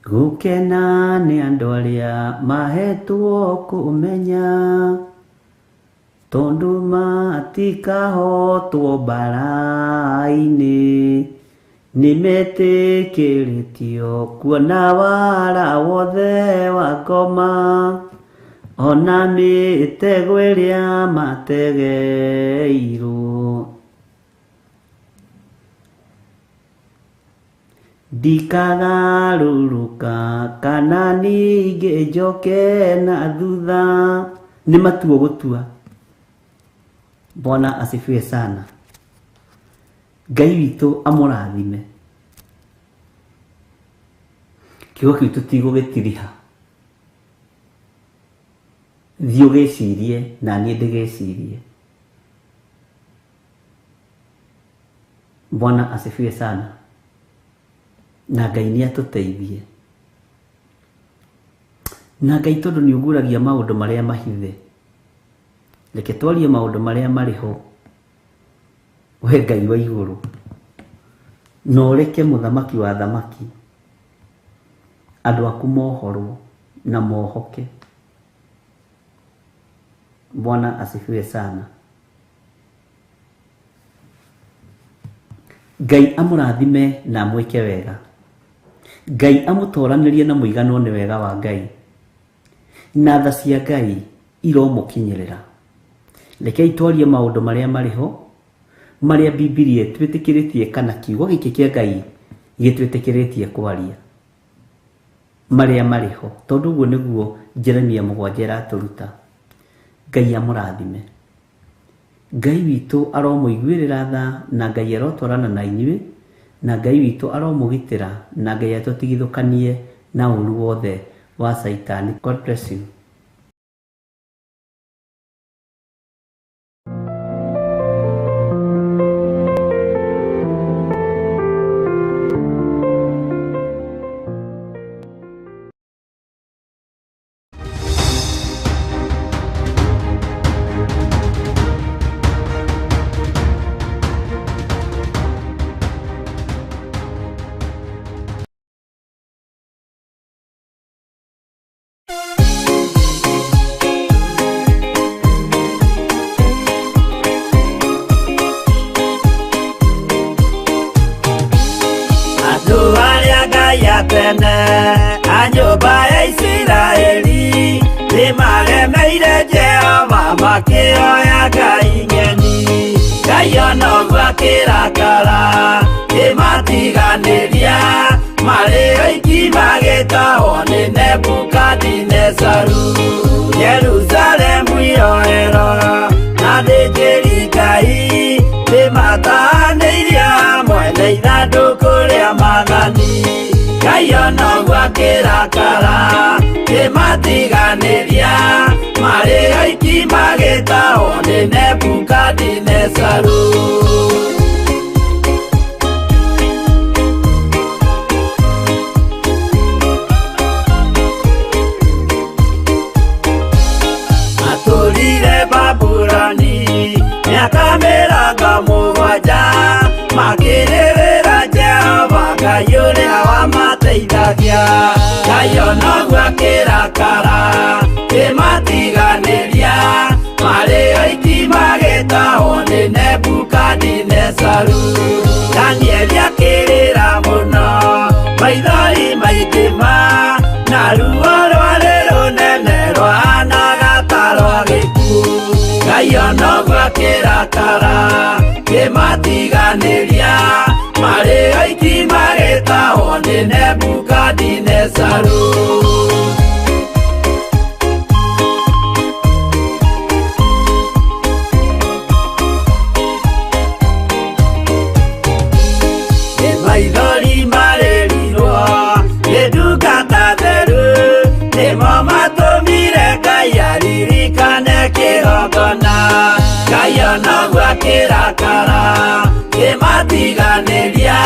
Gũkena nĩ andũ arĩa mahetwo kũmenya, tondũ matikahotwo mbara-inĩ, nĩmetĩkĩrĩtio kuona wara wothe wa ngoma, ona mĩtego ĩrĩa mategeirwo. Ndikagarũrũka kana ningĩ njoke na thutha. Nĩ matuo gũtua. Bwana asifiwe sana. Ngai witũ amũrathime. Kiugo kĩu tũtigũgĩtiriha. Thiĩ ũgĩcirie na niĩ ndĩgĩcirie. Bwana asifiwe sana. Na Ngai nĩ atũteithie. Na Ngai tondũ nĩ ũguragia maũndũ marĩa mahithe, reke twarie maũndũ marĩa marĩ ho. We Ngai wa igũrũ, na ũreke mũthamaki wa thamaki andũ aku mohorwo na mohoke. Bwana asifiwe sana. Ngai amũrathime na amwĩke wega. Ngai amũtoranĩrie na mũigano nĩ wega wa Ngai. Na tha cia Ngai iromũkinyĩrĩra. Rekei twarie maũndũ marĩa marĩ ho, marĩa Bibilia twĩtĩkĩrĩtie kana kiugo gĩkĩ kĩa Ngai gĩtwĩtĩkĩrĩtie kwaria. Marĩa marĩ ho, tondũ ũguo nĩguo Jeremia 7 ĩratũruta. Ngai amũrathime. Ngai witũ aromũiguĩrĩra tha, na Ngai arotwarana na inyuĩ, na Ngai witũ aromũgitĩra, na Ngai atũtigithũkanie na ũru wothe wa Saitani. God bless you. anene a nyũmba ya Isiraeli nĩmagemeire Jehova makĩoya Ngai ng'eni. Ngai ona ũguo akĩrakara kĩmatiganĩria, marĩ oiki magĩtahwo nĩ Nebukadinezaru. Jerusalemu iroero na thĩnjĩri-Ngai nĩmatahanĩirie hamwe na ithandũkũ rĩa Mwathani. Ngai ona ũguo akĩrakara kĩmatiganĩria, marĩ oiki magĩtahwo nĩ Nebukadinezaru. Atũrire Babuloni mĩaka mĩrongo mũgwanja makĩrĩrĩra Jehova Ngai ũrĩa wamateithagia. Ngai ona ũguo akĩrakara kĩmatiganĩria, marĩ oiki magĩtahwo nĩ Nebukadinezaru. Danieli akĩrĩra mũno maithori maithima, na ruo rwarĩ rũnene rwahanaga ta rwa gĩkuũ. Ngai ona ũguo akĩrakara kĩmatiganĩria, marĩ oiki magĩtahwo nĩ Nebukadinezaru. Maithori marĩrirwo nĩ ndungata theru, nĩmo matũmire Ngai aririkane kĩgongona. Ngai ona ũguo akĩrakara kĩmatiganĩria,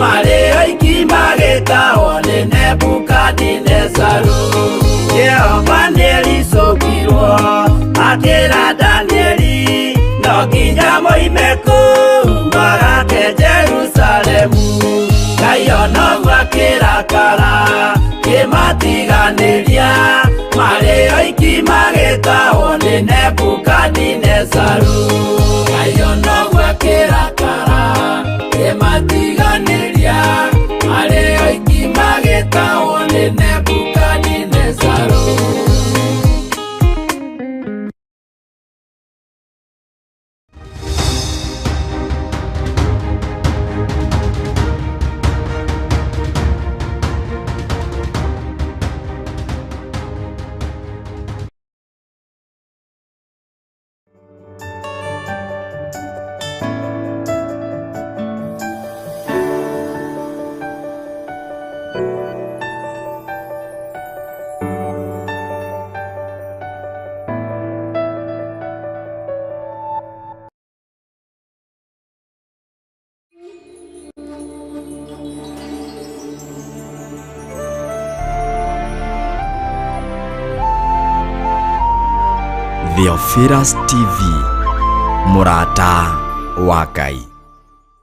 marĩ oiki magĩtahwo nĩ Nebukadinezaru. Jehova nĩericũkirwo akĩra Danieli no nginya moime kũu magake Jerusalemu. Ngai ona ũguo akĩrakara kĩmatiganĩria, marĩ oiki magĩtahwo nĩ Nebukadinezaru. Ngai ona ũguo akĩrakara kĩmatiganĩria, marĩ oiki magĩtahwo nĩ Nebukadinezaru. Theophilus TV, mũrata wa Ngai.